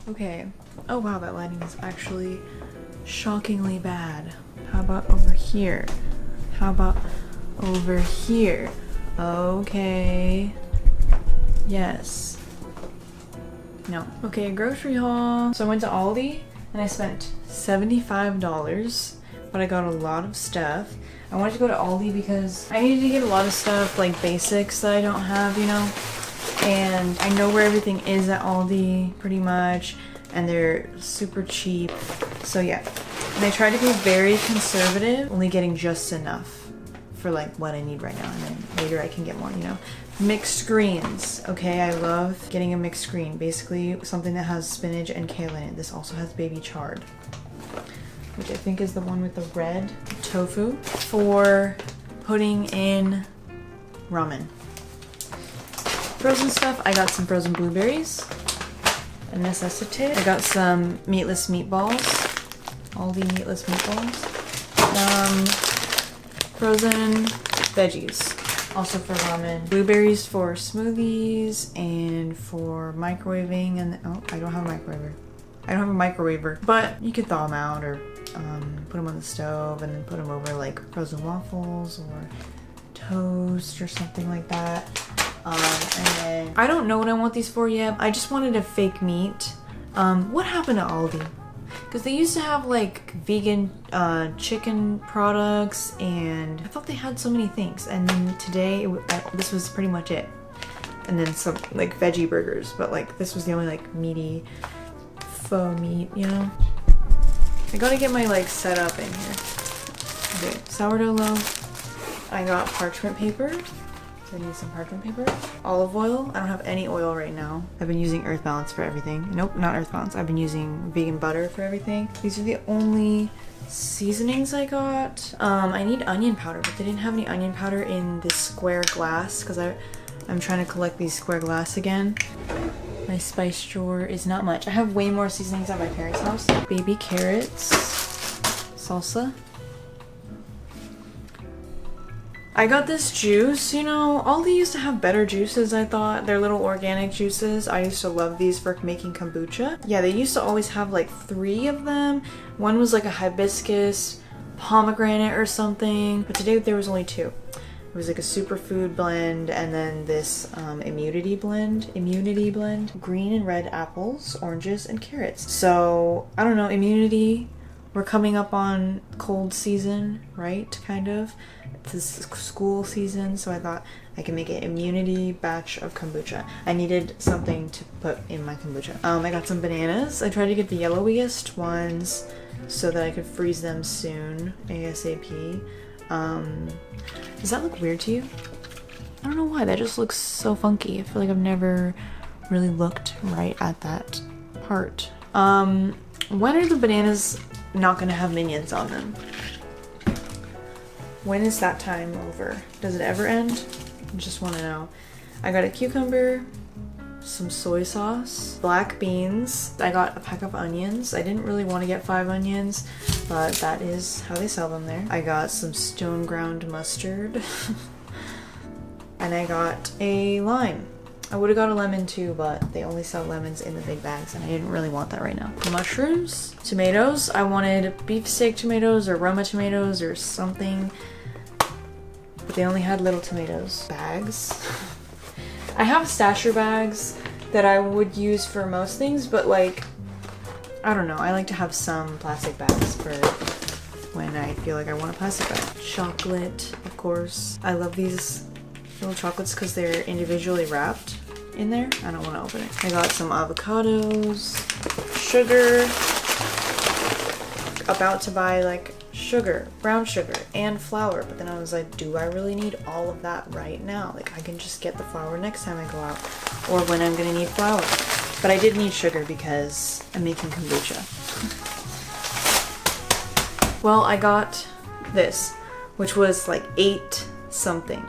Okay. Oh wow, that lighting is actually shockingly bad. How about over here? How about over here? Okay. Yes. No. Okay, grocery haul. So I went to Aldi and I spent $75, but I got a lot of stuff. I wanted to go to Aldi because I needed to get a lot of stuff, like basics that I don't have, you know? And I know where everything is at Aldi, pretty much, and they're super cheap. So yeah. And I tried to be very conservative, only getting just enough for like what I need right now, and then later I can get more, you know? Mixed greens. Okay, I love getting a mixed green. Basically something that has spinach and kale in it. This also has baby chard, which I think is the one with the red. Tofu for putting in ramen. Frozen stuff, I got some frozen blueberries, a necessity. I got some meatless meatballs, Aldi meatless meatballs. Frozen veggies, also for ramen. Blueberries for smoothies and for microwaving, and oh, I don't have a microwaver. I don't have a microwaver, but you could thaw them out or put them on the stove and then put them over like frozen waffles or toast or something like that. And then I don't know what I want these for yet. I just wanted a fake meat. What happened to Aldi? Because they used to have like vegan chicken products, and I thought they had so many things. And then today, this was pretty much it. And then some like veggie burgers, but like this was the only like meaty faux meat, you know? I gotta get my like setup in here. Okay, sourdough loaf. I got parchment paper. I need some parchment paper. Olive oil. I don't have any oil right now. I've been using Earth Balance for everything. Nope, not Earth Balance. I've been using vegan butter for everything. These are the only seasonings I got. I need onion powder, but they didn't have any onion powder in this square glass because I'm trying to collect these square glass again. My spice drawer is not much. I have way more seasonings at my parents' house. Baby carrots, salsa. I got this juice, you know, Aldi used to have better juices, I thought. They're little organic juices. I used to love these for making kombucha. Yeah, they used to always have like 3 of them. One was like a hibiscus, pomegranate or something, but today there was only 2. It was like a superfood blend and then this immunity blend. Green and red apples, oranges, and carrots. So, I don't know, immunity. We're coming up on cold season, right? Kind of. This school season, so I thought I could make an immunity batch of kombucha. I needed something to put in my kombucha. I got some bananas. I tried to get the yellowiest ones so that I could freeze them soon, ASAP. Does that look weird to you? I don't know why, that just looks so funky. I feel like I've never really looked right at that part. When are the bananas not gonna have minions on them? When is that time over? Does it ever end? I just want to know. I got a cucumber, some soy sauce, black beans. I got a pack of onions. I didn't really want to get 5 onions, but that is how they sell them there. I got some stone ground mustard. And I got a lime. I would have got a lemon too, but they only sell lemons in the big bags and I didn't really want that right now. Mushrooms, tomatoes. I wanted beefsteak tomatoes or Roma tomatoes or something, but they only had little tomatoes. Bags. I have stasher bags that I would use for most things, but like, I don't know. I like to have some plastic bags for when I feel like I want a plastic bag. Chocolate, of course. I love these little chocolates because they're individually wrapped in there. I don't want to open it. I got some avocados, sugar. About to buy like sugar, brown sugar, and flour, but then I was like, do I really need all of that right now? Like, I can just get the flour next time I go out, or when I'm gonna need flour. But I did need sugar because I'm making kombucha. Well, I got this, which was like 8 something.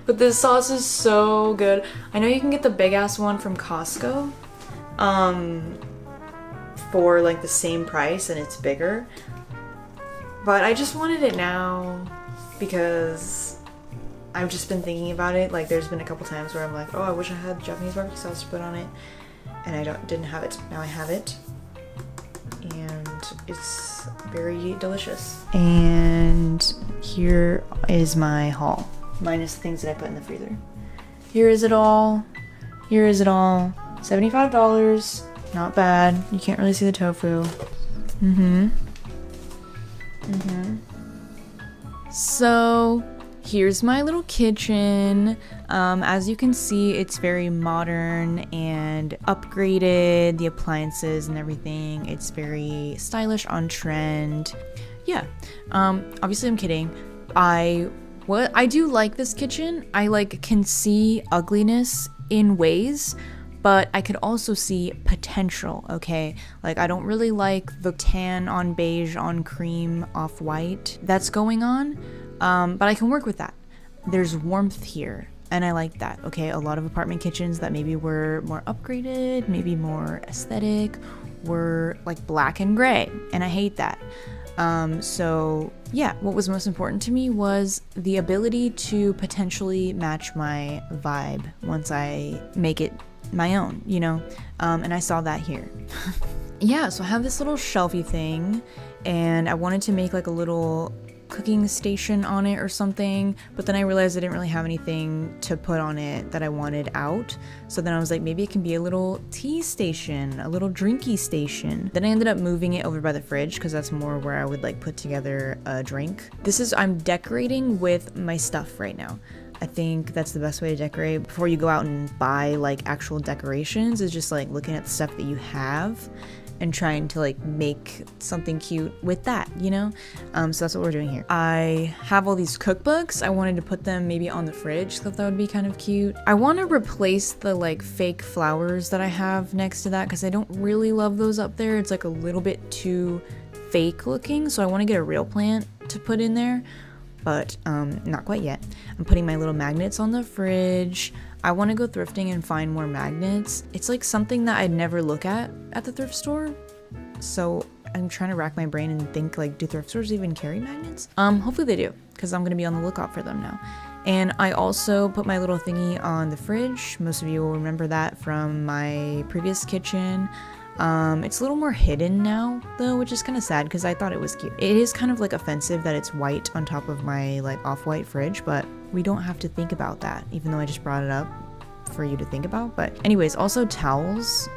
But this sauce is so good. I know you can get the big ass one from Costco for like the same price and it's bigger. But I just wanted it now because I've just been thinking about it. Like, there's been a couple times where I'm like, oh, I wish I had Japanese barbecue sauce to put on it. and I didn't have it. Now I have it, and it's very delicious. And here is my haul, minus the things that I put in the freezer. Here is it all. Here is it all. $75. Not bad. You can't really see the tofu. So here's my little kitchen. As you can see, it's very modern and upgraded, the appliances and everything. It's very stylish, on trend. Yeah. Obviously I'm kidding. I do like this kitchen. I can see ugliness in ways, but I could also see potential, okay? I don't really like the tan on beige on cream off white that's going on, but I can work with that. There's warmth here, and I like that, okay? A lot of apartment kitchens that maybe were more upgraded, maybe more aesthetic, were black and gray, and I hate that. So yeah, what was most important to me was the ability to potentially match my vibe once I make it my own, you know? And I saw that here. Yeah, so I have this little shelfie thing, and I wanted to make a little cooking station on it or something, but then I realized I didn't really have anything to put on it that I wanted out. So then I was like, maybe it can be a little tea station, a little drinky station. Then I ended up moving it over by the fridge because that's more where I would put together a drink. I'm decorating with my stuff right now. I think that's the best way to decorate before you go out and buy actual decorations, is just looking at the stuff that you have and trying to make something cute with that, you know? So that's what we're doing here. I have all these cookbooks. I wanted to put them maybe on the fridge, thought that would be kind of cute. I want to replace the fake flowers that I have next to that because I don't really love those up there. It's a little bit too fake looking, so I want to get a real plant to put in there. But not quite yet. I'm putting my little magnets on the fridge. I want to go thrifting and find more magnets. It's something that I'd never look at the thrift store. So I'm trying to rack my brain and think do thrift stores even carry magnets? Hopefully they do, because I'm going to be on the lookout for them now. And I also put my little thingy on the fridge. Most of you will remember that from my previous kitchen. It's a little more hidden now though, which is kind of sad because I thought it was cute. It is kind of offensive that it's white on top of my off-white fridge, but we don't have to think about that, even though I just brought it up for you to think about. But anyways, also towels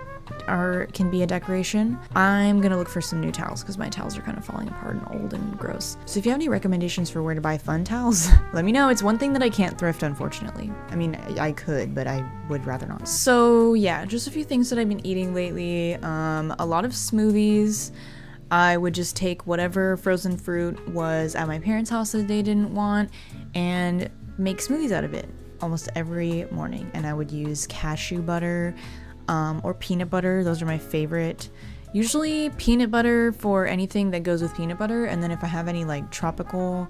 can be a decoration. I'm gonna look for some new towels because my towels are kind of falling apart and old and gross. So if you have any recommendations for where to buy fun towels, let me know. It's one thing that I can't thrift, unfortunately. I mean, I could, but I would rather not. So yeah, just a few things that I've been eating lately. A lot of smoothies. I would just take whatever frozen fruit was at my parents' house that they didn't want and make smoothies out of it almost every morning. And I would use cashew butter or peanut butter. Those are my favorite. Usually peanut butter for anything that goes with peanut butter, and then if I have any tropical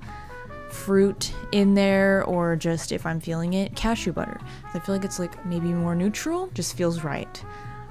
fruit in there, or just if I'm feeling it, cashew butter. I feel it's maybe more neutral, just feels right.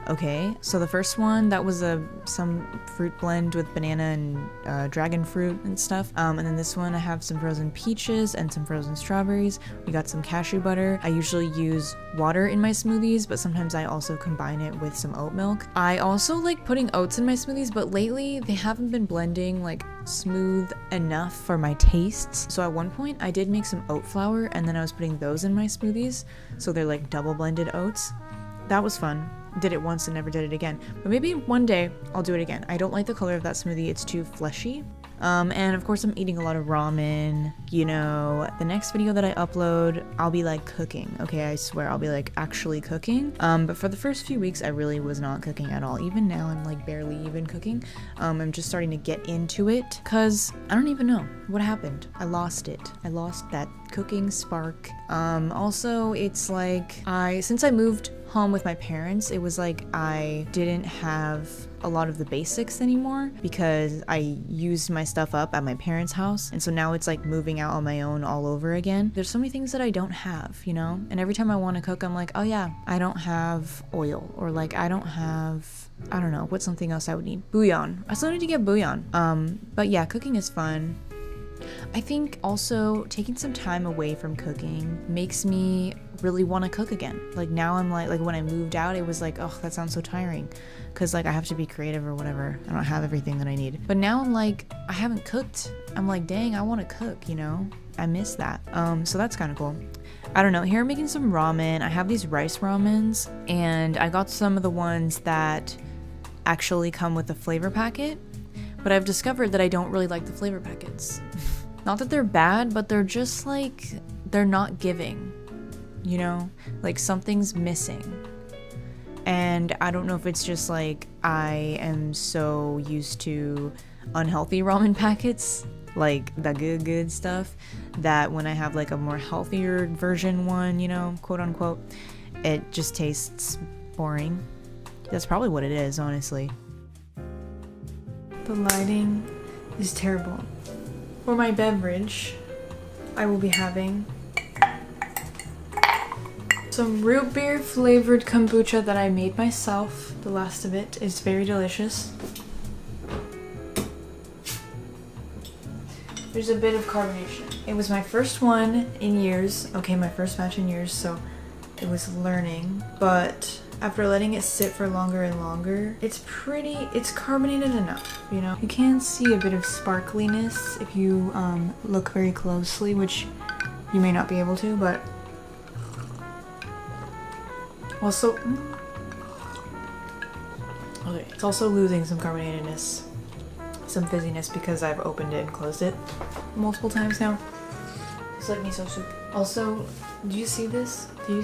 Okay, so the first one, that was some fruit blend with banana and dragon fruit and stuff. And then this one, I have some frozen peaches and some frozen strawberries. We got some cashew butter. I usually use water in my smoothies, but sometimes I also combine it with some oat milk. I also like putting oats in my smoothies, but lately they haven't been blending smooth enough for my tastes. So at one point I did make some oat flour, and then I was putting those in my smoothies. So they're double blended oats. That was fun. Did it once and never did it again, but maybe one day I'll do it again. I don't like the color of that smoothie. It's too fleshy. And of course I'm eating a lot of ramen. You know, the next video that I upload, I'll be cooking. Okay, I swear I'll be actually cooking. But for the first few weeks I really was not cooking at all. Even now I'm barely even cooking. I'm just starting to get into it because I don't even know what happened. I lost it. I lost that cooking spark. Also it's since I moved home with my parents, it was I didn't have a lot of the basics anymore because I used my stuff up at my parents' house, and so now it's moving out on my own all over again. There's so many things that I don't have, you know, and every time I want to cook I'm oh yeah, I don't have oil, or I don't have, I don't know, what's something else I would need? Bouillon. I still need to get bouillon. But yeah, cooking is fun. I think also taking some time away from cooking makes me really want to cook again. Like now I'm like when I moved out, it was like, oh, that sounds so tiring because like I have to be creative or whatever. I don't have everything that I need. But now I'm like, I haven't cooked. I'm like, dang, I want to cook, you know? I miss that. So that's kind of cool. I don't know. Here I'm making some ramen. I have these rice ramens and I got some of the ones that actually come with a flavor packet, but I've discovered that I don't really like the flavor packets. Not that they're bad, but they're just like, they're not giving, you know? Like something's missing. And I don't know if it's just like I am so used to unhealthy ramen packets, like the good stuff, that when I have like a more healthier version one, you know, quote unquote, it just tastes boring. That's probably what it is, honestly. The lighting is terrible. For my beverage, I will be having some root beer flavored kombucha that I made myself. The last of it is very delicious. There's a bit of carbonation. It was my first one in years. Okay, my first batch in years, so it was learning. But after letting it sit for longer and longer, it's carbonated enough, you know? You can see a bit of sparkliness if you look very closely, which you may not be able to, but also, okay, it's also losing some carbonatedness, some fizziness because I've opened it and closed it multiple times now. It's like miso soup. Also, do you see this? Do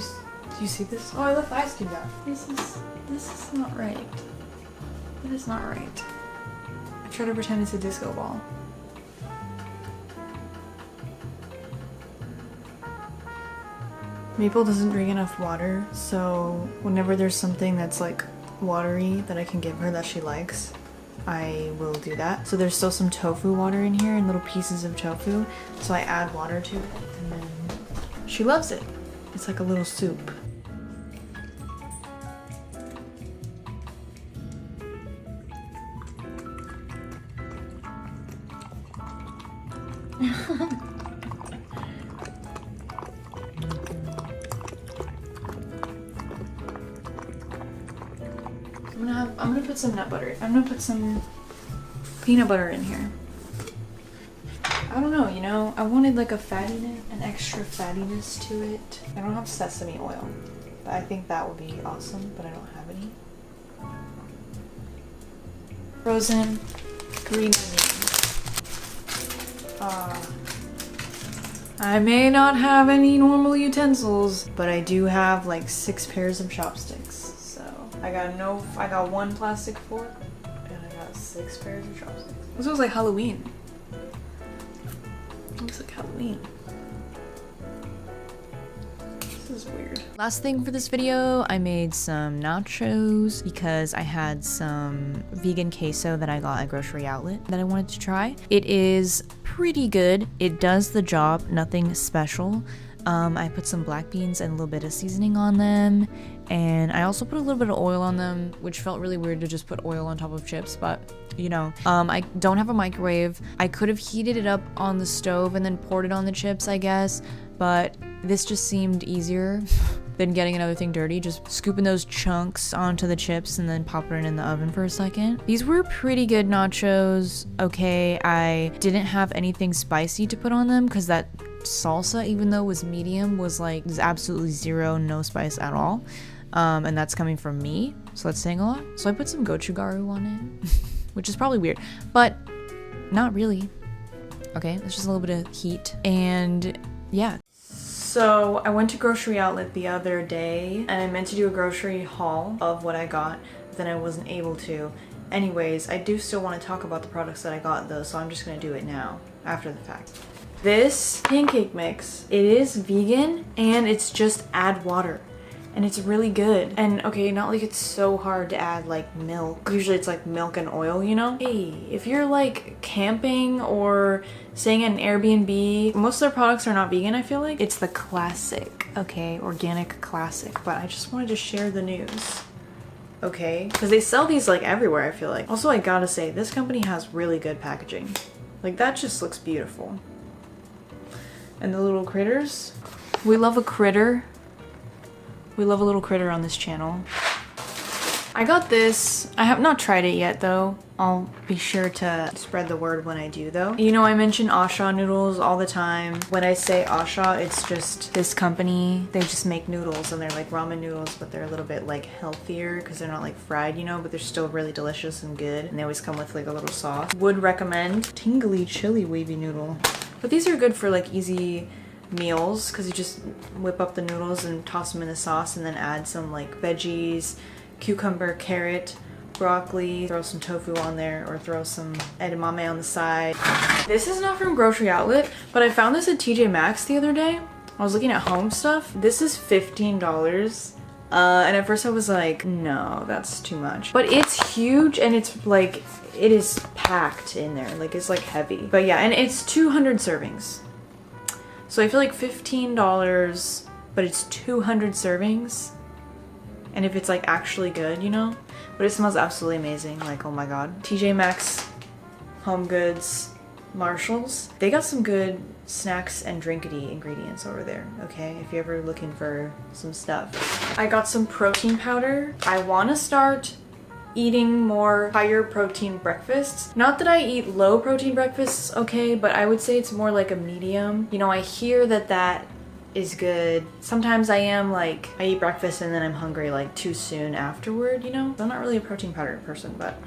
you see this? Oh, I left the ice cube out. This is not right. That is not right. I try to pretend it's a disco ball. Maple doesn't drink enough water, so whenever there's something that's like watery that I can give her that she likes, I will do that. So there's still some tofu water in here and little pieces of tofu, so I add water to it and then she loves it. It's like a little soup. I'm gonna put some nut butter. I'm gonna put some peanut butter in here. I don't know, you know, I wanted like a fattiness, an extra fattiness to it. I don't have sesame oil, but I think that would be awesome, but I don't have any. Frozen green onions. I may not have any normal utensils, but I do have like 6 pairs of chopsticks. So I got 1 plastic fork and I got 6 pairs of chopsticks. This looks like Halloween. It looks like Halloween. This is weird. Last thing for this video, I made some nachos because I had some vegan queso that I got at Grocery Outlet that I wanted to try. It is pretty good. It does the job, nothing special. I put some black beans and a little bit of seasoning on them, and I also put a little bit of oil on them, which felt really weird to just put oil on top of chips, but you know. I don't have a microwave. I could have heated it up on the stove and then poured it on the chips, I guess, but this just seemed easier than getting another thing dirty, just scooping those chunks onto the chips and then popping it in the oven for a second. These were pretty good nachos. Okay, I didn't have anything spicy to put on them because that salsa, even though it was medium, was like, there's absolutely zero, no spice at all. And that's coming from me, so that's saying a lot. So I put some gochugaru on it, which is probably weird, but not really. Okay, it's just a little bit of heat, and yeah. So I went to Grocery Outlet the other day and I meant to do a grocery haul of what I got, but then I wasn't able to. Anyways, I do still want to talk about the products that I got though, so I'm just gonna do it now, after the fact. This pancake mix, it is vegan and it's just add water. And it's really good. And okay, not like it's so hard to add like milk. Usually it's like milk and oil, you know? Hey, if you're like camping or staying at an Airbnb, most of their products are not vegan, I feel like. It's the classic, okay, organic classic, but I just wanted to share the news. Okay, because they sell these like everywhere, I feel like. Also, I gotta say, this company has really good packaging. Like that just looks beautiful. And the little critters. We love a critter. We love a little critter on this channel. I got this. I have not tried it yet though. I'll be sure to spread the word when I do though. You know, I mention Asha noodles all the time. When I say Asha, it's just this company. They just make noodles and they're like ramen noodles, but they're a little bit like healthier because they're not like fried, you know, but they're still really delicious and good. And they always come with like a little sauce. Would recommend tingly chili wavy noodle. But these are good for like easy meals because you just whip up the noodles and toss them in the sauce and then add some like veggies, cucumber, carrot, broccoli, throw some tofu on there or throw some edamame on the side. This is not from Grocery Outlet, but I found this at TJ Maxx the other day. I was looking at home stuff. This is $15. And at first I was like, no, that's too much. But it's huge and it's like, it is packed in there. Like it's like heavy. But yeah, and it's 200 servings. So I feel like $15, but it's 200 servings. And if it's like actually good, you know? But it smells absolutely amazing. Like, oh my god. TJ Maxx, Home Goods, Marshalls. They got some good snacks and drinkity ingredients over there, okay? If you're ever looking for some stuff. I got some protein powder. I want to start eating more higher protein breakfasts. Not that I eat low protein breakfasts, okay? But I would say it's more like a medium. You know, I hear that that is good. Sometimes I am like, I eat breakfast and then I'm hungry like too soon afterward, you know? I'm not really a protein powder person, but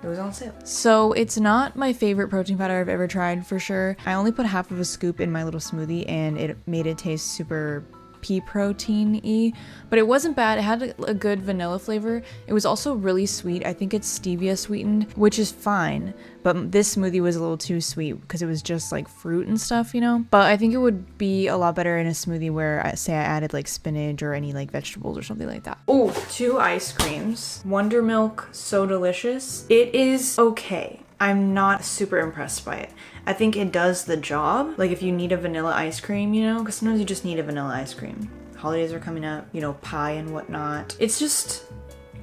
it was on sale. So it's not my favorite protein powder I've ever tried for sure. I only put half of a scoop in my little smoothie and it made it taste super pea protein-y, but it wasn't bad. It had a good vanilla flavor. It was also really sweet. I think it's stevia sweetened, which is fine, but this smoothie was a little too sweet because it was just like fruit and stuff, you know? But I think it would be a lot better in a smoothie where I added like spinach or any like vegetables or something like that. Oh, 2 ice creams. Wonder Milk, so delicious. It is okay. I'm not super impressed by it. I think it does the job. Like if you need a vanilla ice cream, you know, because sometimes you just need a vanilla ice cream. Holidays are coming up, you know, pie and whatnot. It's just,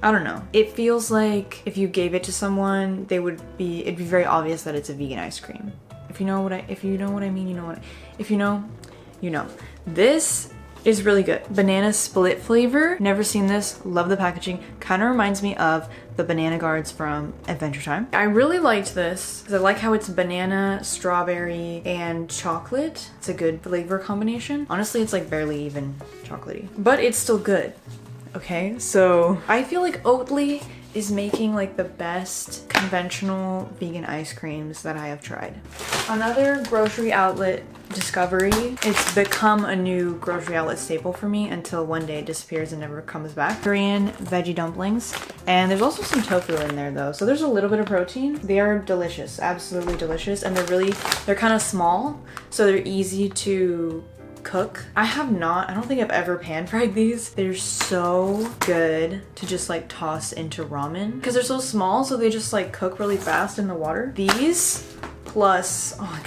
I don't know. It feels like if you gave it to someone, it'd be very obvious that it's a vegan ice cream. If you know what I mean, you know what, if you know, you know. This is really good. Banana split flavor. Never seen this. Love the packaging. Kind of reminds me of the banana guards from Adventure Time. I really liked this because I like how it's banana, strawberry, and chocolate. It's a good flavor combination. Honestly, it's like barely even chocolatey, but it's still good. Okay, so I feel like Oatly is making like the best conventional vegan ice creams that I have tried. Another Grocery Outlet discovery. It's become a new Grocery Outlet staple for me until one day it disappears and never comes back. Korean veggie dumplings. And there's also some tofu in there though. So there's a little bit of protein. They are delicious, absolutely delicious. And they're kind of small, so they're easy to cook. I don't think I've ever pan fried these. They're so good to just like toss into ramen because they're so small, so they just like cook really fast in the water. These plus, oh, I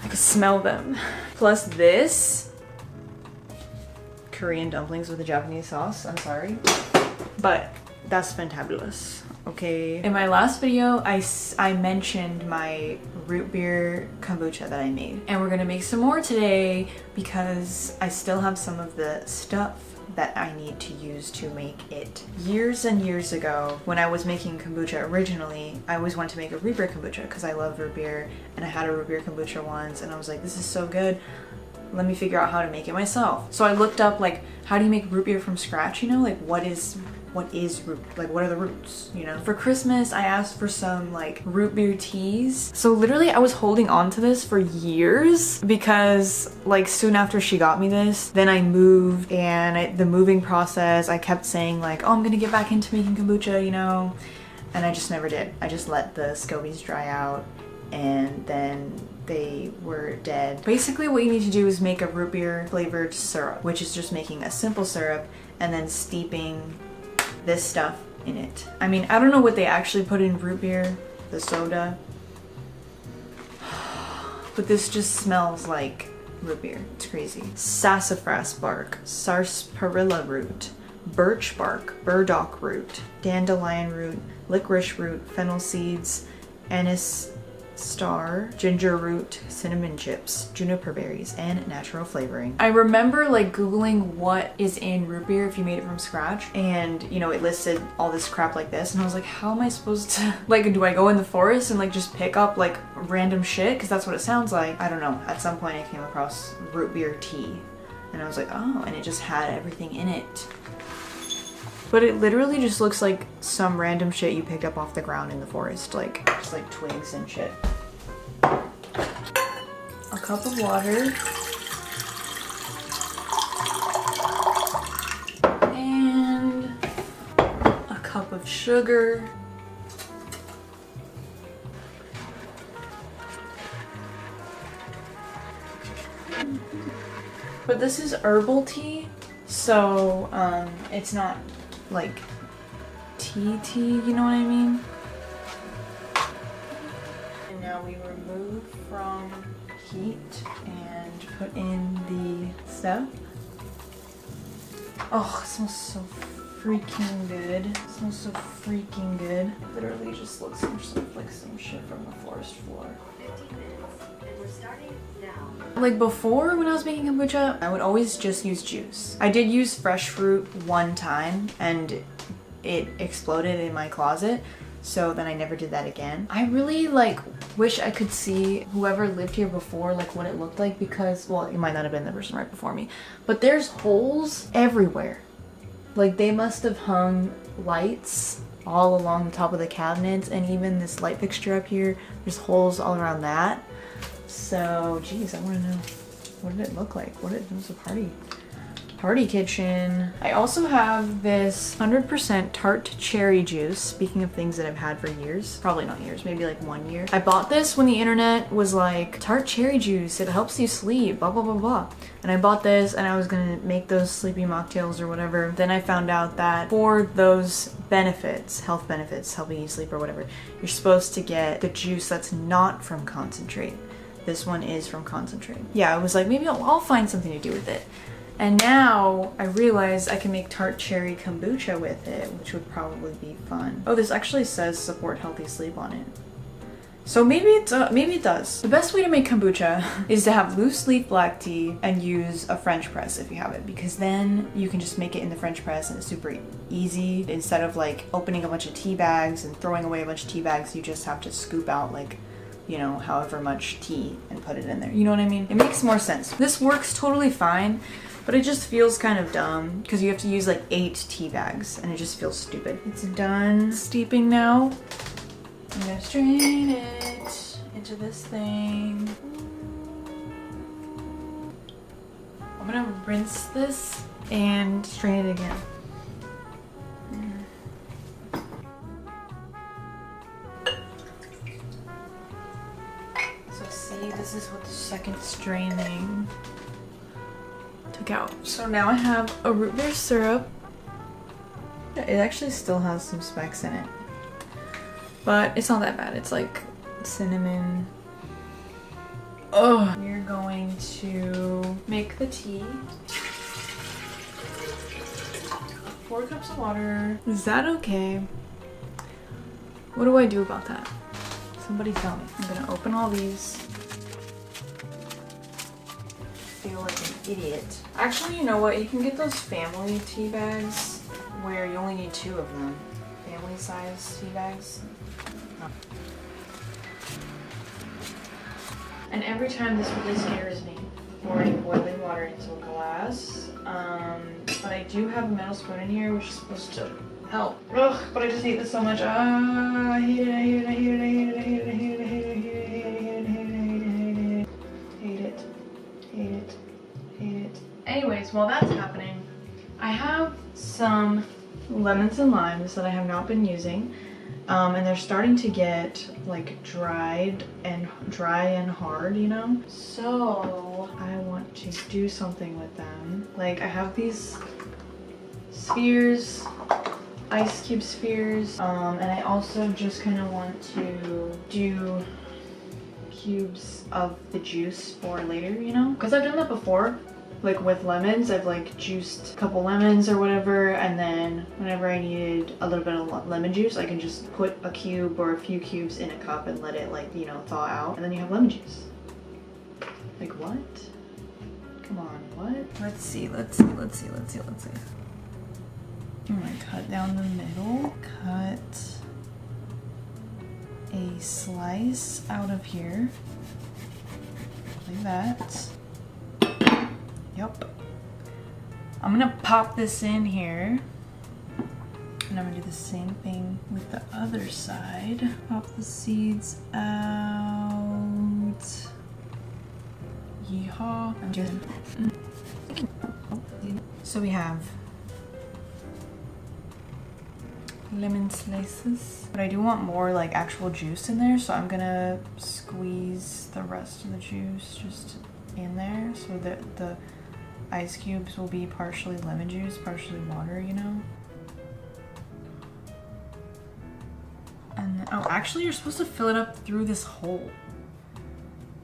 could smell them. Plus this Korean dumplings with a Japanese sauce. I'm sorry, but that's fantabulous. Okay. In my last video, I mentioned my root beer kombucha that I made. And we're gonna make some more today because I still have some of the stuff that I need to use to make it. Years and years ago, when I was making kombucha originally, I always wanted to make a root beer kombucha because I love root beer, and I had a root beer kombucha once and I was like, this is so good. Let me figure out how to make it myself. So I looked up like, how do you make root beer from scratch? You know, like what is root, like what are the roots, you know? For Christmas, I asked for some like root beer teas. So literally I was holding on to this for years because like soon after she got me this, then I moved, and the moving process, I kept saying like, oh, I'm gonna get back into making kombucha, you know? And I just never did. I just let the scobies dry out and then they were dead. Basically what you need to do is make a root beer flavored syrup, which is just making a simple syrup and then steeping this stuff in it. I mean, I don't know what they actually put in root beer, the soda, but this just smells like root beer. It's crazy. Sassafras bark, sarsaparilla root, birch bark, burdock root, dandelion root, licorice root, fennel seeds, anise star, ginger root, cinnamon chips, juniper berries, and natural flavoring. I remember like Googling what is in root beer if you made it from scratch, and you know, it listed all this crap like this, and I was like, how am I supposed to, like, do I go in the forest and like just pick up like random shit? Because that's what it sounds like. I don't know. At some point I came across root beer tea, and I was like, oh, and it just had everything in it. But it literally just looks like some random shit you picked up off the ground in the forest, like just like twigs and shit. A cup of water. And a cup of sugar. But this is herbal tea, so it's not like tea, you know what I mean? And now we remove from heat and put in the stuff. Oh, it smells so freaking good. It smells so freaking good. It literally just looks like some shit from the forest floor. 15 minutes, and we're starting now. Like before, when I was making kombucha, I would always just use juice. I did use fresh fruit one time and it exploded in my closet, so then I never did that again. I really like wish I could see whoever lived here before, like what it looked like, because, well, it might not have been the person right before me, but there's holes everywhere. Like they must have hung lights all along the top of the cabinets, and even this light fixture up here, there's holes all around that. So, geez, I want to know, what did it look like? It was a party kitchen. I also have this 100% tart cherry juice. Speaking of things that I've had for years, probably not years, maybe like 1 year. I bought this when the internet was like, tart cherry juice, it helps you sleep, blah, blah, blah, blah. And I bought this and I was gonna make those sleepy mocktails or whatever. Then I found out that for those benefits, health benefits, helping you sleep or whatever, you're supposed to get the juice that's not from concentrate. This one is from concentrate. Yeah, I was like, maybe I'll find something to do with it. And now I realize I can make tart cherry kombucha with it, which would probably be fun. Oh, this actually says support healthy sleep on it. So maybe it does. The best way to make kombucha is to have loose leaf black tea and use a French press if you have it, because then you can just make it in the French press and it's super easy. Instead of like opening a bunch of tea bags and throwing away a bunch of tea bags, you just have to scoop out like, you know, however much tea and put it in there. You know what I mean? It makes more sense. This works totally fine, but it just feels kind of dumb because you have to use like 8 tea bags and it just feels stupid. It's done steeping now. I'm gonna strain it into this thing. I'm gonna rinse this and strain it again. So see, this is what the second straining took out. So now I have a root beer syrup. It actually still has some specks in it, but it's not that bad. It's like cinnamon. Oh, we're going to make the tea. 4 cups of water. Is that okay? What do I do about that? Somebody tell me. I'm gonna open all these. Feel like an idiot. Actually, you know what? You can get those family tea bags where you only need 2 of them. Family size tea bags. And every time this really scares me, pouring boiling water into a glass. But I do have a metal spoon in here, which is supposed to help. Ugh, but I just hate this so much. I hate it, I hate it, I hate it, I hate it, I hate it, I hate it, I hate it, I hate it, I hate it, I hate it, hate it, hate it, hate it. Anyways, while that's happening, I have some lemons and limes that I have not been using. And they're starting to get like dry and hard, you know? So I want to do something with them. Like I have these spheres, ice cube spheres, and I also just kind of want to do cubes of the juice for later, you know? Because I've done that before like with lemons, I've like juiced a couple lemons or whatever, and then whenever I needed a little bit of lemon juice, I can just put a cube or a few cubes in a cup and let it like, you know, thaw out, and then you have lemon juice. Like what? Come on, what? Let's see. I'm gonna cut down the middle, cut a slice out of here, like that. Yep. I'm gonna pop this in here, and I'm gonna do the same thing with the other side. Pop the seeds out. Yeehaw. I'm just. So we have lemon slices, but I do want more like actual juice in there, so I'm gonna squeeze the rest of the juice just in there so that the ice cubes will be partially lemon juice, partially water, you know? And then, oh, actually you're supposed to fill it up through this hole,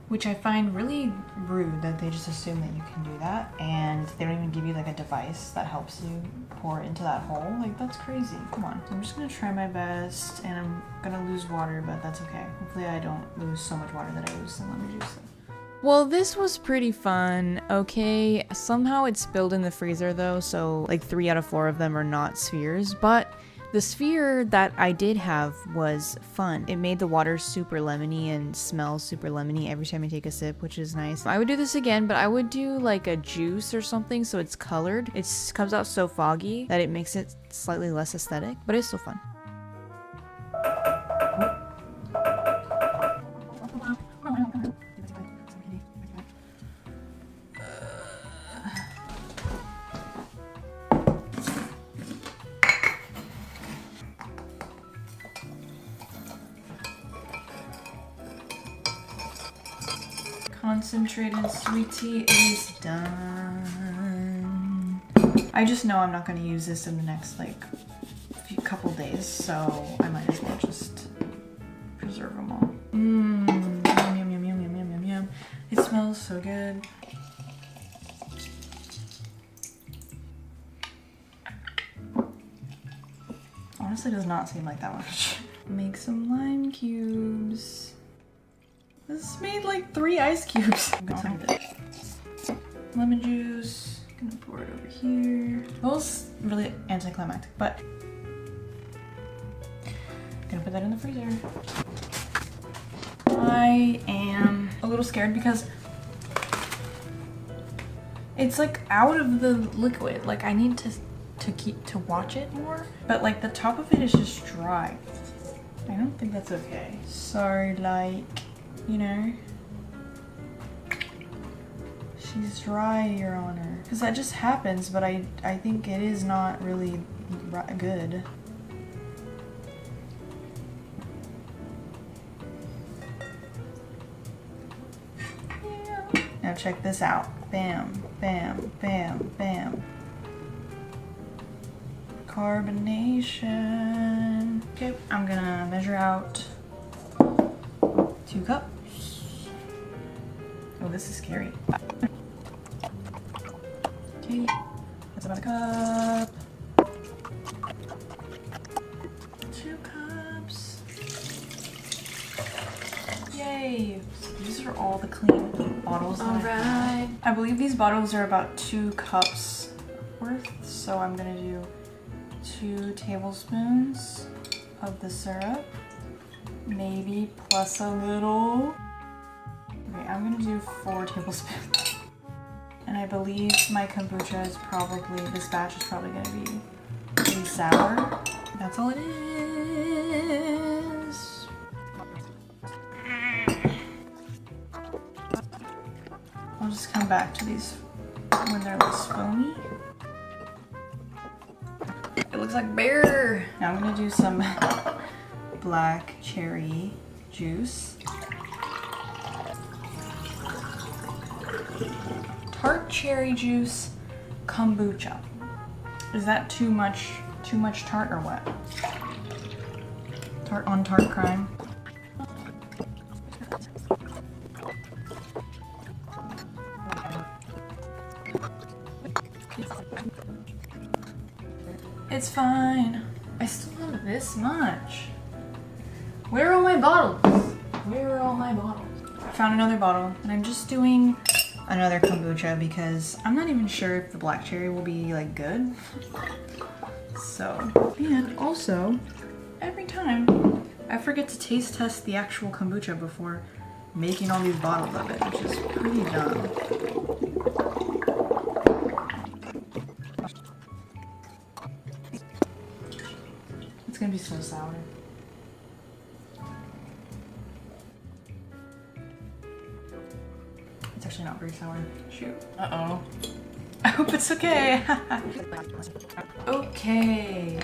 which I find really rude that they just assume that you can do that and they don't even give you like a device that helps you pour it into that hole. Like, that's crazy. Come on. So I'm just gonna try my best, and I'm gonna lose water, but that's okay. Hopefully I don't lose so much water that I lose the lemon juice. Well, this was pretty fun. Okay, somehow it spilled in the freezer though, so like 3 out of 4 of them are not spheres, but the sphere that I did have was fun. It made the water super lemony and smell super lemony every time I take a sip, which is nice. I would do this again, but I would do like a juice or something so it's colored. It comes out so foggy that it makes it slightly less aesthetic, but it's still fun. Concentrated sweet tea is done. I just know I'm not going to use this in the next like couple days, so I might as well just preserve them all. Yum, yum, yum, yum, yum, yum, yum, yum. It smells so good. Honestly, does not seem like that much. Make some lime cubes. This made like 3 ice cubes. Lemon juice. I'm gonna pour it over here. That was really anticlimactic, but I'm gonna put that in the freezer. I am a little scared because it's like out of the liquid. Like I need to watch it more, but like the top of it is just dry. I don't think that's okay. Sorry, like, you know, she's dry, Your Honor. Because that just happens, but I think it is not really good. Yeah. Now check this out. Bam, bam, bam, bam. Carbonation. Okay, I'm gonna measure out 2 cups. Oh, this is scary. Okay, that's about a cup. 2 cups. Yay! These are all the clean bottles that I have. I believe these bottles are about 2 cups worth, so I'm gonna do 2 tablespoons of the syrup, maybe plus a little. Okay, I'm gonna do 4 tablespoons. And I believe my kombucha is probably, this batch is probably gonna be pretty sour. That's all it is. I'll just come back to these when they're less foamy. It looks like beer. Now I'm gonna do some black cherry juice. Tart cherry juice kombucha. Is that too much tart or what? Tart on tart crime. It's fine. I still have this much. Where are all my bottles? Where are all my bottles? I found another bottle and I'm just doing another kombucha because I'm not even sure if the black cherry will be like good. So, and also every time I forget to taste test the actual kombucha before making all these bottles of it, which is pretty dumb. It's gonna be so sour. It's actually not very sour. Shoot. Uh-oh. I hope it's okay. Okay.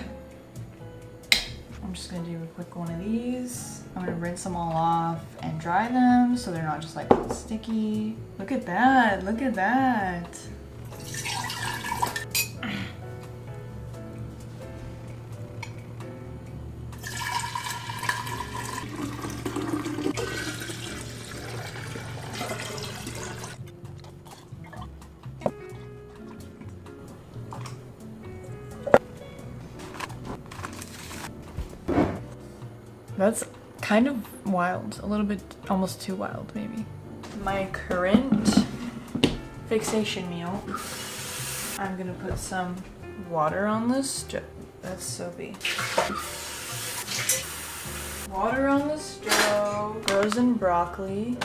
I'm just gonna do a quick one of these. I'm gonna rinse them all off and dry them so they're not just like all sticky. Look at that, look at that. That's kind of wild, a little bit, almost too wild maybe. My current fixation meal, I'm gonna put some water on this. That's soapy. Water on the stove, frozen broccoli.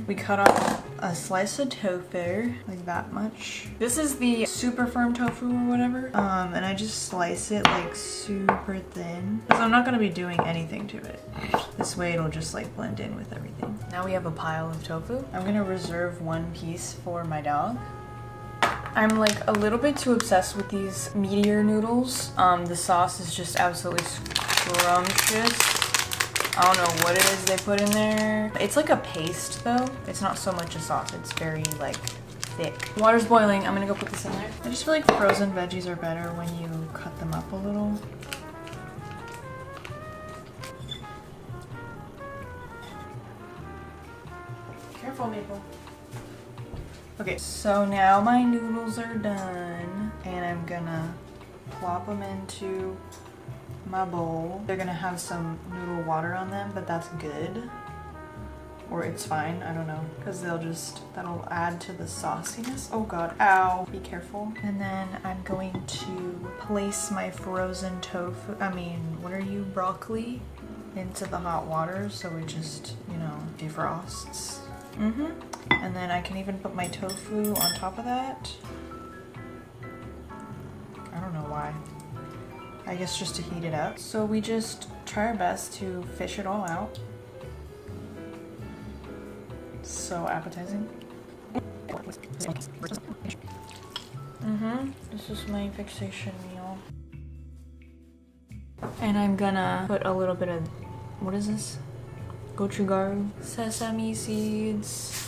We cut off a slice of tofu, like that much. This is the super firm tofu or whatever. And I just slice it like super thin. Because I'm not gonna be doing anything to it. This way it'll just like blend in with everything. Now we have a pile of tofu. I'm gonna reserve one piece for my dog. I'm like a little bit too obsessed with these meteor noodles. The sauce is just absolutely scrumptious. I don't know what it is they put in there. It's like a paste though. It's not so much a sauce. It's very like thick. Water's boiling. I'm gonna go put this in there. I just feel like frozen veggies are better when you cut them up a little. Careful, Maple. Okay, so now my noodles are done and I'm gonna plop them into my bowl. They're gonna have some noodle water on them, but that's good. Or it's fine, I don't know. Because that'll add to the sauciness. Oh god, ow. Be careful. And then I'm going to place my frozen tofu, broccoli into the hot water so it just, defrosts. And then I can even put my tofu on top of that. I don't know why. I guess just to heat it up. So we just try our best to fish it all out. So appetizing. This is my fixation meal. And I'm gonna put a little bit of, what is this? Gochugaru. Sesame seeds.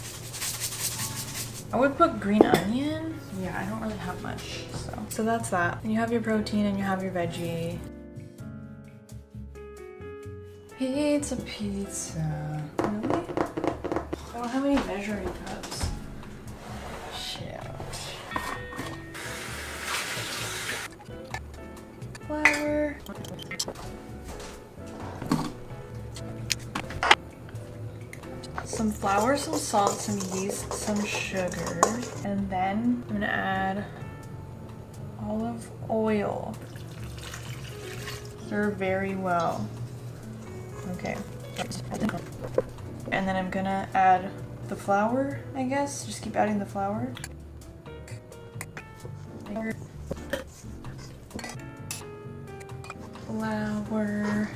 I would put green onion. Yeah, I don't really have much, so that's that. And you have your protein and you have your veggie. Pizza. Really? I don't have any measuring cups. Shit. Flour. Some flour, some salt, some yeast, some sugar, and then I'm gonna add olive oil. Stir very well. Okay. And then I'm gonna add the flour, I guess. Just keep adding the flour. Flour.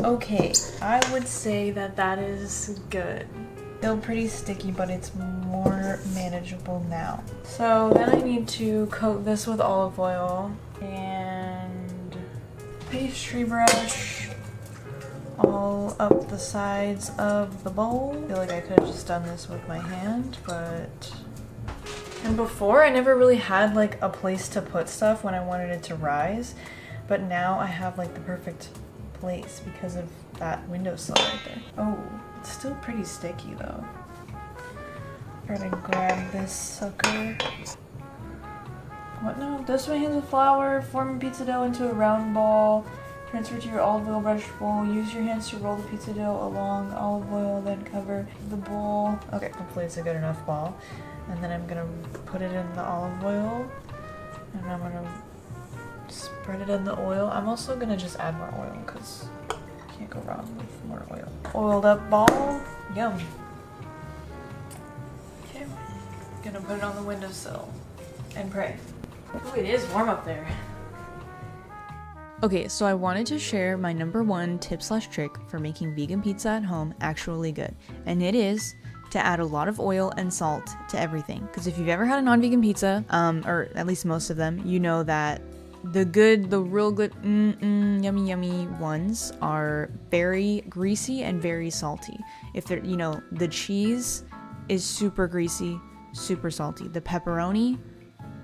Okay, I would say that is good. Still pretty sticky, but it's more manageable now. So then I need to coat this with olive oil and pastry brush all up the sides of the bowl. I feel like I could have just done this with my hand, but... And before, I never really had like a place to put stuff when I wanted it to rise, but now I have like the perfect place because of that windowsill right there. Oh, it's still pretty sticky though. Try to grab this sucker. What now? Dust my hands with flour, form pizza dough into a round ball. Transfer to your olive oil brush bowl. Use your hands to roll the pizza dough along olive oil, then cover the bowl. Okay, hopefully it's a good enough ball. And then I'm gonna put it in the olive oil. And I'm gonna spread it in the oil. I'm also gonna just add more oil because you can't go wrong with more oil. Oiled up ball. Yum. Okay, gonna put it on the windowsill and pray. Oh, it is warm up there. Okay, so I wanted to share my number one tip/trick for making vegan pizza at home actually good. And it is to add a lot of oil and salt to everything. Because if you've ever had a non-vegan pizza, or at least most of them, you know that the real good, yummy ones are very greasy and very salty. If they're, the cheese is super greasy, super salty. The pepperoni,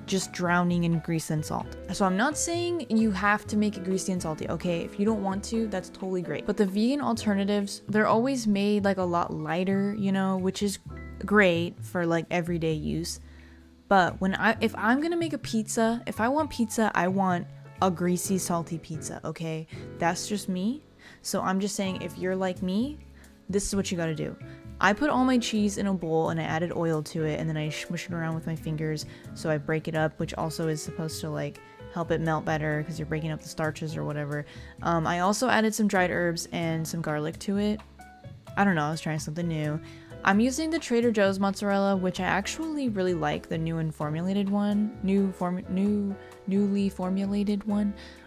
just drowning in grease and salt. So I'm not saying you have to make it greasy and salty, okay? If you don't want to, that's totally great. But the vegan alternatives, they're always made like a lot lighter, which is great for like everyday use. But if I'm gonna make a pizza, if I want pizza, I want a greasy, salty pizza, okay? That's just me. So I'm just saying, if you're like me, this is what you gotta do. I put all my cheese in a bowl and I added oil to it, and then I smush it around with my fingers so I break it up, which also is supposed to like help it melt better because you're breaking up the starches or whatever. I also added some dried herbs and some garlic to it. I don't know, I was trying something new. I'm using the Trader Joe's mozzarella, which I actually really like, the newly formulated one.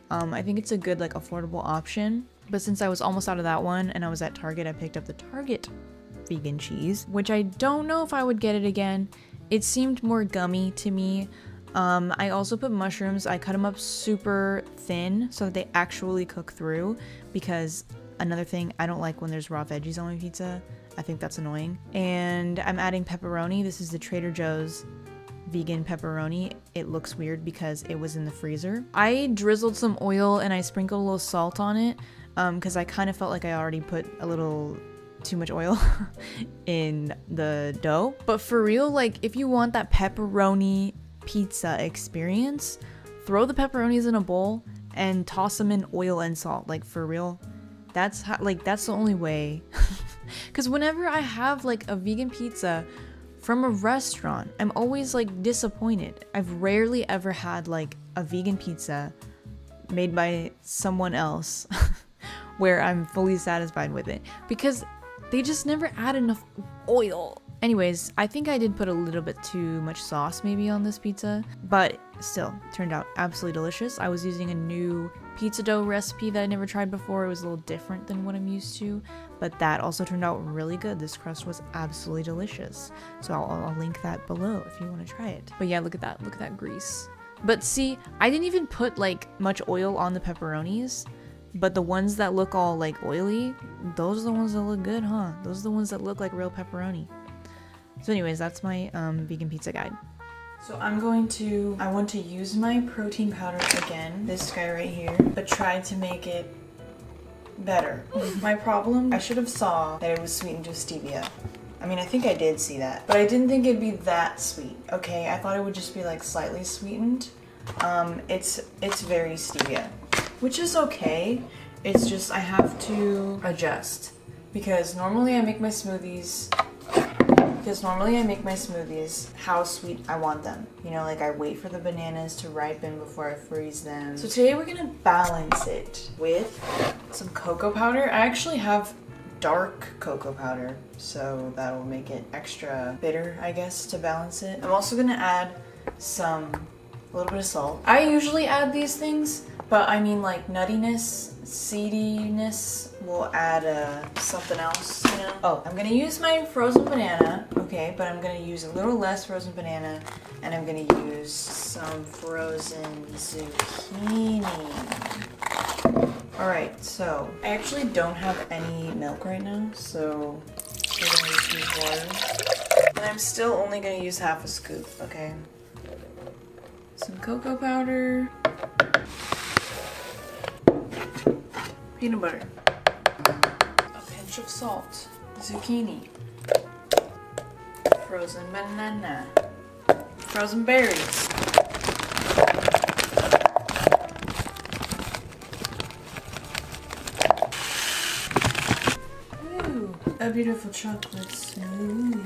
I think it's a good like affordable option. But since I was almost out of that one and I was at Target, I picked up the Target vegan cheese, which I don't know if I would get it again. It seemed more gummy to me. I also put mushrooms. I cut them up super thin so that they actually cook through, because another thing, I don't like when there's raw veggies on my pizza. I think that's annoying. And I'm adding pepperoni. This is the Trader Joe's vegan pepperoni. It looks weird because it was in the freezer. I drizzled some oil and I sprinkled a little salt on it because I kind of felt like I already put a little too much oil in the dough. But for real, like if you want that pepperoni pizza experience, throw the pepperonis in a bowl and toss them in oil and salt. Like for real, that's the only way. Because whenever I have like a vegan pizza from a restaurant, I'm always like disappointed. I've rarely ever had like a vegan pizza made by someone else where I'm fully satisfied with it, because they just never add enough oil. Anyways, I think I did put a little bit too much sauce maybe on this pizza, but still turned out absolutely delicious. I was using a new pizza dough recipe that I never tried before. It was a little different than what I'm used to, but that also turned out really good. This crust was absolutely delicious. So I'll link that below if you want to try it. But yeah, look at that grease. But see, I didn't even put like much oil on the pepperonis. But the ones that look all like oily, those are the ones that look good, huh? Those are the ones that look like real pepperoni. So anyways, that's my vegan pizza guide. So I want to use my protein powder again, this guy right here, but try to make it better. My problem, I should have saw that it was sweetened with stevia. I mean, I think I did see that, but I didn't think it'd be that sweet, okay? I thought it would just be like slightly sweetened. It's very stevia, which is okay. It's just I have to adjust, because normally I make my smoothies how sweet I want them. Like I wait for the bananas to ripen before I freeze them. So today we're gonna balance it with some cocoa powder. I actually have dark cocoa powder, so that'll make it extra bitter, I guess, to balance it. I'm also gonna add a little bit of salt. I usually add these things, but I mean like nuttiness, seediness will add something else, Oh, I'm gonna use my frozen banana, okay, but I'm gonna use a little less frozen banana, and I'm gonna use some frozen zucchini. Alright, so I actually don't have any milk right now, so we're gonna use water. And I'm still only gonna use half a scoop, okay? Some cocoa powder, peanut butter. pinch of salt, zucchini, frozen banana, frozen berries. Ooh, a beautiful chocolate smoothie.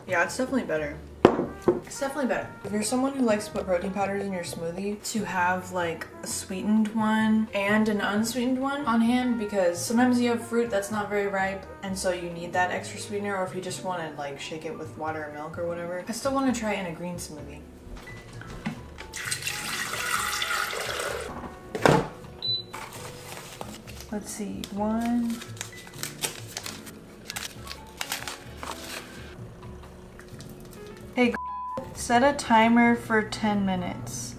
Yeah, it's definitely better. It's definitely better. If you're someone who likes to put protein powders in your smoothie, to have like a sweetened one and an unsweetened one on hand, because sometimes you have fruit that's not very ripe and so you need that extra sweetener, or if you just want to like shake it with water or milk or whatever. I still want to try it in a green smoothie. Let's see, one. Hey, set a timer for 10 minutes.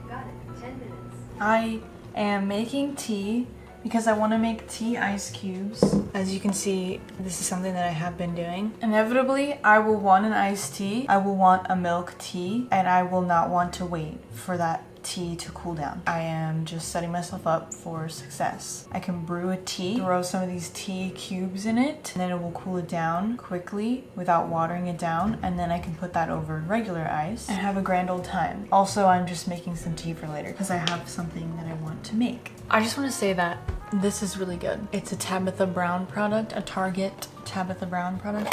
Got it. 10 minutes. I am making tea because I want to make tea ice cubes. As you can see, this is something that I have been doing. Inevitably, I will want an iced tea, I will want a milk tea, and I will not want to wait for that tea to cool down. I am just setting myself up for success. I can brew a tea, throw some of these tea cubes in it, and then it will cool it down quickly without watering it down, and then I can put that over regular ice and have a grand old time. Also, I'm just making some tea for later because I have something that I want to make. I just want to say that this is really good. It's a Tabitha Brown product, a Target Tabitha Brown product,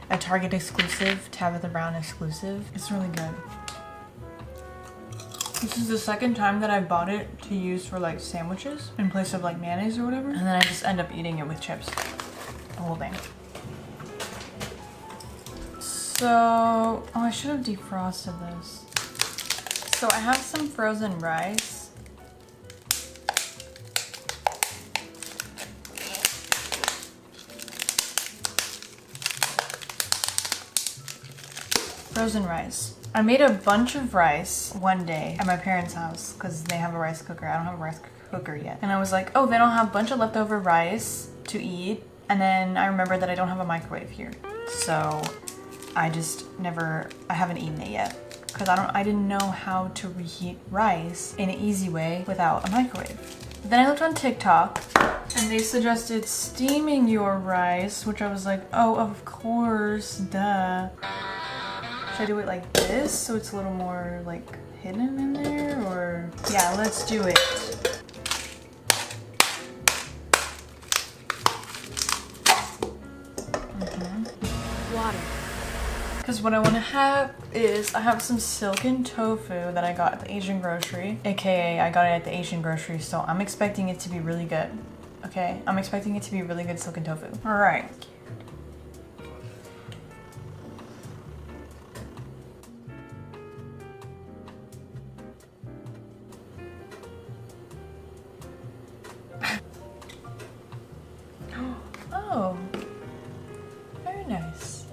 a Target exclusive, Tabitha Brown exclusive. It's really good. This is the second time that I bought it to use for like sandwiches in place of like mayonnaise or whatever. And then I just end up eating it with chips. The whole thing. So, oh, I should have defrosted this. So I have some frozen rice. Frozen rice. I made a bunch of rice one day at my parents' house because they have a rice cooker. I don't have a rice cooker yet. And I was like, oh, they don't have a bunch of leftover rice to eat. And then I remembered that I don't have a microwave here. So I haven't eaten it yet because I didn't know how to reheat rice in an easy way without a microwave. Then I looked on TikTok and they suggested steaming your rice, which I was like, oh, of course, duh. Should I do it like this so it's a little more like hidden in there, or? Yeah, let's do it. Water. Because what I want to have is, I have some silken tofu that I got at the Asian grocery, aka I got it at the Asian grocery, so I'm expecting it to be really good. Okay, I'm expecting it to be really good silken tofu. All right. Oh, very nice.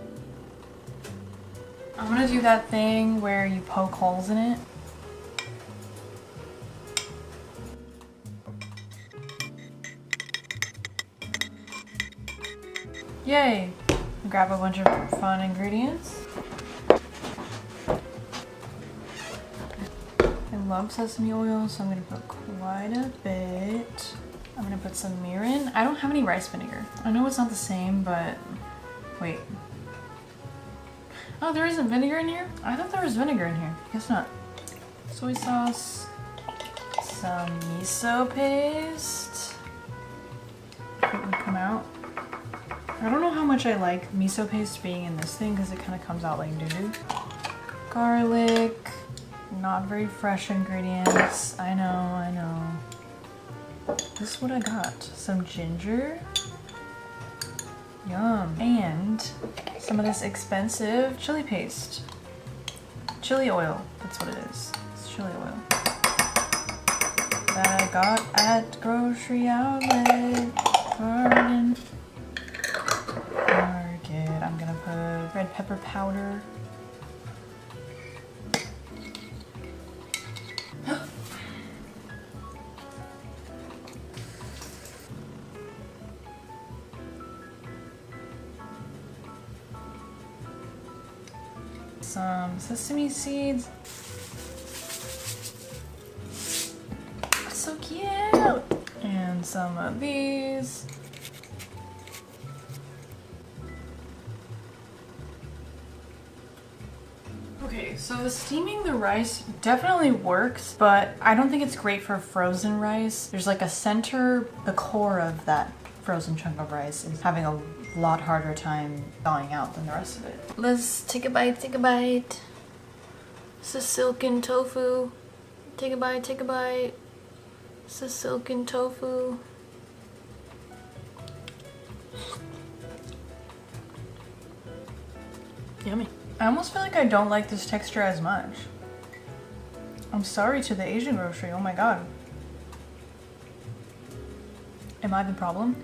I'm gonna do that thing where you poke holes in it. Yay! Grab a bunch of fun ingredients. I love sesame oil, so I'm gonna put quite a bit. I'm gonna put some mirin. I don't have any rice vinegar. I know it's not the same, but wait. Oh, there isn't vinegar in here? I thought there was vinegar in here. Guess not. Soy sauce, some miso paste. It would come out. I don't know how much I like miso paste being in this thing because it kind of comes out like doo-doo. Garlic, not very fresh ingredients. I know. This is what I got. Some ginger. Yum. And some of this expensive chili paste. Chili oil. That's what it is. It's chili oil. That I got at grocery outlet. Garden. Market. I'm gonna put red pepper powder. Some sesame seeds. So cute! some of these. Okay, so steaming the rice definitely works, but I don't think it's great for frozen rice. There's like a center, the core of that frozen chunk of rice is having a lot harder time thawing out than the rest of it. Let's take a bite, take a bite. This is silken tofu. Take a bite, take a bite. This is silken tofu. Yummy. I almost feel like I don't like this texture as much. I'm sorry to the Asian grocery, oh my god. Am I the problem?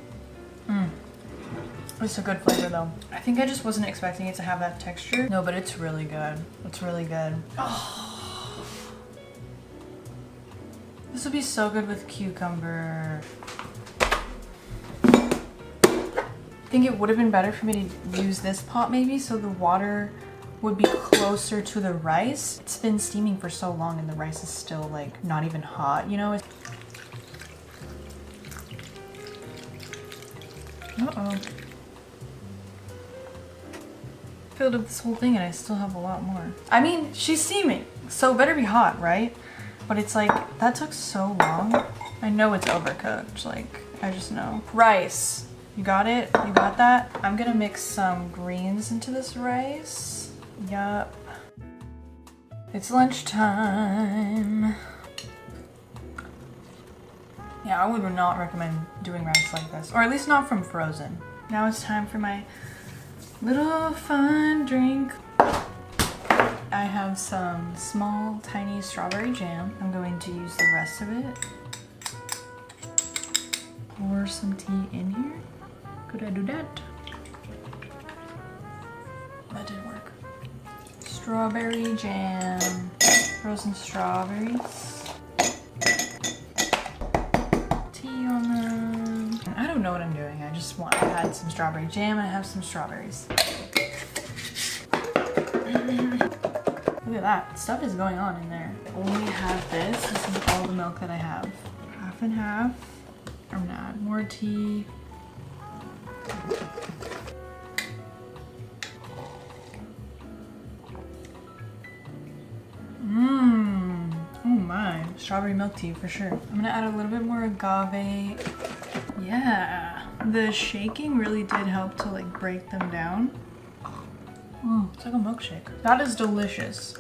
It's a good flavor though. I think I just wasn't expecting it to have that texture. No, but it's really good. It's really good. Oh. This would be so good with cucumber. I think it would have been better for me to use this pot maybe so the water would be closer to the rice. It's been steaming for so long and the rice is still like not even hot, you know? Uh-oh. Filled up this whole thing and I still have a lot more. I mean, she's steaming, so it better be hot, right? But it's like, that took so long. I know it's overcooked, like, I just know. Rice, you got it? You got that? I'm gonna mix some greens into this rice. Yup. It's lunchtime. Yeah, I would not recommend doing rice like this, or at least not from frozen. Now it's time for my little fun drink. I have some small, tiny strawberry jam. I'm going to use the rest of it. Pour some tea in here. Could I do that? That didn't work. Strawberry jam. Frozen strawberries. I don't know what I'm doing. I just want, I had some strawberry jam and I have some strawberries. Look at that. Stuff is going on in there. I only have this. This is all the milk that I have. Half and half. I'm gonna add more tea. Oh my. Strawberry milk tea for sure. I'm gonna add a little bit more agave. Yeah, the shaking really did help to like break them down. It's like a milkshake. That is delicious.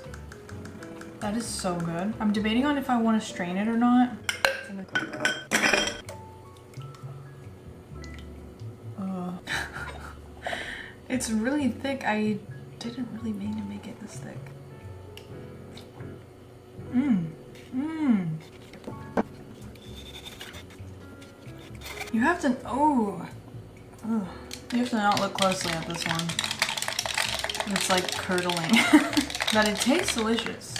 That is so good. I'm debating on if I want to strain it or not. It's really thick. I didn't really mean to make it this thick. You have to, you have to not look closely at this one. It's like curdling. But it tastes delicious.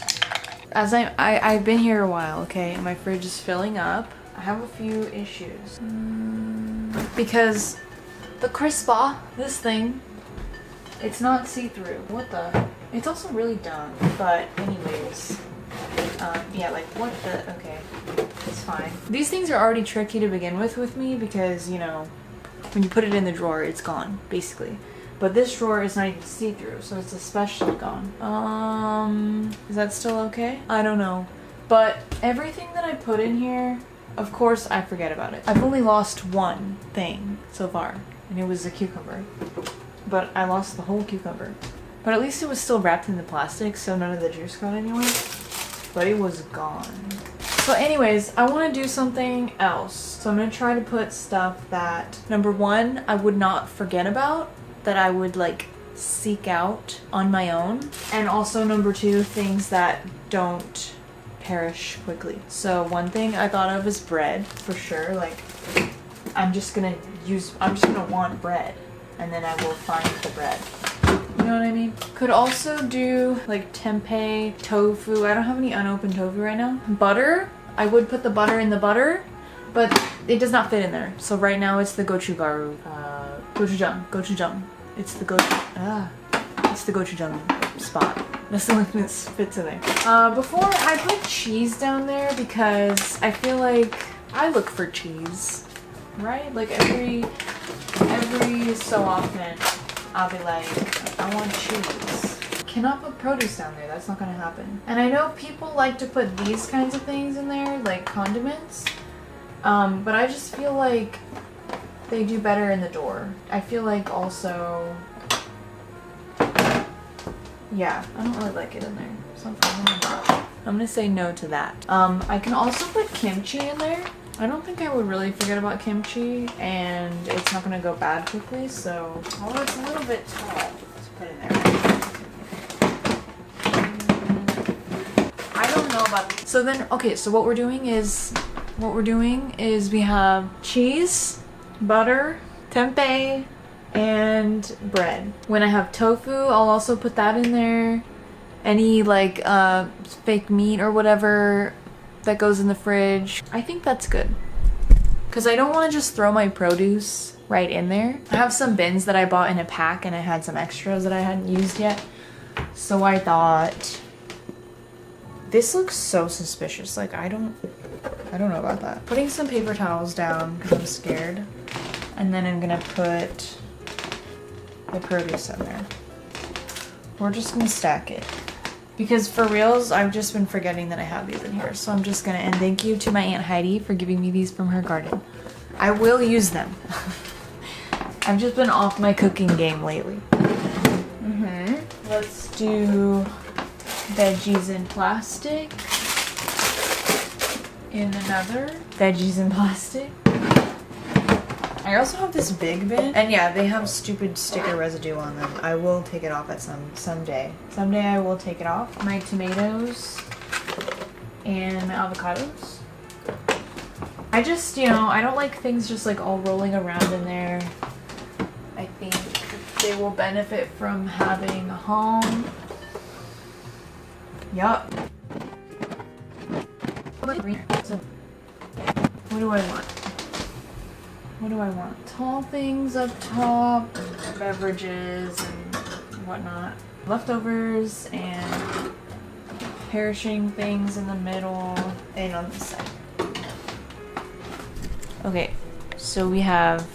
As I've been here a while, okay? My fridge is filling up. I have a few issues. Because the crispa, this thing, it's not see-through. What the? It's also really dumb, but anyways. Yeah, like what the, okay, it's fine. These things are already tricky to begin with me because, you know, when you put it in the drawer, it's gone, basically. But this drawer is not even see-through, so it's especially gone. Is that still okay? I don't know. But everything that I put in here, of course I forget about it. I've only lost one thing so far, and it was a cucumber. But I lost the whole cucumber. But at least it was still wrapped in the plastic, so none of the juice got anywhere. But it was gone. So anyways, I want to do something else. So I'm going to try to put stuff that, number one, I would not forget about, that I would like seek out on my own. And also number two, things that don't perish quickly. So one thing I thought of is bread, for sure. Like, I'm just going to want bread. And then I will find the bread. You know what I mean? Could also do like tempeh, tofu. I don't have any unopened tofu right now. Butter. I would put the butter in the butter, but it does not fit in there. So right now it's the gochujang. It's the gochujang spot. That's the only thing that fits in there. Before I put cheese down there because I feel like I look for cheese. right? Like every so often, I'll be like, I want cheese. Cannot put produce down there. That's not gonna happen. And I know people like to put these kinds of things in there, like condiments. But I just feel like they do better in the door. I feel like also, yeah, I don't really like it in there. I'm gonna say no to that. I can also put kimchi in there. I don't think I would really forget about kimchi, and it's not gonna go bad quickly, so, oh, it's a little bit tall. Let's put it in there. I don't know about this. So then, okay, so what we're doing is we have cheese, butter, tempeh, and bread. When I have tofu, I'll also put that in there. Any like fake meat or whatever that goes in the fridge. I think that's good. Because I don't want to just throw my produce right in there. I have some bins that I bought in a pack and I had some extras that I hadn't used yet. So I thought, this looks so suspicious. Like I don't know about that. Putting some paper towels down because I'm scared. And then I'm gonna put the produce in there. We're just gonna stack it. Because for reals, I've just been forgetting that I have these in here. So I'm just gonna, and thank you to my Aunt Heidi for giving me these from her garden. I will use them. I've just been off my cooking game lately. Let's do veggies in plastic. In another. Veggies in plastic. I also have this big bin, and yeah, they have stupid sticker residue on them. I will take it off at someday. Someday I will take it off. My tomatoes and my avocados. I just, you know, I don't like things just like all rolling around in there. I think they will benefit from having a home. Yup. What do I want? What do I want? Tall things up top, beverages and whatnot. Leftovers and perishing things in the middle and on the side. Okay, so we have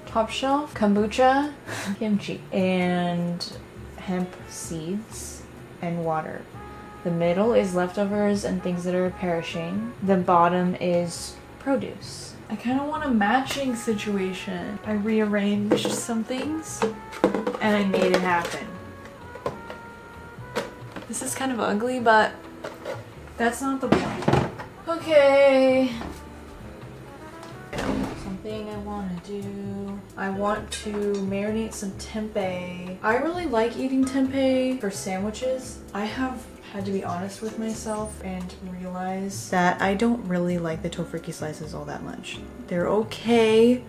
top shelf, kombucha, kimchi, and hemp seeds and water. The middle is leftovers and things that are perishing. The bottom is produce. I kind of want a matching situation. I rearranged some things and I made it happen. This is kind of ugly, but that's not the point. Okay. Something I want to do. I want to marinate some tempeh. I really like eating tempeh for sandwiches. I have had to be honest with myself and realize that I don't really like the tofurkey slices all that much. They're okay.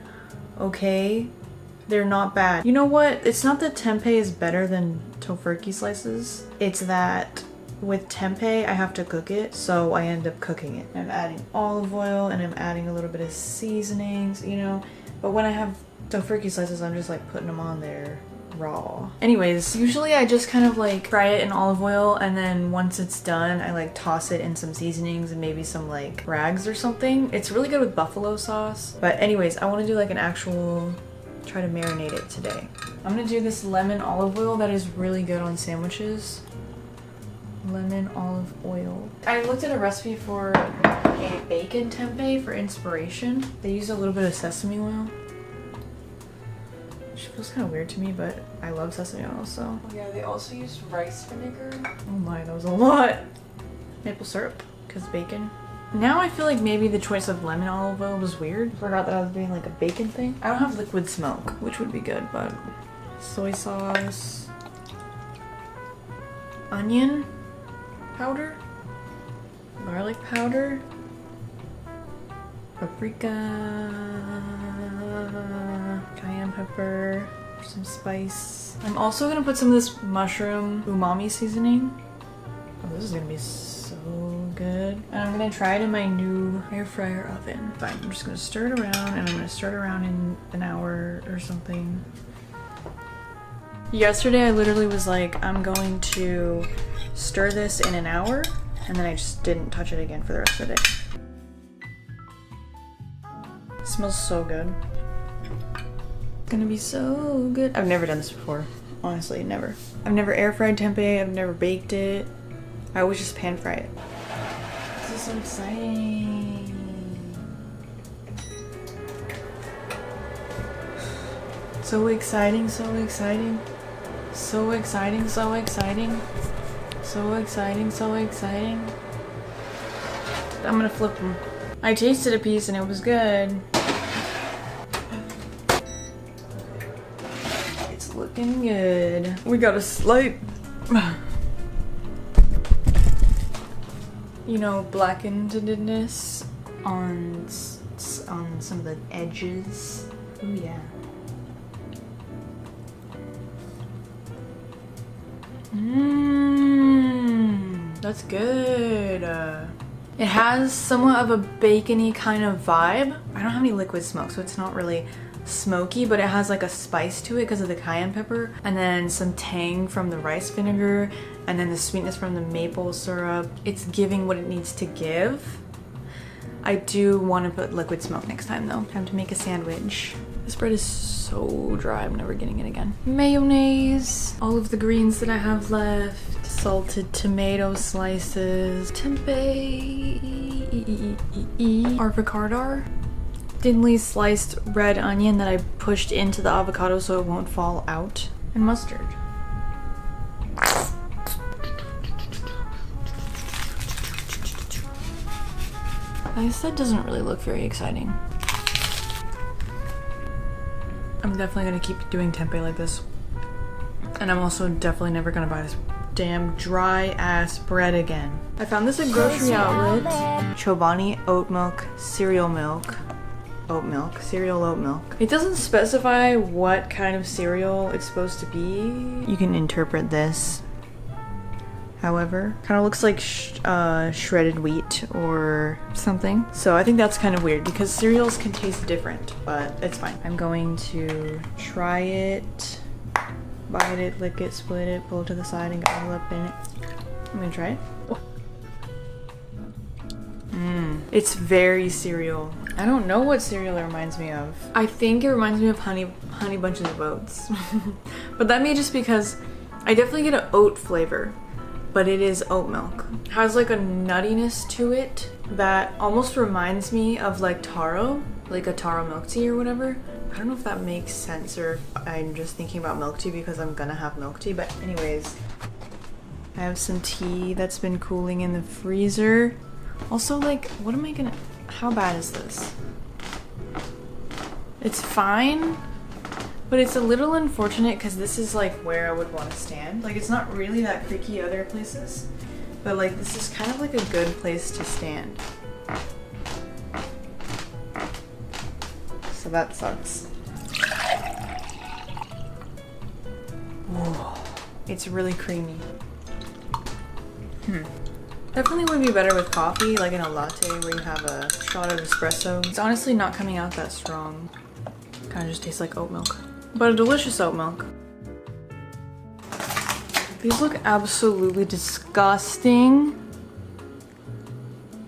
They're not bad. You know what? It's not that tempeh is better than tofurkey slices. It's that with tempeh, I have to cook it, so I end up cooking it. I'm adding olive oil and I'm adding a little bit of seasonings, you know? But when I have tofurkey slices, I'm just like putting them on there raw. Anyways, usually I just kind of like fry it in olive oil, and then once it's done, I like toss it in some seasonings and maybe some like rags or something. It's really good with buffalo sauce. But anyways, I want to do like an actual, try to marinate it today. I'm gonna do this lemon olive oil that is really good on sandwiches. Lemon olive oil. I looked at a recipe for a bacon tempeh for inspiration. They use a little bit of sesame oil. Which feels kind of weird to me, but I love sesame oil, so. Oh yeah, they also used rice vinegar. Oh my, that was a lot. Maple syrup, because bacon. Now I feel like maybe the choice of lemon olive oil was weird. Forgot that I was doing like a bacon thing. I don't have liquid smoke, which would be good, but soy sauce, onion powder, garlic powder, paprika, cayenne pepper, some spice. I'm also gonna put some of this mushroom umami seasoning. Oh, this is gonna be so good. And I'm gonna try it in my new air fryer oven. Fine, I'm just gonna stir it around, and I'm gonna stir it around in an hour or something. Yesterday I literally was like, I'm going to stir this in an hour, and then I just didn't touch it again for the rest of the day. It smells so good. It's gonna be so good. I've never done this before. Honestly, never. I've never air fried tempeh. I've never baked it. I always just pan fry it. This is so exciting. So exciting, so exciting. So exciting, so exciting. So exciting, so exciting. I'm gonna flip them. I tasted a piece and it was good. It's looking good. We got a slight, you know, blackenedness on some of the edges. Oh yeah. That's good. It has somewhat of a bacony kind of vibe. I don't have any liquid smoke, so it's not really smoky, but it has like a spice to it because of the cayenne pepper, and then some tang from the rice vinegar, and then the sweetness from the maple syrup. It's giving what it needs to give. I do want to put liquid smoke next time though. Time to make a sandwich. This bread is so dry, I'm never getting it again. Mayonnaise, all of the greens that I have left, salted tomato slices, tempeh, avocado, thinly sliced red onion that I pushed into the avocado so it won't fall out, and mustard. I guess that doesn't really look very exciting. I'm definitely gonna keep doing tempeh like this. And I'm also definitely never gonna buy this damn dry ass bread again. I found this at grocery outlet. Chobani oat milk, cereal milk. Oat milk, cereal oat milk. It doesn't specify what kind of cereal it's supposed to be. You can interpret this however. Kind of looks like shredded wheat or something. So I think that's kind of weird because cereals can taste different, but it's fine. I'm going to try it, bite it, lick it, split it, pull it to the side and get all up in it. I'm gonna try it. Oh. It's very cereal. I don't know what cereal it reminds me of. I think it reminds me of Honey Bunches of Oats. But that may just because I definitely get an oat flavor. But it is oat milk. It has like a nuttiness to it that almost reminds me of like taro, like a taro milk tea or whatever. I don't know if that makes sense or if I'm just thinking about milk tea because I'm gonna have milk tea, but anyways. I have some tea that's been cooling in the freezer. Also, like, what am I gonna, how bad is this? It's fine. But it's a little unfortunate because this is like where I would want to stand. Like it's not really that creaky other places, but like this is kind of like a good place to stand. So that sucks. Whoa. It's really creamy. Definitely would be better with coffee, like in a latte where you have a shot of espresso. It's honestly not coming out that strong. Kind of just tastes like oat milk. But a delicious oat milk. These look absolutely disgusting.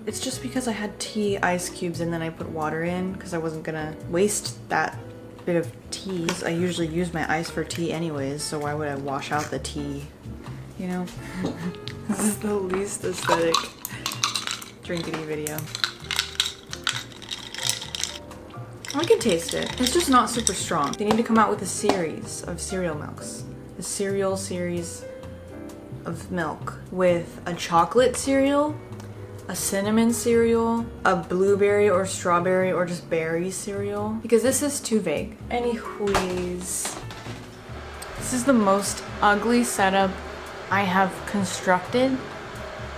It's just because I had tea ice cubes and then I put water in because I wasn't gonna waste that bit of tea. Because I usually use my ice for tea anyways, so why would I wash out the tea? You know? This is the least aesthetic drinkity video. I can taste it. It's just not super strong. They need to come out with a series of cereal milks. A cereal series of milk with a chocolate cereal, a cinnamon cereal, a blueberry or strawberry or just berry cereal. Because this is too vague. Anyways, this is the most ugly setup I have constructed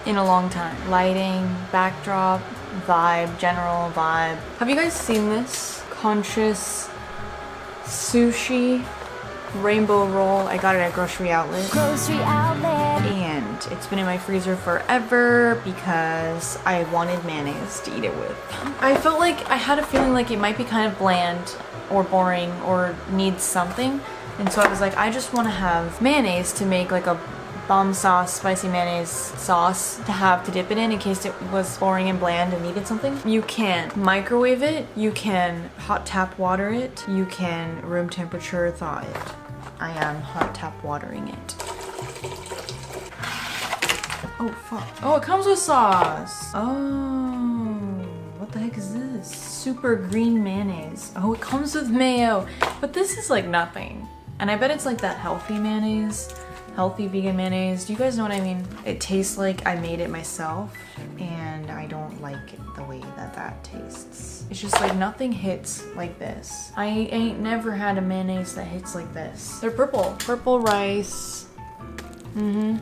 in a long time. Lighting, backdrop, vibe, general vibe. Have you guys seen this? Conscious sushi rainbow roll. I got it at grocery outlet. And it's been in my freezer forever because I wanted mayonnaise to eat it with. I felt like I had a feeling like it might be kind of bland or boring or needs something. And so I was like, I just want to have mayonnaise to make like a bomb sauce, spicy mayonnaise sauce to have to dip it in case it was boring and bland and needed something. You can microwave it, you can hot tap water it, you can room temperature thaw it. I am hot tap watering it. Oh fuck. Oh, it comes with sauce. Oh, what the heck is this? Super green mayonnaise. Oh, it comes with mayo. But this is like nothing. And I bet it's like that healthy mayonnaise. Healthy vegan mayonnaise. Do you guys know what I mean? It tastes like I made it myself. And I don't like it the way that that tastes. It's just like nothing hits like this. I ain't never had a mayonnaise that hits like this. They're purple. Purple rice. Mm-hmm.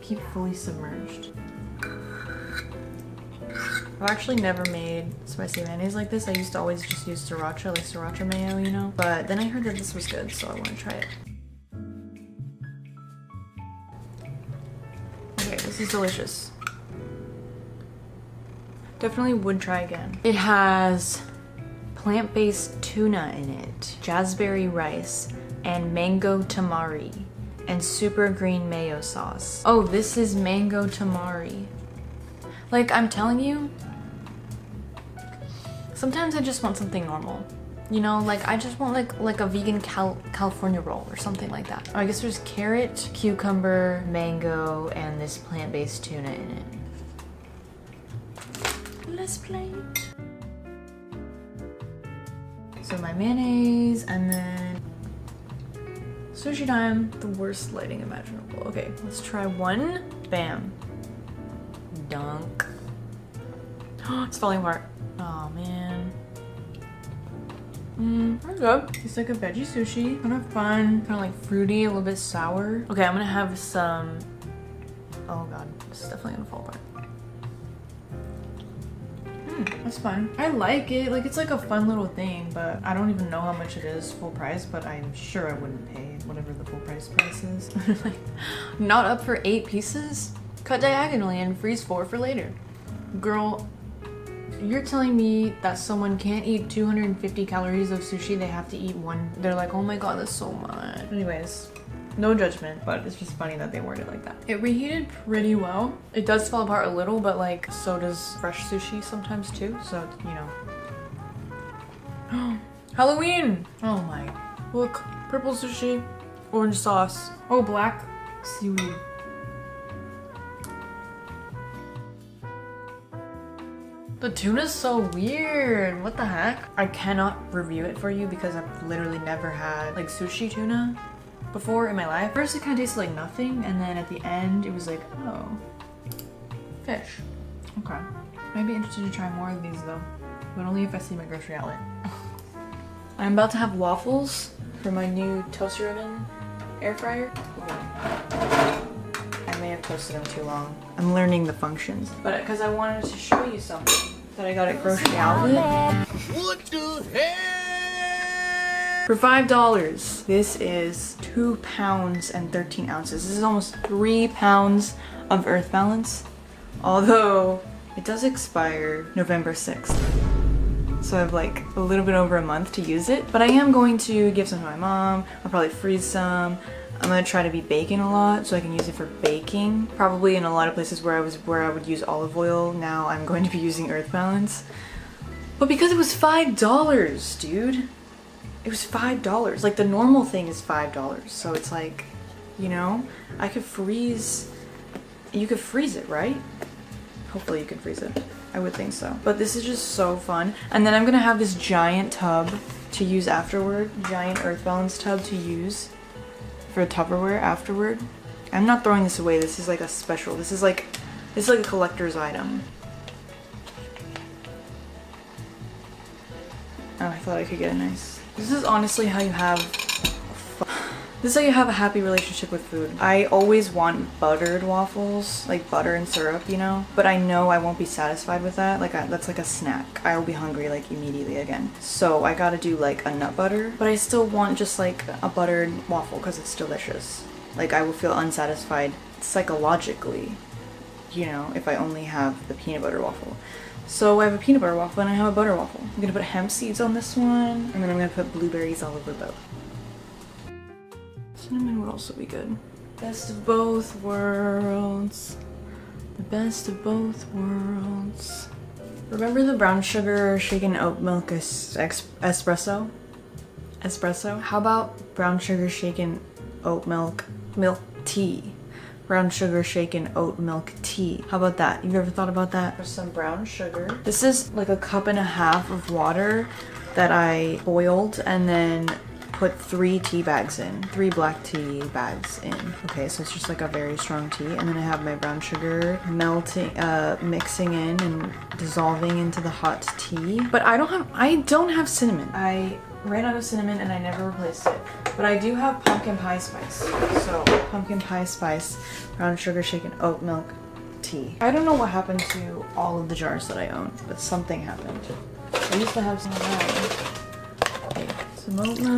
Keep fully submerged. I've actually never made spicy mayonnaise like this. I used to always just use sriracha, like sriracha mayo, you know? But then I heard that this was good, so I want to try it. Okay, this is delicious. Definitely would try again. It has plant-based tuna in it, jazzberry rice, and mango tamari, and super green mayo sauce. Oh, this is mango tamari. Like, I'm telling you, sometimes I just want something normal. You know, like I just want like a vegan California roll or something like that. Oh, I guess there's carrot, cucumber, mango, and this plant-based tuna in it. Let's play. So my mayonnaise, and then sushi time. The worst lighting imaginable. Okay, let's try one. Bam. Dunk. Oh, it's falling apart. Oh man. Pretty good. It's like a veggie sushi. Kind of fun. Kind of like fruity, a little bit sour. Okay, I'm gonna have some. Oh god, this is definitely gonna fall apart. That's fun. I like it. Like, it's like a fun little thing, but I don't even know how much it is full price, but I'm sure I wouldn't pay whatever the full price is. Like, not up for 8 pieces? Cut diagonally and freeze 4 for later. Girl, you're telling me that someone can't eat 250 calories of sushi, they have to eat one. They're like, oh my god, that's so much. Anyways, no judgment, but it's just funny that they worded it like that. It reheated pretty well. It does fall apart a little, but like, so does fresh sushi sometimes too, so, you know. Halloween! Oh my. Look, purple sushi, orange sauce. Oh, black seaweed. The tuna's so weird. What the heck? I cannot review it for you because I've literally never had like sushi tuna before in my life. First it kind of tasted like nothing, and then at the end it was like, oh, fish. Okay. I'd be interested to try more of these though, but only if I see my grocery outlet. I'm about to have waffles for my new toaster oven air fryer. I may have toasted them too long. I'm learning the functions, but because I wanted to show you something that I got at grocery outlet. What the heck? For $5, this is 2 pounds and 13 ounces. This is almost 3 pounds of Earth Balance, although it does expire November 6th. So I have like a little bit over a month to use it, but I am going to give some to my mom. I'll probably freeze some. I'm gonna try to be baking a lot so I can use it for baking. Probably in a lot of places where I would use olive oil, now I'm going to be using Earth Balance. But because it was $5, dude. It was $5. Like the normal thing is $5. So it's like, you know, I could freeze. You could freeze it, right? Hopefully you could freeze it. I would think so. But this is just so fun. And then I'm gonna have this giant tub to use afterward. Giant Earth Balance tub to use for Tupperware afterward. I'm not throwing this away. This is like a special. This is like a collector's item. Oh, I thought I could get a nice. This is honestly how you have. This is how you have a happy relationship with food. I always want buttered waffles, like butter and syrup, you know? But I know I won't be satisfied with that. Like that's like a snack. I will be hungry like immediately again. So I gotta do like a nut butter, but I still want just like a buttered waffle because it's delicious. Like I will feel unsatisfied psychologically, you know, if I only have the peanut butter waffle. So I have a peanut butter waffle and I have a butter waffle. I'm gonna put hemp seeds on this one, and then I'm gonna put blueberries all over both. Cinnamon would also be good. Best of both worlds. The best of both worlds. Remember the brown sugar shaken oat milk espresso? Espresso? How about brown sugar shaken oat milk tea? Brown sugar shaken oat milk tea. How about that? You've ever thought about that? There's some brown sugar. This is like a cup and a half of water that I boiled and then put 3 tea bags in. 3 black tea bags in. Okay, so it's just like a very strong tea. And then I have my brown sugar melting, mixing in and dissolving into the hot tea. But I don't have cinnamon. I ran out of cinnamon and I never replaced it. But I do have pumpkin pie spice. So pumpkin pie spice, brown sugar shaken oat milk tea. I don't know what happened to all of the jars that I own, but something happened. I used to have some of that. Okay, some oat milk.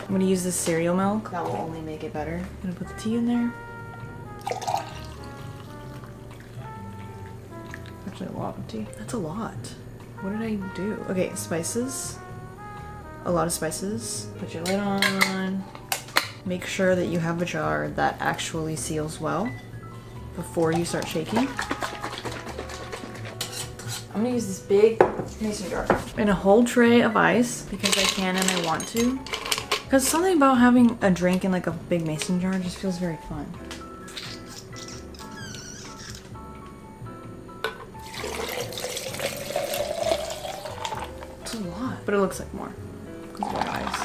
I'm gonna use this cereal milk. That will only make it better. I'm gonna put the tea in there. Actually, a lot of tea. That's a lot. What did I do? Okay, spices. A lot of spices. Put your lid on. Make sure that you have a jar that actually seals well before you start shaking. I'm gonna use this big mason jar. And a whole tray of ice because I can and I want to. Because something about having a drink in like a big mason jar just feels very fun. It's a lot, but it looks like more because of my eyes.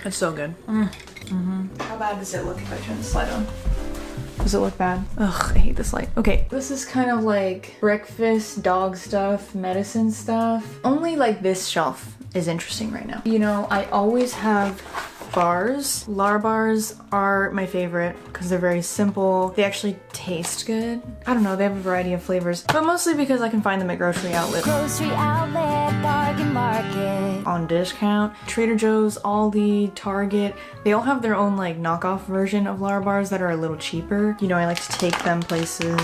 It's so good. How bad does it look if I turn this light on? Does it look bad? Ugh, I hate this light. Okay, this is kind of like breakfast, dog stuff, medicine stuff. Only like this shelf is interesting right now. You know, I always have bars. Lar bars are my favorite because they're very simple. They actually taste good. I don't know, they have a variety of flavors, but mostly because I can find them at grocery outlet. Grocery outlet, bargain market. On discount. Trader Joe's, Aldi, Target, they all have their own like knockoff version of Lar bars that are a little cheaper. You know, I like to take them places,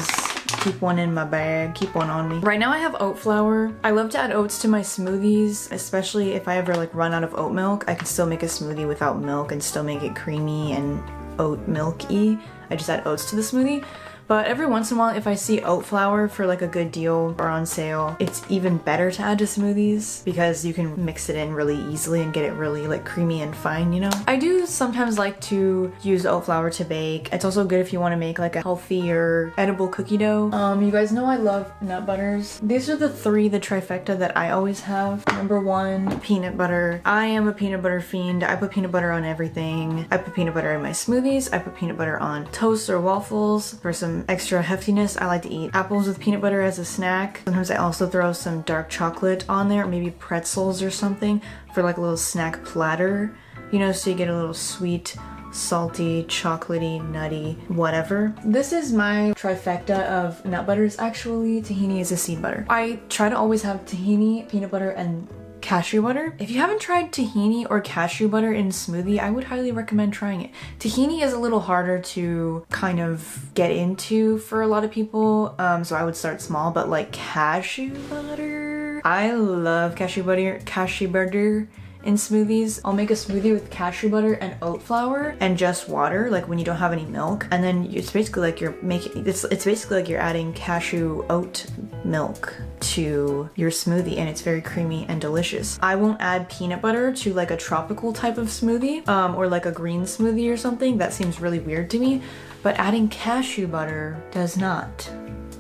keep one in my bag, keep one on me. Right now I have oat flour. I love to add oats to my smoothies, especially if I ever like run out of oat milk. I can still make a smoothie without milk and still make it creamy and oat milky. I just add oats to the smoothie. But every once in a while, if I see oat flour for like a good deal or on sale, it's even better to add to smoothies because you can mix it in really easily and get it really like creamy and fine, you know? I do sometimes like to use oat flour to bake. It's also good if you want to make like a healthier edible cookie dough. You guys know I love nut butters. These are the trifecta that I always have. Number 1, peanut butter. I am a peanut butter fiend. I put peanut butter on everything. I put peanut butter in my smoothies. I put peanut butter on toast or waffles for some extra heftiness. I like to eat apples with peanut butter as a snack. Sometimes I also throw some dark chocolate on there, maybe pretzels or something for like a little snack platter, you know, so you get a little sweet, salty, chocolatey, nutty, whatever. This is my trifecta of nut butters. Actually, tahini is a seed butter. I try to always have tahini, peanut butter, and cashew butter. If you haven't tried tahini or cashew butter in smoothie, I would highly recommend trying it. Tahini is a little harder to kind of get into for a lot of people, so I would start small, but like cashew butter, I love cashew butter in smoothies. I'll make a smoothie with cashew butter and oat flour and just water, like when you don't have any milk, and then it's basically like you're making it's basically like you're adding cashew oat milk to your smoothie, and it's very creamy and delicious. I won't add peanut butter to like a tropical type of smoothie or like a green smoothie or something. That seems really weird to me, but adding cashew butter does not.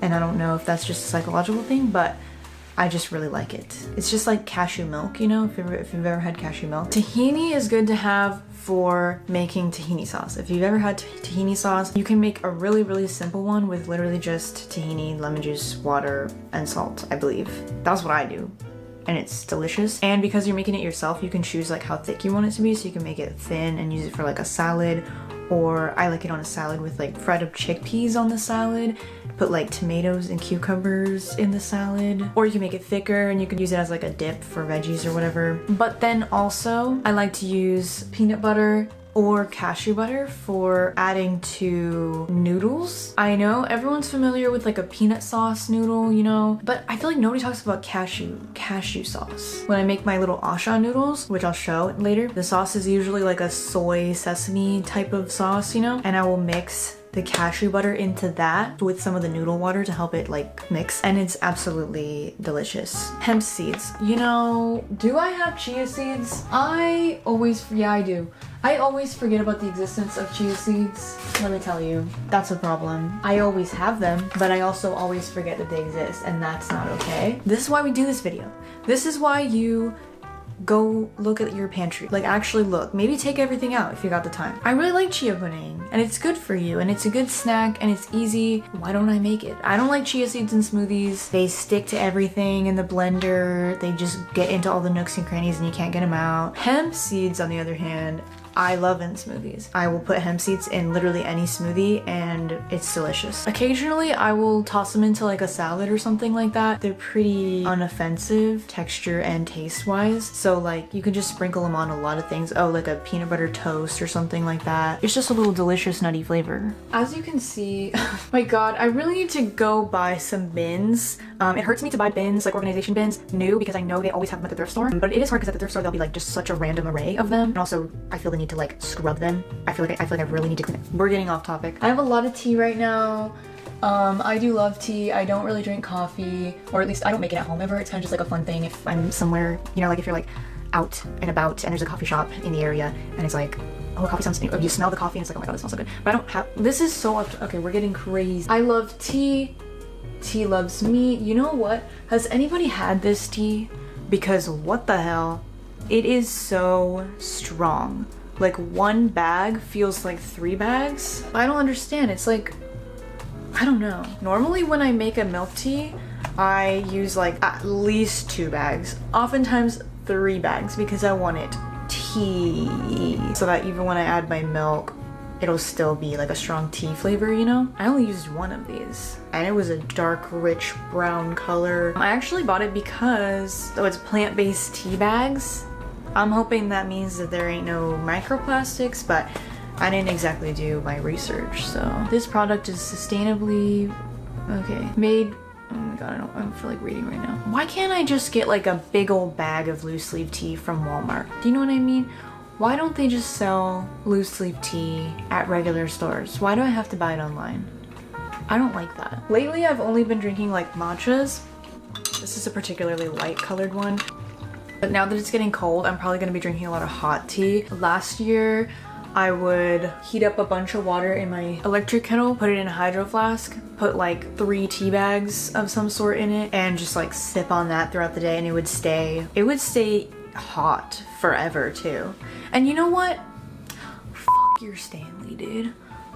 And I don't know if that's just a psychological thing, but I just really like it. It's just like cashew milk, you know, if you've ever had cashew milk. Tahini is good to have for making tahini sauce. If you've ever had tahini sauce, you can make a really, really simple one with literally just tahini, lemon juice, water, and salt, I believe. That's what I do. And it's delicious. And because you're making it yourself, you can choose like how thick you want it to be, so you can make it thin and use it for like a salad, or I like it on a salad with like fried up chickpeas on the salad, put like tomatoes and cucumbers in the salad, or you can make it thicker and you can use it as like a dip for veggies or whatever. But then also I like to use peanut butter or cashew butter for adding to noodles. I know everyone's familiar with like a peanut sauce noodle, you know, but I feel like nobody talks about cashew sauce. When I make my little asha noodles, which I'll show later, the sauce is usually like a soy sesame type of sauce, you know, and I will mix the cashew butter into that with some of the noodle water to help it like mix, and it's absolutely delicious. Hemp seeds. You know, do I have chia seeds? I do. I always forget about the existence of chia seeds. Let me tell you, that's a problem. I always have them, but I also always forget that they exist, and that's not okay. This is why we do this video. This is why you go look at your pantry. Like, actually look. Maybe take everything out if you got the time. I really like chia pudding, and it's good for you, and it's a good snack, and it's easy. Why don't I make it? I don't like chia seeds in smoothies. They stick to everything in the blender. They just get into all the nooks and crannies and you can't get them out. Hemp seeds, on the other hand, I love in smoothies. I will put hemp seeds in literally any smoothie and it's delicious. Occasionally I will toss them into like a salad or something like that. They're pretty unoffensive texture and taste wise. So like you can just sprinkle them on a lot of things. Oh, like a peanut butter toast or something like that. It's just a little delicious nutty flavor. As you can see, oh my god, I really need to go buy some bins. It hurts me to buy bins, like organization bins, new, because I know they always have them at the thrift store. But it is hard because at the thrift store there'll be like just such a random array of them. And also I feel the need to like scrub them. I feel like I really need to clean it. We're getting off topic. I have a lot of tea right now. I do love tea. I don't really drink coffee, or at least I don't make it at home ever. It's kind of just like a fun thing if I'm somewhere, you know, like if you're like out and about and there's a coffee shop in the area and it's like, oh, coffee sounds new. Or you smell the coffee and it's like, oh my god, it smells so good. But I don't have, this is so okay, we're getting crazy. I love tea. Tea loves me. You know what? Has anybody had this tea? Because what the hell? It is so strong. Like one bag feels like 3 bags. I don't understand. It's like, I don't know. Normally when I make a milk tea, I use like at least 2 bags. Oftentimes 3 bags because I want it tea. So that even when I add my milk, it'll still be like a strong tea flavor, you know? I only used 1 of these and it was a dark, rich brown color. I actually bought it because it's plant-based tea bags. I'm hoping that means that there ain't no microplastics, but I didn't exactly do my research. So this product is sustainably, made, oh my god, I don't feel like reading right now. Why can't I just get like a big old bag of loose leaf tea from Walmart? Do you know what I mean? Why don't they just sell loose leaf tea at regular stores? Why do I have to buy it online? I don't like that. Lately, I've only been drinking like matchas. This is a particularly light colored one. But now that it's getting cold, I'm probably gonna be drinking a lot of hot tea. Last year, I would heat up a bunch of water in my electric kettle, put it in a hydro flask, put like 3 tea bags of some sort in it, and just like sip on that throughout the day, and it would stay hot forever too. And you know what? Fuck your Stanley, dude.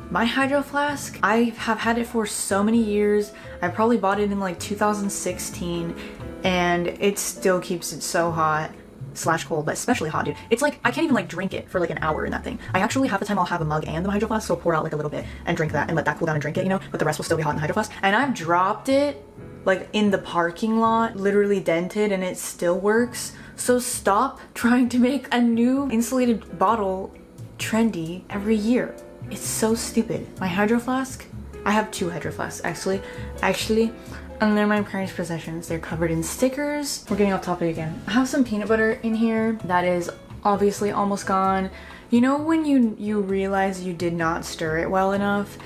My hydro flask, I have had it for so many years. I probably bought it in like 2016 and it still keeps it so hot / cold, but especially hot, dude. It's like I can't even like drink it for like an hour in that thing. I actually half the time I'll have a mug and the hydro flask, so I'll pour out like a little bit and drink that and let that cool down and drink it, you know, but the rest will still be hot in the hydro flask. And I've dropped it like in the parking lot, literally dented, and it still works. So stop trying to make a new insulated bottle trendy every year. It's so stupid. My hydro flask, I have 2 hydro flasks actually, and they're my parents' possessions. They're covered in stickers. We're getting off topic again. I have some peanut butter in here that is obviously almost gone. You know when you realize you did not stir it well enough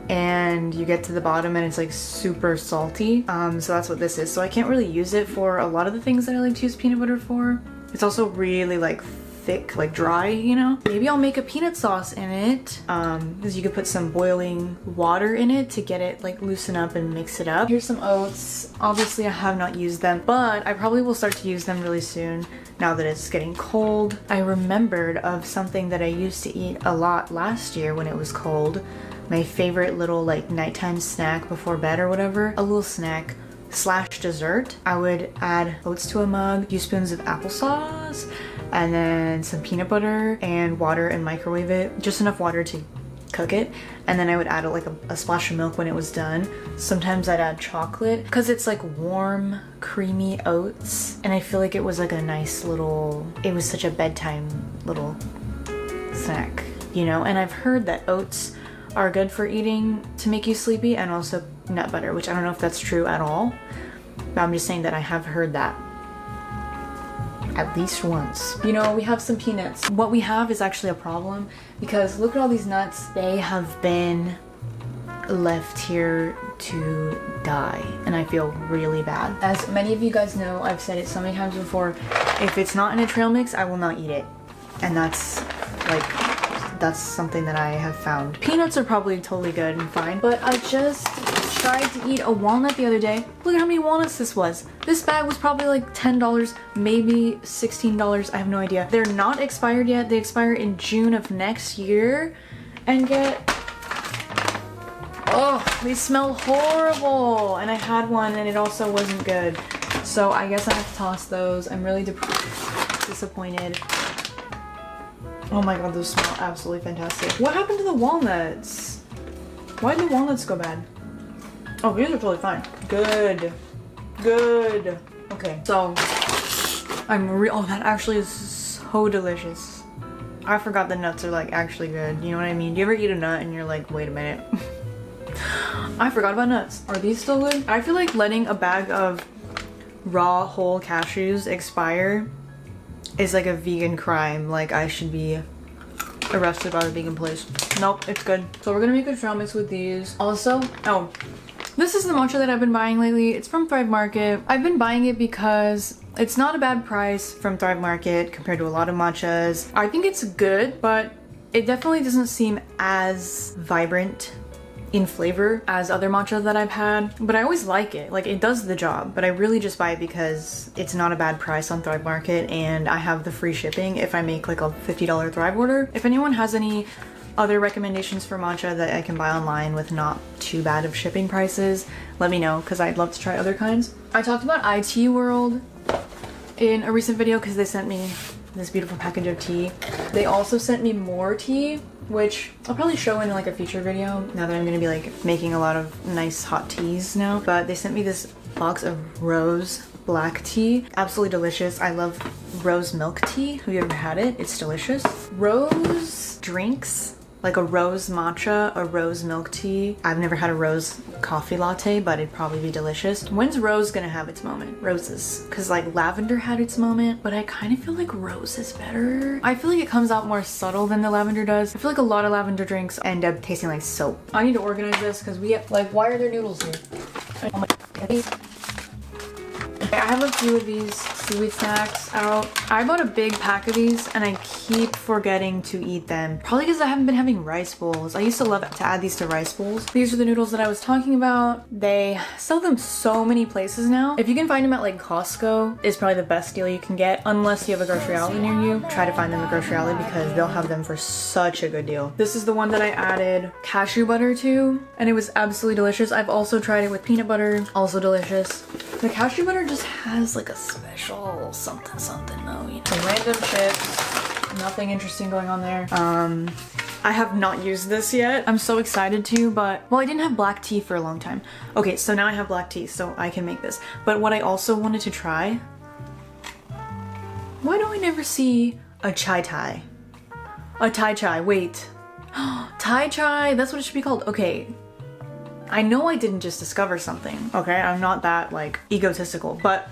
and you get to the bottom and it's like super salty? So that's what this is. So I can't really use it for a lot of the things that I like to use peanut butter for. It's also really like thick, like dry, you know? Maybe I'll make a peanut sauce in it, because you could put some boiling water in it to get it like loosen up and mix it up. Here's some oats. Obviously I have not used them, but I probably will start to use them really soon now that it's getting cold. I remembered of something that I used to eat a lot last year when it was cold. My favorite little like nighttime snack before bed or whatever. A little snack / dessert. I would add oats to a mug, 2 spoons of applesauce, and then some peanut butter and water and microwave it. Just enough water to cook it. And then I would add like a splash of milk when it was done. Sometimes I'd add chocolate because it's like warm, creamy oats. And I feel like it was like a nice little, it was such a bedtime little snack. you know, and I've heard that oats are good for eating to make you sleepy, and also nut butter, which I don't know if that's true at all, but I'm just saying that I have heard that at least once. You know, we have some peanuts. What we have is actually a problem because look at all these nuts. They have been left here to die, and I feel really bad. As many of you guys know, I've said it so many times before, if it's not in a trail mix, I will not eat it. And that's something that I have found. Peanuts are probably totally good and fine, but I just tried to eat a walnut the other day. Look at how many walnuts this was. This bag was probably like $10, maybe $16, I have no idea. They're not expired yet. They expire in June of next year. And oh, they smell horrible. And I had one and it also wasn't good. So I guess I have to toss those. I'm really disappointed. Oh my god, those smell absolutely fantastic. What happened to the walnuts? Why did the walnuts go bad? Oh, these are totally fine. Good. Good. Okay, so oh, that actually is so delicious. I forgot the nuts are like actually good. You know what I mean? Do you ever eat a nut and you're like, wait a minute. I forgot about nuts. Are these still good? I feel like letting a bag of raw whole cashews expire is like a vegan crime. Like I should be arrested by the vegan place. Nope, it's good. So we're gonna make a trail mix with these. Also, oh, this is the matcha that I've been buying lately. It's from Thrive Market. I've been buying it because it's not a bad price from Thrive Market compared to a lot of matchas. I think it's good, but it definitely doesn't seem as vibrant in flavor as other matcha that I've had, but I always like it. Like it does the job, but I really just buy it because it's not a bad price on Thrive Market and I have the free shipping if I make like a $50 Thrive order. If anyone has any other recommendations for matcha that I can buy online with not too bad of shipping prices, let me know because I'd love to try other kinds. I talked about IT World in a recent video because they sent me this beautiful package of tea. They also sent me more tea, which I'll probably show in like a future video now that I'm gonna be like making a lot of nice hot teas now. But they sent me this box of rose black tea. Absolutely delicious. I love rose milk tea. Have you ever had it? It's delicious. Rose drinks, like a rose matcha, a rose milk tea. I've never had a rose coffee latte, but it'd probably be delicious. When's rose gonna have its moment? Roses. Cause like lavender had its moment, but I kind of feel like rose is better. I feel like it comes out more subtle than the lavender does. I feel like a lot of lavender drinks end up tasting like soap. I need to organize this because we have, like, why are there noodles here? Oh my God. I have a few of these seaweed snacks out. I bought a big pack of these and I keep forgetting to eat them. Probably because I haven't been having rice bowls. I used to love to add these to rice bowls. These are the noodles that I was talking about. They sell them so many places now. If you can find them at like Costco, is probably the best deal you can get, unless you have a grocery outlet near you. Try to find them at grocery outlet because they'll have them for such a good deal. This is the one that I added cashew butter to, and it was absolutely delicious. I've also tried it with peanut butter, also delicious. The cashew butter just has like a special something though, you know. Some random chips, nothing interesting going on there. I have not used this yet. I'm so excited to, but well, I didn't have black tea for a long time. Okay, so now I have black tea, so I can make this. But what I also wanted to try, why do I never see a chai chai? A Thai chai, wait. Thai chai, that's what it should be called. Okay. I know I didn't just discover something, okay? I'm not that, like, egotistical, but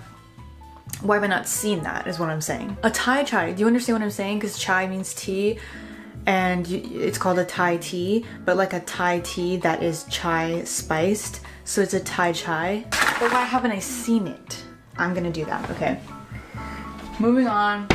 why have I not seen that is what I'm saying. A Thai chai, do you understand what I'm saying? Because chai means tea, and it's called a Thai tea, but like a Thai tea that is chai spiced, so it's a Thai chai. But why haven't I seen it? I'm gonna do that, okay. Moving on.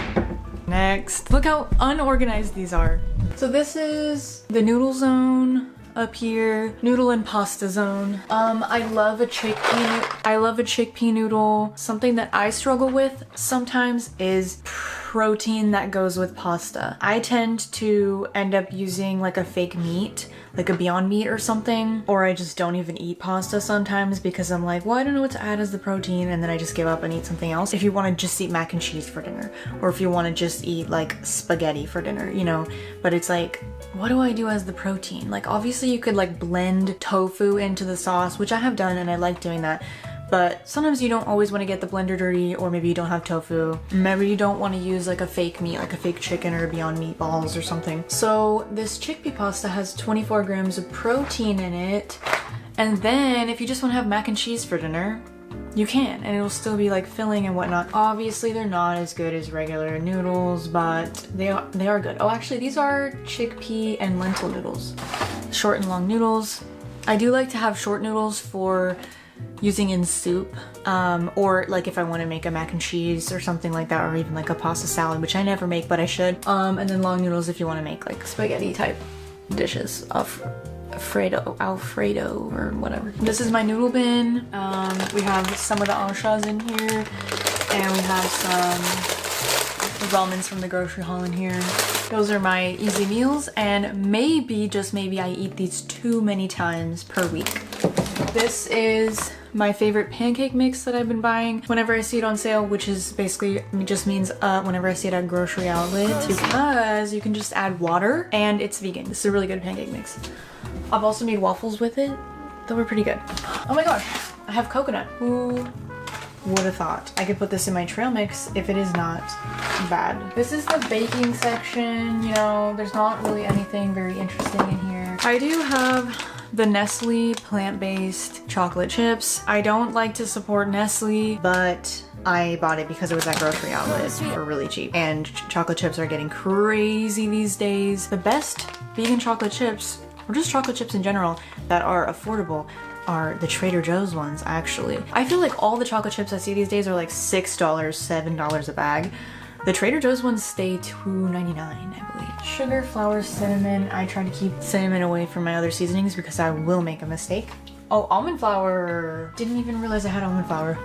Next. Look how unorganized these are. So this is the noodle zone. Up here, noodle and pasta zone. I love a chickpea noodle. Something that I struggle with sometimes is protein that goes with pasta. I tend to end up using like a fake meat, like a Beyond Meat or something, or I just don't even eat pasta sometimes because I'm like, well, I don't know what to add as the protein, and then I just give up and eat something else. If you want to just eat mac and cheese for dinner, or if you want to just eat like spaghetti for dinner, you know, but it's like, what do I do as the protein? Like obviously you could like blend tofu into the sauce, which I have done and I like doing that, But sometimes you don't always want to get the blender dirty, or maybe you don't have tofu. Maybe you don't want to use like a fake meat, like a fake chicken or Beyond Meatballs or something. So this chickpea pasta has 24 grams of protein in it. And then if you just want to have mac and cheese for dinner, you can, and it'll still be like filling and whatnot. Obviously they're not as good as regular noodles, but they are good. Oh, actually these are chickpea and lentil noodles. Short and long noodles. I do like to have short noodles for using in soup, or like if I want to make a mac and cheese or something like that, or even like a pasta salad, which I never make, but I should. And then long noodles if you want to make like spaghetti type dishes of Alfredo or whatever. This is my noodle bin. We have some of the anshas in here, and we have some ramens from the grocery haul in here. Those are my easy meals, and maybe, just maybe, I eat these too many times per week. This is my favorite pancake mix that I've been buying whenever I see it on sale, which is basically just means whenever I see it at grocery outlets, because you can just add water and it's vegan. This is a really good pancake mix. I've also made waffles with it. They were pretty good. Oh my gosh, I have coconut. Who would have thought? I could put this in my trail mix if it is not bad. This is the baking section. You know, there's not really anything very interesting in here. I do have the Nestle plant-based chocolate chips. I don't like to support Nestle, but I bought it because it was at grocery outlets for really cheap. And chocolate chips are getting crazy these days. The best vegan chocolate chips, or just chocolate chips in general, that are affordable are the Trader Joe's ones, actually. I feel like all the chocolate chips I see these days are like $6, $7 a bag. The Trader Joe's ones stay $2.99, I believe. Sugar, flour, cinnamon. I try to keep cinnamon away from my other seasonings because I will make a mistake. Oh, almond flour. Didn't even realize I had almond flour.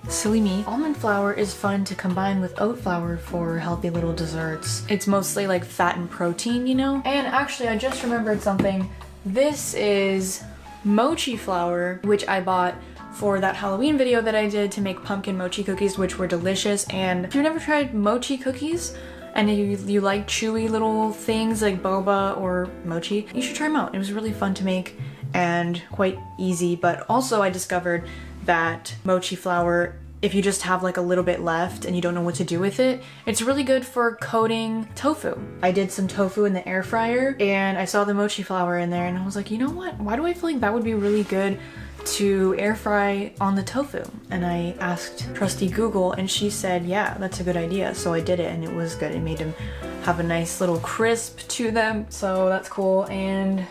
Silly me. Almond flour is fun to combine with oat flour for healthy little desserts. It's mostly like fat and protein, you know? And actually, I just remembered something. This is mochi flour, which I bought for that Halloween video that I did to make pumpkin mochi cookies, which were delicious. And if you've never tried mochi cookies and you like chewy little things like boba or mochi, you should try them out. It was really fun to make and quite easy. But also I discovered that mochi flour, if you just have like a little bit left and you don't know what to do with it, it's really good for coating tofu. I did some tofu in the air fryer and I saw the mochi flour in there and I was like, you know what? Why do I feel like that would be really good to air fry on the tofu? And I asked trusty Google and she said, yeah, that's a good idea. So I did it and it was good. It made them have a nice little crisp to them. So that's cool. And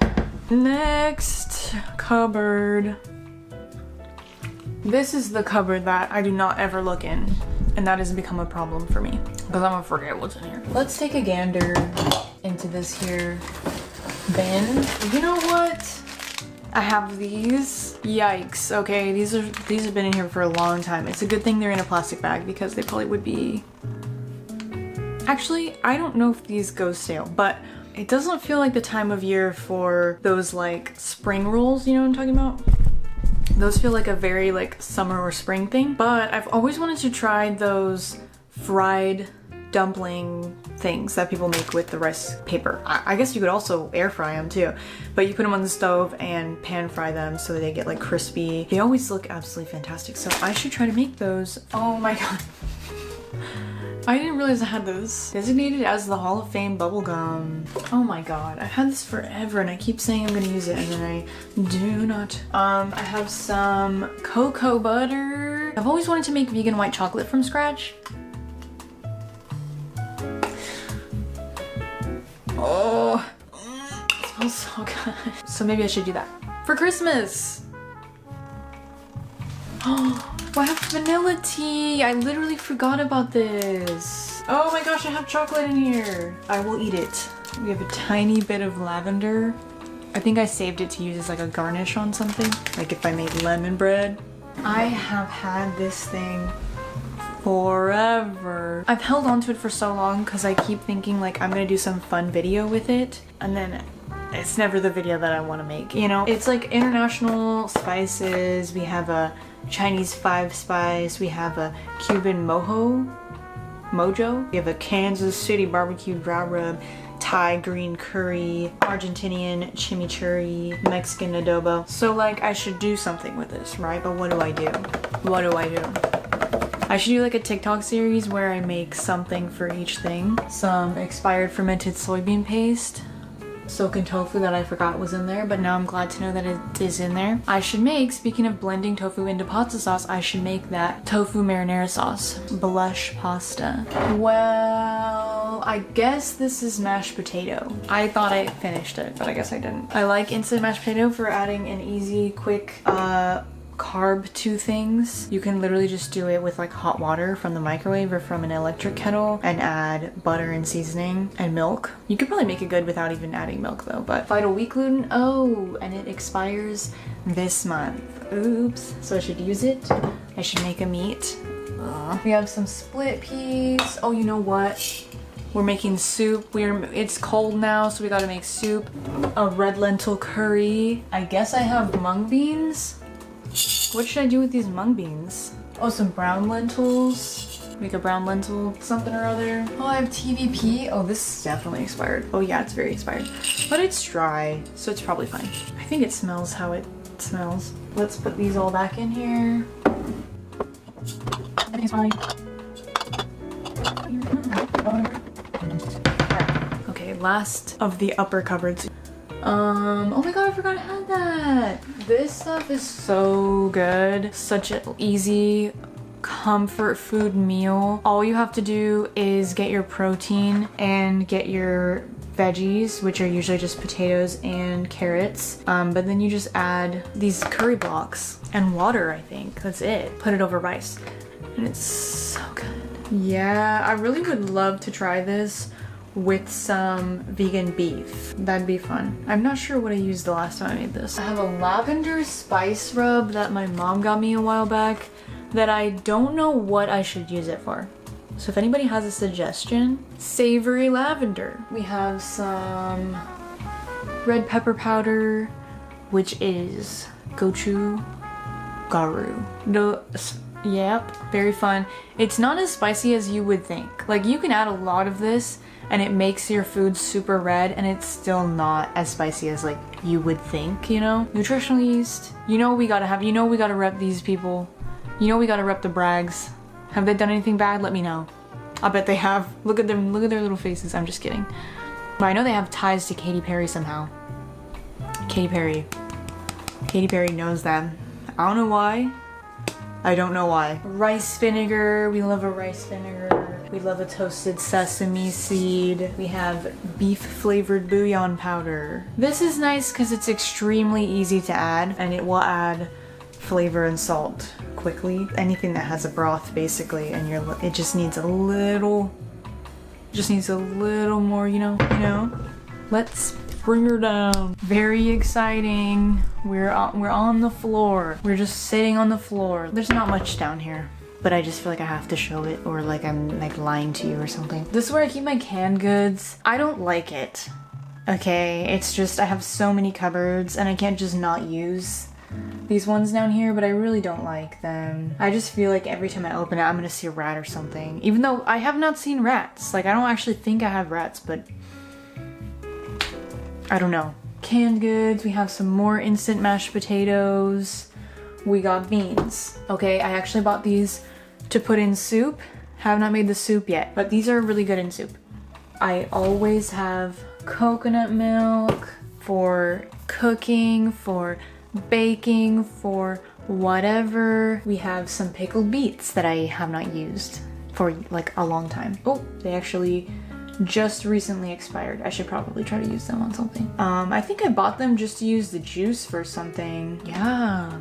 next cupboard. This is the cupboard that I do not ever look in, and that has become a problem for me because I'm gonna forget what's in here. Let's take a gander into this here bin. You know what? I have these. Yikes. Okay, these have been in here for a long time. It's a good thing they're in a plastic bag because they probably would be. Actually, I don't know if these go stale, but it doesn't feel like the time of year for those like spring rolls, you know what I'm talking about? Those feel like a very like summer or spring thing, but I've always wanted to try those fried dumpling things that people make with the rice paper. I guess you could also air fry them too, but you put them on the stove and pan fry them so they get like crispy. They always look absolutely fantastic, so I should try to make those. Oh my god. I didn't realize I had those. Designated as the Hall of Fame bubblegum. Oh my god, I've had this forever and I keep saying I'm gonna use it and then I do not. I have some cocoa butter. I've always wanted to make vegan white chocolate from scratch. Oh, it smells so good. So maybe I should do that for Christmas. Oh, I have vanilla tea. I literally forgot about this. Oh my gosh, I have chocolate in here. I will eat it. We have a tiny bit of lavender. I think I saved it to use as like a garnish on something, like if I made lemon bread. I have had this thing forever. I've held on to it for so long because I keep thinking like I'm gonna do some fun video with it, and then it's never the video that I want to make. You know, it's like international spices. We have a Chinese 5-spice. We have a Cuban mojo. We have a Kansas City barbecue dry rub, Thai green curry, Argentinian chimichurri, Mexican adobo. So like I should do something with this, right? But what do I do? What do I do? I should do like a TikTok series where I make something for each thing. Some expired fermented soybean paste, silken tofu that I forgot was in there, but now I'm glad to know that it is in there. I should make, speaking of blending tofu into pasta sauce, I should make that tofu marinara sauce. Blush pasta. Well, I guess this is mashed potato. I thought I finished it, but I guess I didn't. I like instant mashed potato for adding an easy, quick, carb to things. You can literally just do it with like hot water from the microwave or from an electric kettle and add butter and seasoning and milk. You could probably make it good without even adding milk though, but Vital wheat gluten, oh, and it expires this month. Oops, so I should use it. I should make a meat. We have some split peas. Oh, you know what? We're making soup. It's cold now, so we gotta make soup. A red lentil curry. I guess I have mung beans. What should I do with these mung beans? Oh, some brown lentils. Make a brown lentil something or other. Oh, I have TVP. Oh, this is definitely expired. Oh yeah, it's very expired. But it's dry, so it's probably fine. I think it smells how it smells. Let's put these all back in here. Everything's fine. Okay, last of the upper cupboards. Oh my god, I forgot I had that. This stuff is so good. Such an easy comfort food meal. All you have to do is get your protein and get your veggies, which are usually just potatoes and carrots. But then you just add these curry blocks and water, I think. That's it. Put it over rice. And it's so good. Yeah, I really would love to try this with some vegan beef. That'd be fun. I'm not sure what I used the last time I made this. I have a lavender spice rub that my mom got me a while back that I don't know what I should use it for. So if anybody has a suggestion, savory lavender. We have some red pepper powder, which is gochu garu. No, yep, very fun. It's not as spicy as you would think. Like you can add a lot of this and it makes your food super red and it's still not as spicy as like you would think, you know? Nutritional yeast. You know we gotta rep these people. You know we gotta rep the Braggs. Have they done anything bad? Let me know. I bet they have. Look at them, look at their little faces. I'm just kidding. But I know they have ties to Katy Perry somehow. Katy Perry knows them. I don't know why. I don't know why. Rice vinegar. We love a rice vinegar. We love a toasted sesame seed. We have beef flavored bouillon powder. This is nice because it's extremely easy to add and it will add flavor and salt quickly. Anything that has a broth basically, and it just needs a little more, you know? Let's bring her down. Very exciting. We're on the floor. We're just sitting on the floor. There's not much down here, but I just feel like I have to show it, or like I'm like lying to you or something. This is where I keep my canned goods. I don't like it. Okay, it's just I have so many cupboards and I can't just not use these ones down here, but I really don't like them. I just feel like every time I open it, I'm gonna see a rat or something. Even though I have not seen rats. Like I don't actually think I have rats, but I don't know. Canned goods, we have some more instant mashed potatoes. We got beans. Okay, I actually bought these to put in soup. Have not made the soup yet, but these are really good in soup. I always have coconut milk for cooking, for baking, for whatever. We have some pickled beets that I have not used for like a long time. Oh, they actually just recently expired. I should probably try to use them on something. I think I bought them just to use the juice for something. Yeah.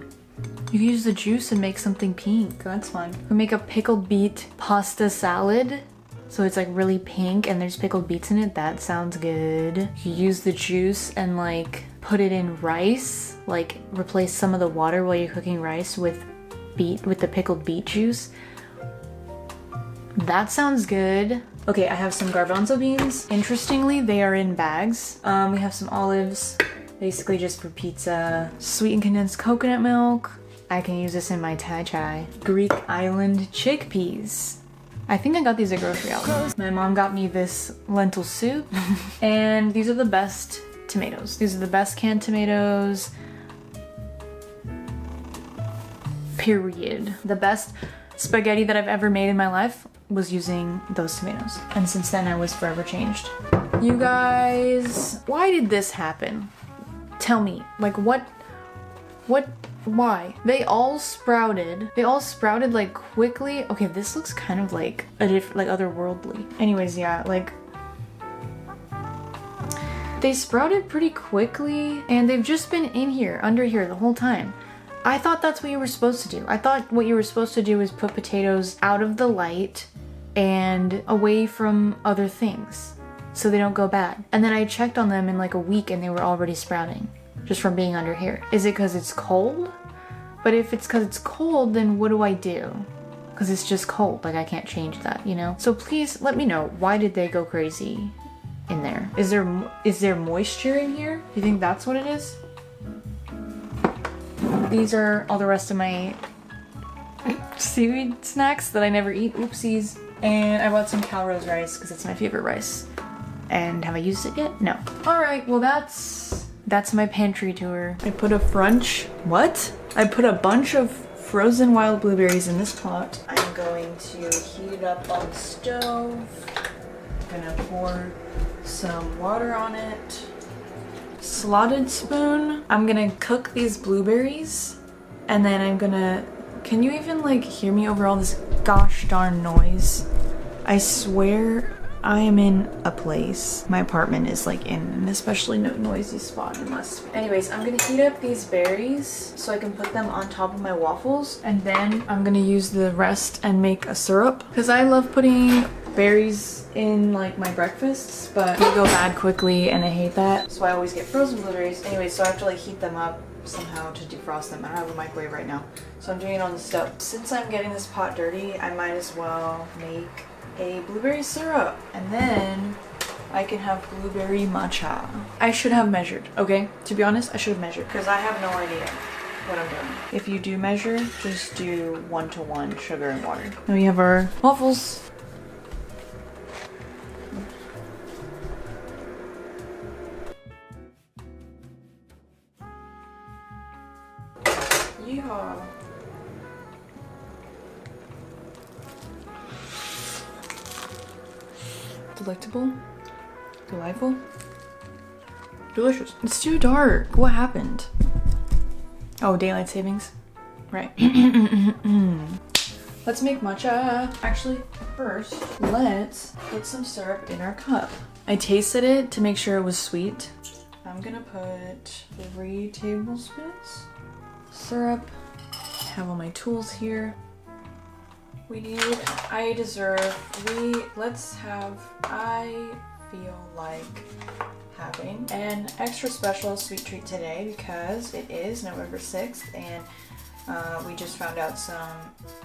You can use the juice and make something pink. That's fun. We make a pickled beet pasta salad. So it's like really pink and there's pickled beets in it. That sounds good. You use the juice and like put it in rice. Like replace some of the water while you're cooking rice with the pickled beet juice. That sounds good. Okay, I have some garbanzo beans. Interestingly, they are in bags. We have some olives, basically just for pizza. Sweetened condensed coconut milk. I can use this in my Thai chai. Greek island chickpeas. I think I got these at grocery outlet. My mom got me this lentil soup and these are the best tomatoes. These are the best canned tomatoes. Period. The best spaghetti that I've ever made in my life was using those tomatoes. And since then I was forever changed. You guys, why did this happen? Tell me, like what, why? They all sprouted like quickly. Okay, this looks kind of like a different, like otherworldly. Anyways, yeah, like they sprouted pretty quickly and they've just been in here, under here the whole time. I thought that's what you were supposed to do. I thought what you were supposed to do is put potatoes out of the light and away from other things so they don't go bad. And then I checked on them in like a week and they were already sprouting just from being under here. Is it because it's cold? But if it's because it's cold, then what do I do? Because it's just cold, like I can't change that, you know? So please let me know, why did they go crazy in there? Is there moisture in here? Do you think that's what it is? These are all the rest of my seaweed snacks that I never eat. Oopsies. And I bought some Calrose rice because it's my favorite rice. And have I used it yet? No. Alright, well that's my pantry tour. I put a bunch of frozen wild blueberries in this pot. I'm going to heat it up on the stove. I'm gonna pour some water on it. Slotted spoon. I'm gonna cook these blueberries and then I'm gonna, can you even like hear me over all this gosh darn noise? I swear I am in a place. My apartment is like in an especially noisy spot unless. Anyways, I'm gonna heat up these berries so I can put them on top of my waffles and then I'm gonna use the rest and make a syrup because I love putting berries in like my breakfasts, but they go bad quickly and I hate that. So I always get frozen blueberries. Anyway, so I have to like heat them up somehow to defrost them. I don't have a microwave right now, so I'm doing it on the stove. Since I'm getting this pot dirty, I might as well make a blueberry syrup and then I can have blueberry matcha. I should have measured, okay? To be honest, I should have measured because I have no idea what I'm doing. If you do measure, just do 1-to-1 sugar and water. Then we have our waffles. Yeehaw. Delectable, delightful, delicious. It's too dark. What happened? Oh, daylight savings. Right. Let's make matcha. Actually, first, let's put some syrup in our cup. I tasted it to make sure it was sweet. I'm gonna put 3 tablespoons syrup. I have all my tools here. We need, I feel like having an extra special sweet treat today because it is November 6th and we just found out some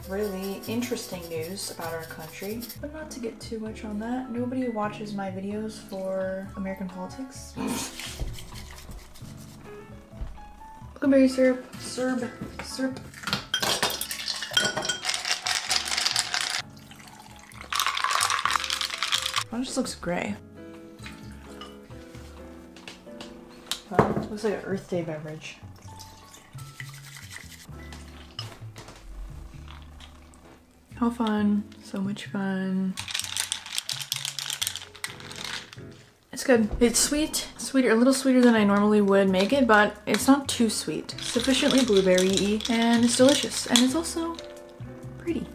really interesting news about our country. But not to get too much on that. Nobody watches my videos for American politics. Blueberry syrup. Oh, it just looks gray. Well, it looks like an Earth Day beverage. How fun. So much fun. It's good. It's sweet. Sweeter, a little sweeter than I normally would make it, but it's not too sweet. Sufficiently blueberry-y, and it's delicious. And it's also pretty.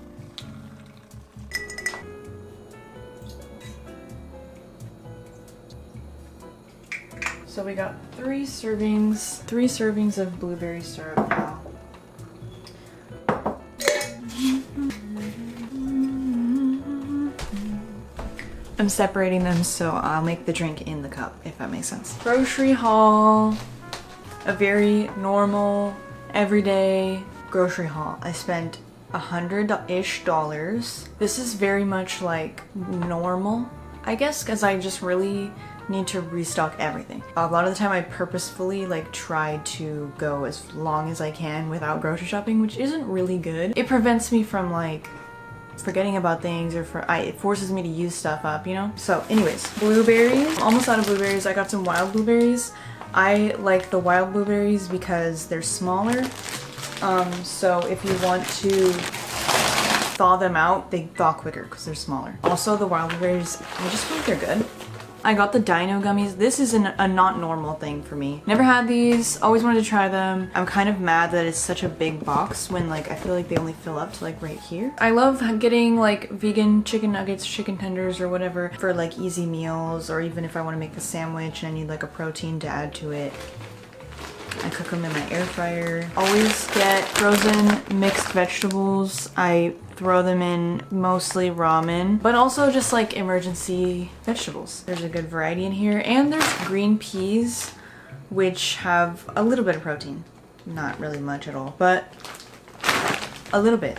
So we got 3 servings of blueberry syrup now. I'm separating them so I'll make the drink in the cup, if that makes sense. Grocery haul. A very normal, everyday grocery haul. I spent $100-ish. This is very much like normal, I guess, because I just really need to restock everything. A lot of the time I purposefully like try to go as long as I can without grocery shopping, which isn't really good. It prevents me from like forgetting about things or it forces me to use stuff up, you know? So anyways, blueberries. Almost out of blueberries. I got some wild blueberries. I like the wild blueberries because they're smaller. So if you want to thaw them out, they thaw quicker because they're smaller. Also, the wild blueberries, I just feel like they're good. I got the dino gummies. This is a not normal thing for me. Never had these, always wanted to try them. I'm kind of mad that it's such a big box when like I feel like they only fill up to like right here. I love getting like vegan chicken nuggets, chicken tenders or whatever for like easy meals, or even if I want to make a sandwich and I need like a protein to add to it. I cook them in my air fryer. Always get frozen mixed vegetables. I throw them in mostly ramen, but also just like emergency vegetables. There's a good variety in here. And there's green peas, which have a little bit of protein. Not really much at all, but a little bit.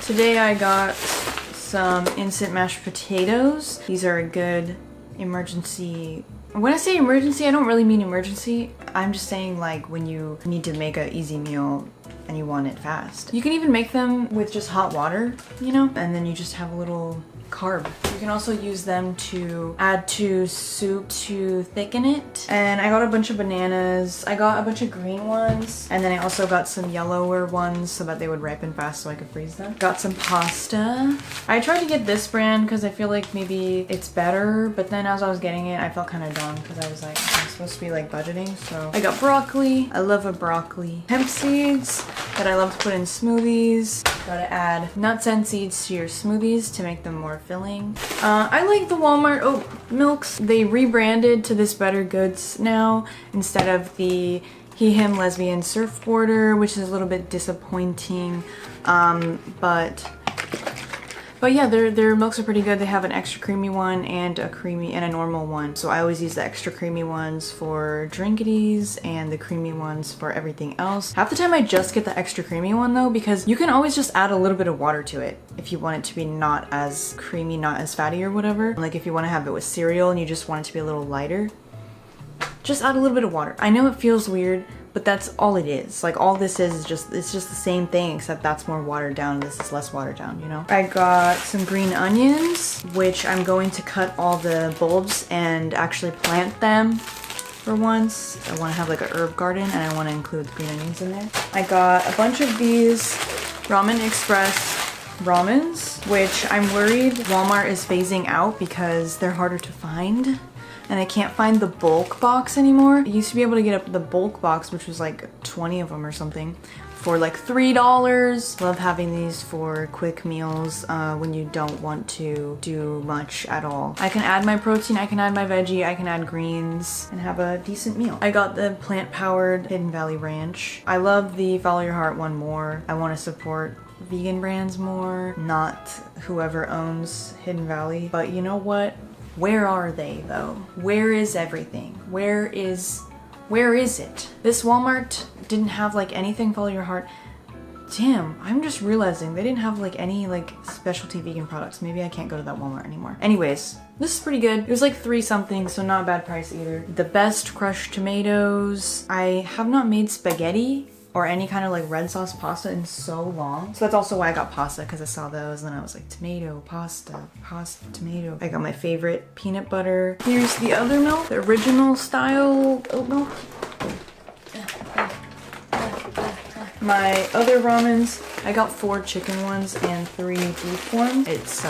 Today I got some instant mashed potatoes. These are a good emergency. When I say emergency, I don't really mean emergency. I'm just saying like when you need to make an easy meal and you want it fast. You can even make them with just hot water, you know? And then you just have a little carb. You can also use them to add to soup to thicken it. And I got a bunch of bananas. I got a bunch of green ones. And then I also got some yellower ones so that they would ripen fast so I could freeze them. Got some pasta. I tried to get this brand because I feel like maybe it's better. But then as I was getting it, I felt kind of dumb because I was like, I'm supposed to be like budgeting. So I got broccoli. I love a broccoli. Hemp seeds that I love to put in smoothies. Gotta add nuts and seeds to your smoothies to make them more filling. I like the Walmart oat milks. They rebranded to this Better Goods now instead of the he, him, lesbian surfboarder, which is a little bit disappointing. But yeah, their milks are pretty good. They have an extra creamy one and a normal one. So I always use the extra creamy ones for drinkities and the creamy ones for everything else. Half the time I just get the extra creamy one though, because you can always just add a little bit of water to it if you want it to be not as creamy, not as fatty or whatever. Like if you want to have it with cereal and you just want it to be a little lighter, just add a little bit of water. I know it feels weird, but that's all it is. Like all this is just, it's just the same thing except that's more watered down, this is less watered down, you know? I got some green onions, which I'm going to cut all the bulbs and actually plant them for once. I want to have like an herb garden and I want to include the green onions in there. I got a bunch of these Ramen Express ramens, which I'm worried Walmart is phasing out because they're harder to find. And I can't find the bulk box anymore. I used to be able to get the bulk box, which was like 20 of them or something, for like $3. Love having these for quick meals when you don't want to do much at all. I can add my protein, I can add my veggie, I can add greens, and have a decent meal. I got the plant-powered Hidden Valley Ranch. I love the Follow Your Heart one more. I want to support vegan brands more, not whoever owns Hidden Valley. But you know what? Where are they though? Where is everything? Where is it? This Walmart didn't have like anything Follow Your Heart. Damn, I'm just realizing they didn't have like any like specialty vegan products. Maybe I can't go to that Walmart anymore. Anyways, this is pretty good. It was like 3 something, so not a bad price either. The best crushed tomatoes. I have not made spaghetti or any kind of like red sauce pasta in so long. So that's also why I got pasta, because I saw those and then I was like, tomato, pasta, tomato. I got my favorite peanut butter. Here's the other milk, the original style oat milk. My other ramens, I got 4 chicken ones and 3 beef ones. It's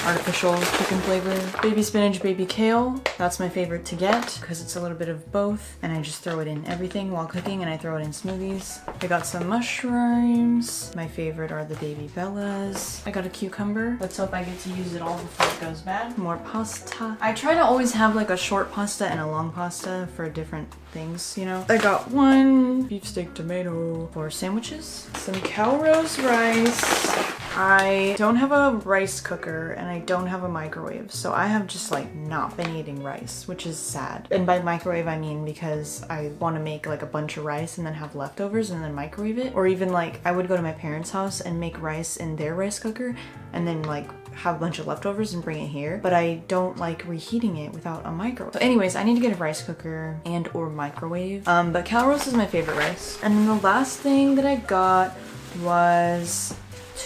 artificial chicken flavor. Baby spinach, baby kale. That's my favorite to get because it's a little bit of both. And I just throw it in everything while cooking and I throw it in smoothies. I got some mushrooms. My favorite are the baby bellas. I got a cucumber. Let's hope I get to use it all before it goes bad. More pasta. I try to always have like a short pasta and a long pasta for different things, you know. I got 1 beefsteak tomato for sandwiches. Some Calrose rice. I don't have a rice cooker and I don't have a microwave, so I have just like not been eating rice, which is sad. And by microwave I mean because I want to make like a bunch of rice and then have leftovers and then microwave it. Or even like I would go to my parents' house and make rice in their rice cooker and then like have a bunch of leftovers and bring it here, but I don't like reheating it without a microwave. So anyways, I need to get a rice cooker and or microwave. But Calrose is my favorite rice. And then the last thing that I got was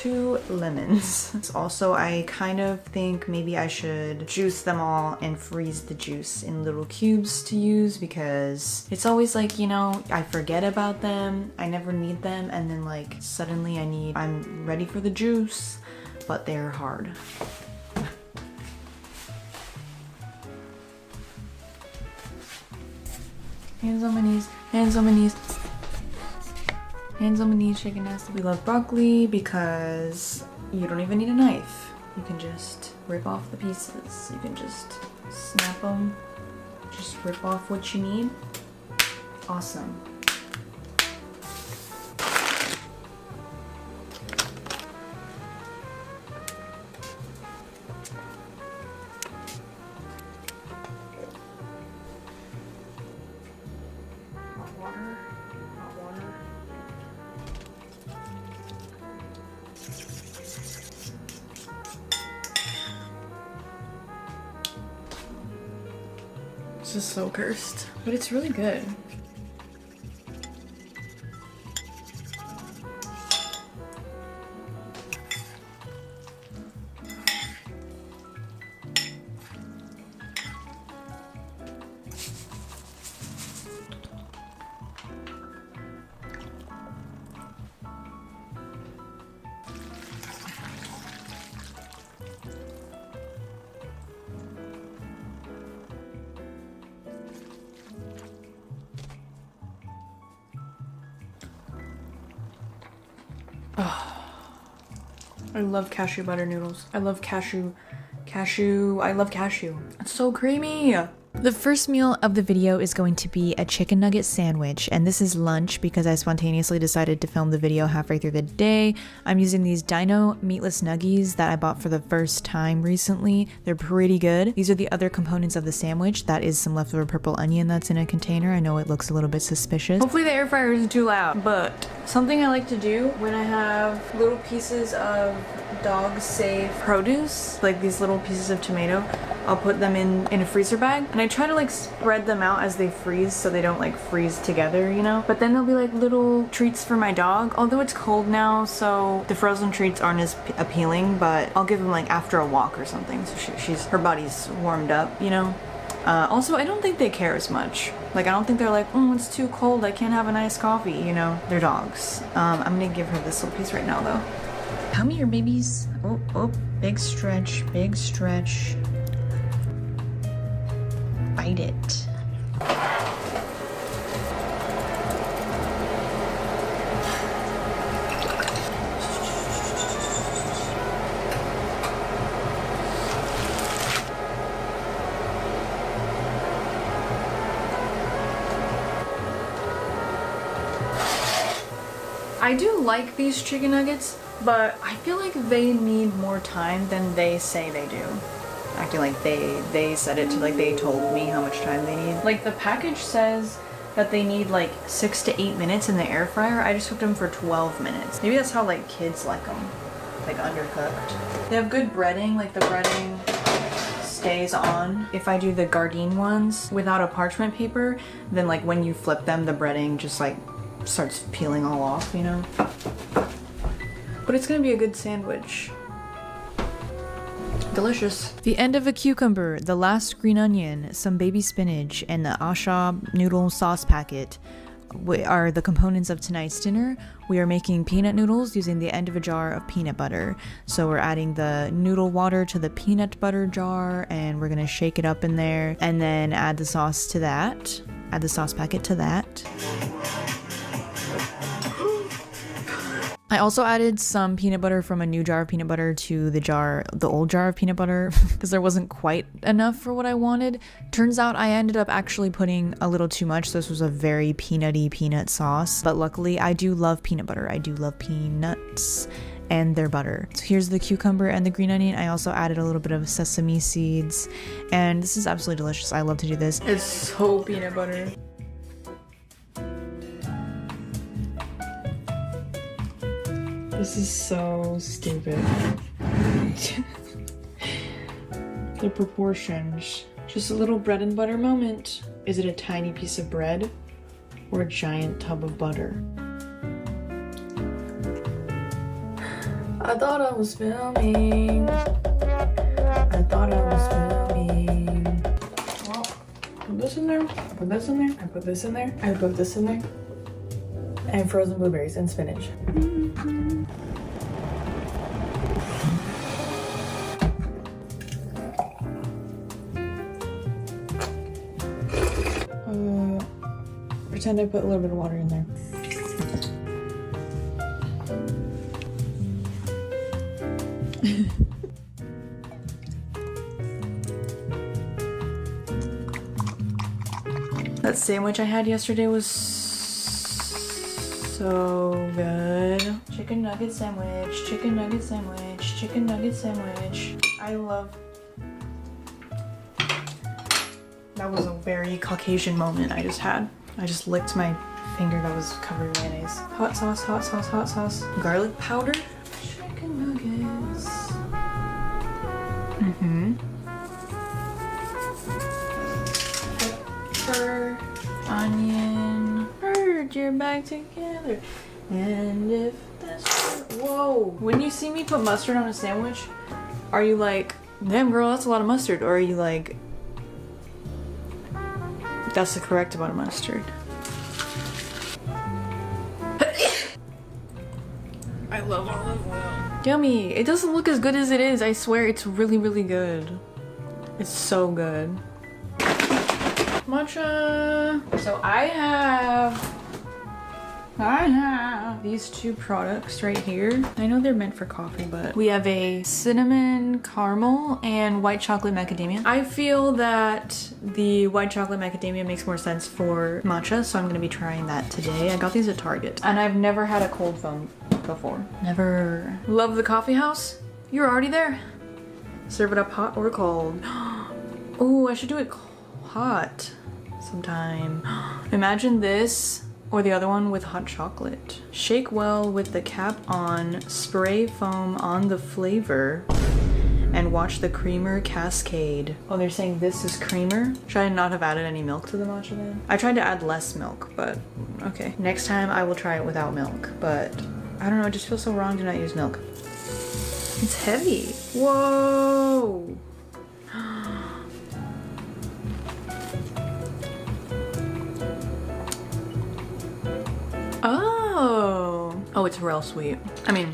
2 lemons. Also, I kind of think maybe I should juice them all and freeze the juice in little cubes to use, because it's always like, you know, I forget about them, I never need them, and then like suddenly I'm ready for the juice, but they're hard. Hands on my knees, hands on my knees. Hands on my knees, shaking nasty. We love broccoli because you don't even need a knife. You can just rip off the pieces. You can just snap them, just rip off what you need. Awesome. Hot water, hot water. This is so cursed, but it's really good. I love cashew butter noodles. I love cashew. I love cashew. It's so creamy. The first meal of the video is going to be a chicken nugget sandwich, and this is lunch because I spontaneously decided to film the video halfway through the day. I'm using these Dino meatless nuggies that I bought for the first time recently. They're pretty good. These are the other components of the sandwich. That is some leftover purple onion that's in a container. I know it looks a little bit suspicious. Hopefully the air fryer isn't too loud, but something I like to do when I have little pieces of dog safe produce, like these little pieces of tomato, I'll put them in a freezer bag, and I try to like spread them out as they freeze so they don't like freeze together, you know? But then they'll be like little treats for my dog, although it's cold now, so the frozen treats aren't as appealing, but I'll give them like after a walk or something, so her body's warmed up, you know? Also, I don't think they care as much. Like, I don't think they're like, oh, it's too cold, I can't have a nice coffee, you know? They're dogs. I'm gonna give her this little piece right now, though. Come here, babies. Oh, oh, big stretch, big stretch. Bite it. I do like these chicken nuggets, but I feel like they need more time than they say they do. Acting like they said it to, like they told me how much time they need. Like the package says that they need like 6 to 8 minutes in the air fryer. I just cooked them for 12 minutes. Maybe that's how like kids like them, like undercooked. They have good breading, like the breading stays on. If I do the Gardein ones without a parchment paper, then like when you flip them, the breading just like starts peeling all off, you know? But it's gonna be a good sandwich. Delicious. The end of a cucumber, the last green onion, some baby spinach, and the asha noodle sauce packet are the components of tonight's dinner. We are making peanut noodles using the end of a jar of peanut butter. So we're adding the noodle water to the peanut butter jar, and we're gonna shake it up in there, and then add the sauce to that. Add the sauce packet to that. I also added some peanut butter from a new jar of peanut butter to the old jar of peanut butter because there wasn't quite enough for what I wanted. Turns out I ended up actually putting a little too much. So this was a very peanutty peanut sauce, but luckily I do love peanut butter. I do love peanuts and their butter. So here's the cucumber and the green onion. I also added a little bit of sesame seeds, and this is absolutely delicious. I love to do this. It's so peanut butter. This is so stupid. The proportions. Just a little bread and butter moment. Is it a tiny piece of bread or a giant tub of butter? I thought I was filming. I thought I was filming. Well, put this in there. I put this in there. I put this in there. I put this in there. And frozen blueberries and spinach. Pretend I put a little bit of water in there. That sandwich I had yesterday was so good. Chicken nugget sandwich, chicken nugget sandwich, chicken nugget sandwich. I love... That was a very Caucasian moment I just had. I just licked my finger that was covered in mayonnaise. Hot sauce, hot sauce, hot sauce. Garlic powder. Chicken nuggets. Pepper, onion. Merge your back together. And if that's... Whoa. When you see me put mustard on a sandwich, are you like, damn girl, that's a lot of mustard? Or are you like, that's the correct amount of mustard? I love olive oil. Yummy. It doesn't look as good as it is. I swear it's really, really good. It's so good. Matcha. So I have these two products right here. I know they're meant for coffee, but we have a cinnamon caramel and white chocolate macadamia. I feel that the white chocolate macadamia makes more sense for matcha, so I'm gonna be trying that today. I got these at Target, and I've never had a cold foam before. Never. Love the coffee house. You're already there. Serve it up hot or cold. Oh, I should do it hot sometime. Imagine this or the other one with hot chocolate. Shake well with the cap on, spray foam on the flavor, and watch the creamer cascade. Oh, they're saying this is creamer? Should I not have added any milk to the matcha then? I tried to add less milk, but okay. Next time I will try it without milk, but I don't know, it just feels so wrong to not use milk. It's heavy. Whoa. Oh, it's real sweet. I mean,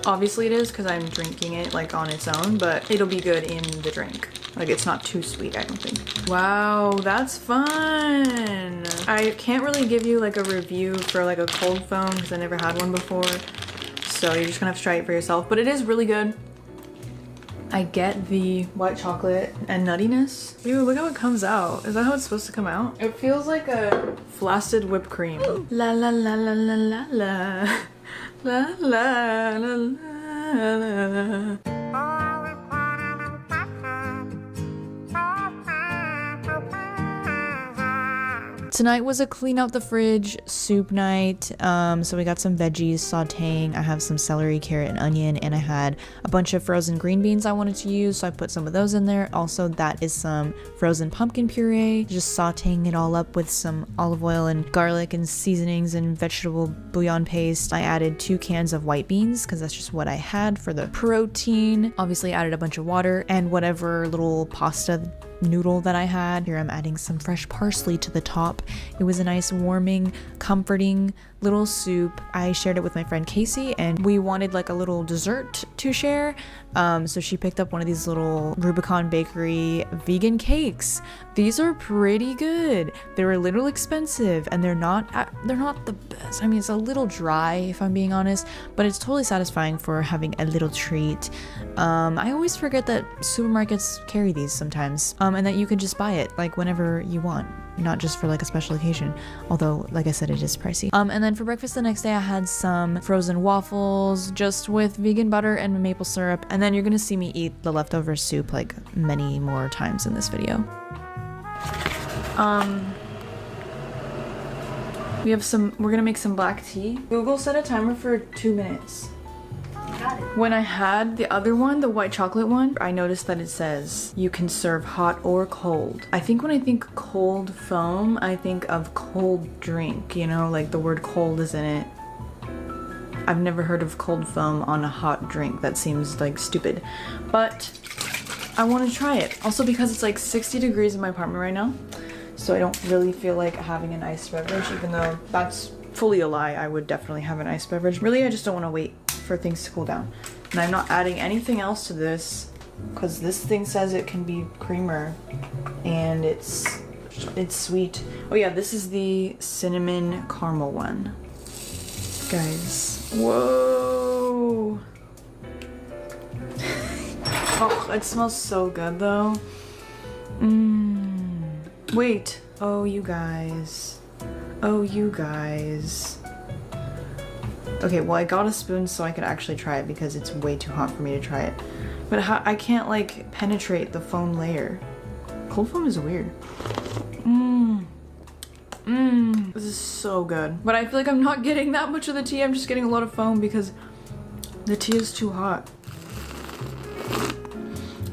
obviously it is because I'm drinking it like on its own, but it'll be good in the drink. Like, it's not too sweet, I don't think. Wow, that's fun. I can't really give you like a review for like a cold foam because I never had one before. So you're just gonna have to try it for yourself, but it is really good. I get the white chocolate and nuttiness. Ew, look how it comes out. Is that how it's supposed to come out? It feels like a flaccid whipped cream. La la la la la la la. La la la la la. Tonight was a clean out the fridge soup night. So we got some veggies sauteing. I have some celery, carrot, and onion, and I had a bunch of frozen green beans I wanted to use, so I put some of those in there. Also, that is some frozen pumpkin puree. Just sauteing it all up with some olive oil and garlic and seasonings and vegetable bouillon paste. I added 2 cans of white beans because that's just what I had for the protein. Obviously, added a bunch of water and whatever little pasta noodle that I had. Here I'm adding some fresh parsley to the top. It was a nice warming, comforting little soup. I shared it with my friend Casey and we wanted like a little dessert to share. So she picked up one of these little Rubicon Bakery vegan cakes. These are pretty good. They're a little expensive and they're not the best. I mean, it's a little dry if I'm being honest, but it's totally satisfying for having a little treat. I always forget that supermarkets carry these sometimes, and that you can just buy it like whenever you want, not just for like a special occasion, although like I said, it is pricey. And then for breakfast the next day I had some frozen waffles just with vegan butter and maple syrup, and then you're gonna see me eat the leftover soup like many more times in this video. We're gonna make some black tea. Google set a timer for 2 minutes. Got it. When I had the other one, the white chocolate one, I noticed that it says you can serve hot or cold. I think when I think cold foam, I think of cold drink, you know, like the word cold is in it. I've never heard of cold foam on a hot drink. That seems like stupid, but I want to try it. Also because it's like 60 degrees in my apartment right now, so I don't really feel like having an iced beverage, even though that's fully a lie. I would definitely have an iced beverage. Really, I just don't want to wait for things to cool down. And I'm not adding anything else to this because this thing says it can be creamer and it's sweet. Oh yeah, this is the cinnamon caramel one. Guys, whoa. Oh, it smells so good though. Wait, oh you guys. Oh you guys. Okay, well I got a spoon so I could actually try it because it's way too hot for me to try it. But I can't like penetrate the foam layer. Cold foam is weird. This is so good. But I feel like I'm not getting that much of the tea. I'm just getting a lot of foam because the tea is too hot.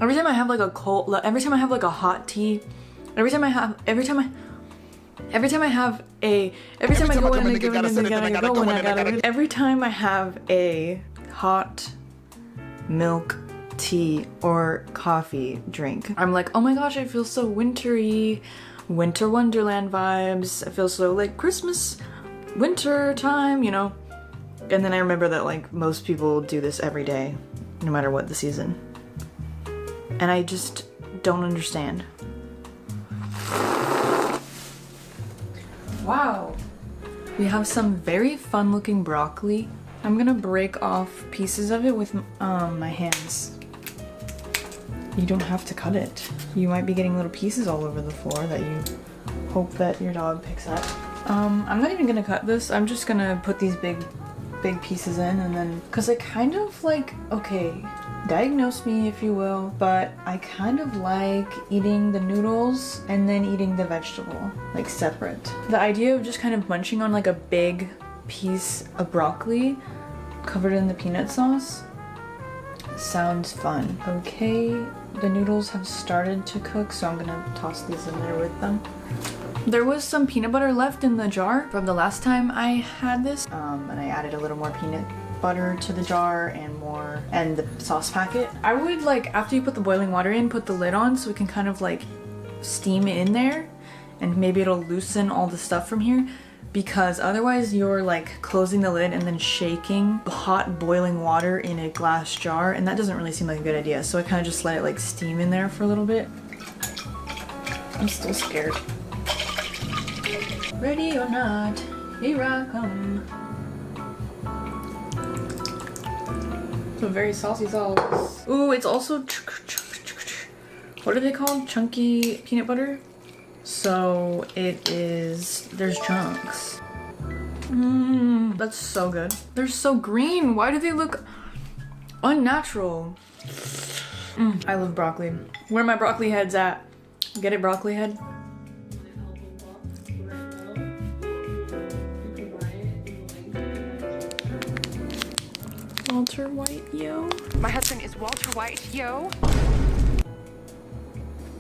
Every time I have like a hot tea, every time I have a hot milk tea or coffee drink, I'm like, oh my gosh, I feel so wintry, winter wonderland vibes. I feel so like Christmas, winter time, you know? And then I remember that like most people do this every day, no matter what the season. And I just don't understand. Wow. We have some very fun looking broccoli. I'm gonna break off pieces of it with my hands. You don't have to cut it. You might be getting little pieces all over the floor that you hope that your dog picks up. I'm not even gonna cut this. I'm just gonna put these big pieces in and then, cause I kind of like, okay, diagnose me if you will, but I kind of like eating the noodles and then eating the vegetable, like separate. The idea of just kind of munching on like a big piece of broccoli covered in the peanut sauce sounds fun. Okay, the noodles have started to cook, so I'm gonna toss these in there with them. There was some peanut butter left in the jar from the last time I had this, and I added a little more peanut butter to the jar and the sauce packet. I would like, after you put the boiling water in, put the lid on so it can kind of like steam in there and maybe it'll loosen all the stuff from here, because otherwise you're like closing the lid and then shaking hot boiling water in a glass jar, and that doesn't really seem like a good idea. So I kind of just let it like steam in there for a little bit. I'm still scared. Ready or not, here I come. So very saucy sauce. Ooh, it's also what are they called? Chunky peanut butter. So it is, there's chunks. That's so good. They're so green. Why do they look unnatural? I love broccoli. Where my broccoli head's at? Get it, broccoli head? Walter White, yo. My husband is Walter White, yo.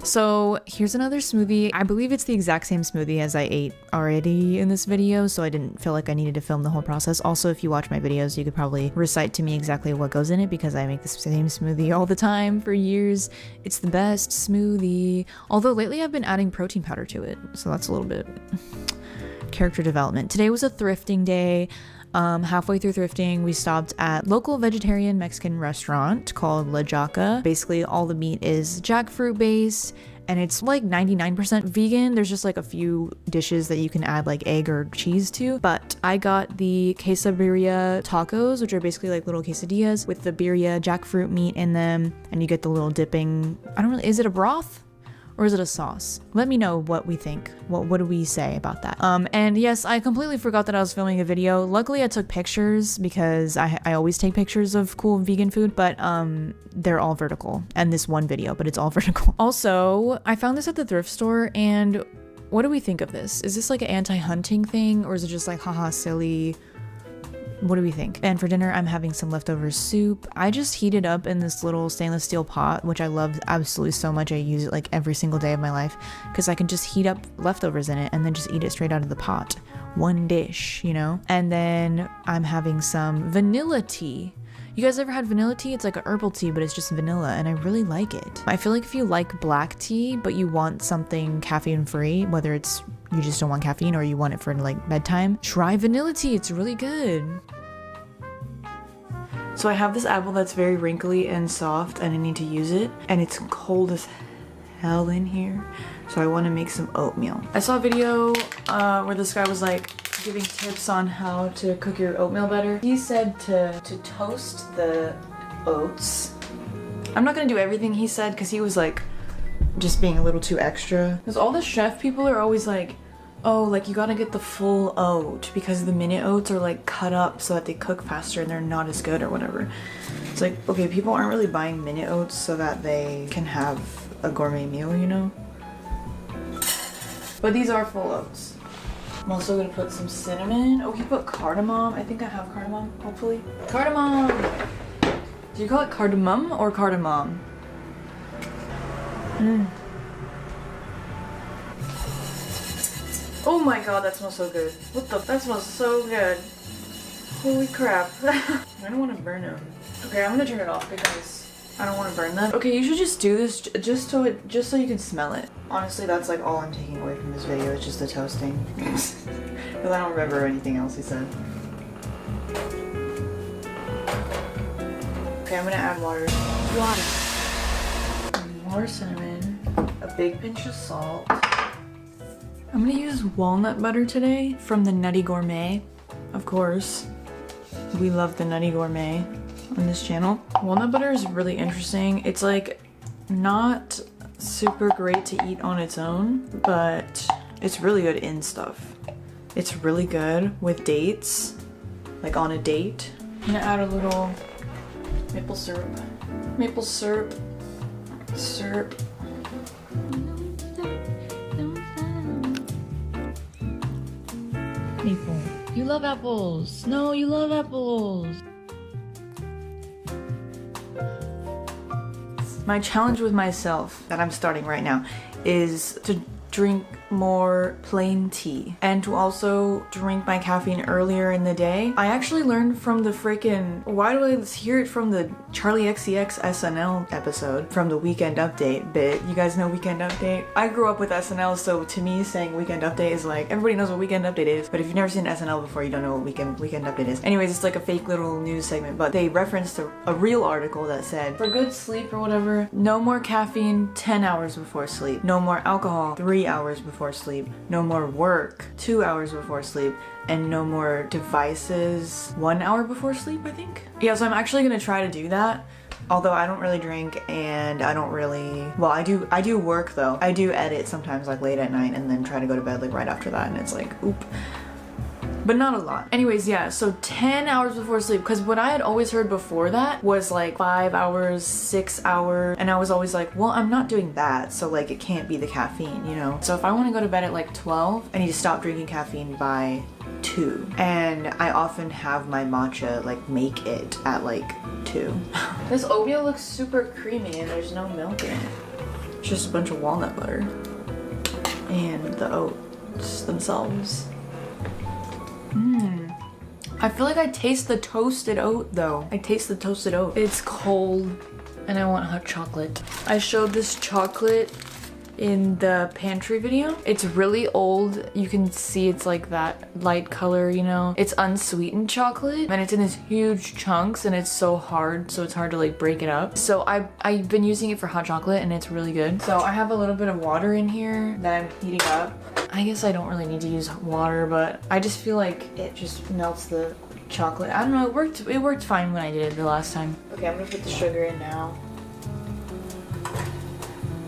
So here's another smoothie. I believe it's the exact same smoothie as I ate already in this video, so I didn't feel like I needed to film the whole process. Also, if you watch my videos, you could probably recite to me exactly what goes in it because I make the same smoothie all the time for years. It's the best smoothie. Although lately I've been adding protein powder to it, so that's a little bit character development. Today was a thrifting day. Halfway through thrifting, we stopped at local vegetarian Mexican restaurant called La Jaca. Basically, all the meat is jackfruit based, and it's like 99% vegan. There's just like a few dishes that you can add like egg or cheese to. But I got the quesabirria tacos, which are basically like little quesadillas with the birria jackfruit meat in them, and you get the little dipping. Is it a broth? Or is it a sauce? Let me know what we think. What do we say about that? And yes, I completely forgot that I was filming a video. Luckily, I took pictures because I always take pictures of cool vegan food, but they're all vertical. And this one video, but it's all vertical. Also, I found this at the thrift store, and what do we think of this? Is this like an anti-hunting thing, or is it just like, haha, silly? What do we think? And for dinner, I'm having some leftover soup. I just heated up in this little stainless steel pot, which I love absolutely so much. I use it like every single day of my life because I can just heat up leftovers in it and then just eat it straight out of the pot. one dish, you know? And then I'm having some vanilla tea. You guys ever had vanilla tea? It's like a herbal tea, but it's just vanilla, and I really like it. I feel like if you like black tea, but you want something caffeine free, whether it's you just don't want caffeine or you want it for like bedtime, try vanilla tea. It's really good. So I have this apple that's very wrinkly and soft and I need to use it, and it's cold as hell in here. So I want to make some oatmeal. I saw a video where this guy was like giving tips on how to cook your oatmeal better. He said to toast the oats. I'm not gonna do everything he said because he was like just being a little too extra. Because all the chef people are always like, oh, like you gotta get the full oat because the minute oats are like cut up so that they cook faster and they're not as good or whatever. It's like, okay, people aren't really buying minute oats so that they can have a gourmet meal, you know? But these are full oats. I'm also gonna put some cinnamon. Oh, he put cardamom. I think I have cardamom, hopefully. Cardamom! Do you call it cardamom or cardamom? Oh my god, that smells so good. What the? That smells so good. Holy crap. I don't want to burn them. Okay, I'm gonna turn it off because I don't want to burn them. Okay, you should just do this just so you can smell it. Honestly, that's like all I'm taking away from this video. It's just the toasting. Because I don't remember anything else he said. Okay, I'm gonna add water. More cinnamon. A big pinch of salt. I'm gonna use walnut butter today from the Nutty Gourmet. Of course, we love the Nutty Gourmet on this channel. Walnut butter is really interesting. It's like not super great to eat on its own, but it's really good in stuff. It's really good with dates, like on a date. I'm gonna add a little maple syrup. Maple syrup. Syrup. Maple. You love apples. No, you love apples. My challenge with myself that I'm starting right now is to drink more plain tea and to also drink my caffeine earlier in the day. I actually learned from the freaking, why do I hear it from the Charlie XCX SNL episode from the Weekend Update bit. You guys know Weekend Update? I grew up with SNL, so to me saying Weekend Update is like, everybody knows what Weekend Update is, but if you've never seen SNL before, you don't know what Weekend Update is. Anyways, it's like a fake little news segment, but they referenced a real article that said, for good sleep or whatever, no more caffeine 10 hours before sleep, no more alcohol 3 hours before sleep, no more work 2 hours before sleep, and no more devices 1 hour before sleep, I think. Yeah, so I'm actually gonna try to do that. Although I don't really drink and I don't really, well, I do work though. I do edit sometimes like late at night and then try to go to bed like right after that, and it's like, oop. But not a lot. Anyways, yeah, so 10 hours before sleep, because what I had always heard before that was like 5 hours, 6 hours, and I was always like, well, I'm not doing that, so like it can't be the caffeine, you know? So if I want to go to bed at like 12, I need to stop drinking caffeine by 2. And I often have my matcha like make it at like 2. This oatmeal looks super creamy and there's no milk in it. It's just a bunch of walnut butter and the oats themselves. I feel like I taste the toasted oat though. I taste the toasted oat. It's cold and I want hot chocolate. I showed this chocolate in the pantry video. It's really old. You can see it's like that light color, you know? It's unsweetened chocolate and it's in these huge chunks and it's so hard, so it's hard to like break it up. So I've been using it for hot chocolate and it's really good. So I have a little bit of water in here that I'm heating up. I guess I don't really need to use water, but I just feel like it just melts the chocolate. I don't know, it worked fine when I did it the last time. Okay, I'm gonna put the sugar in now.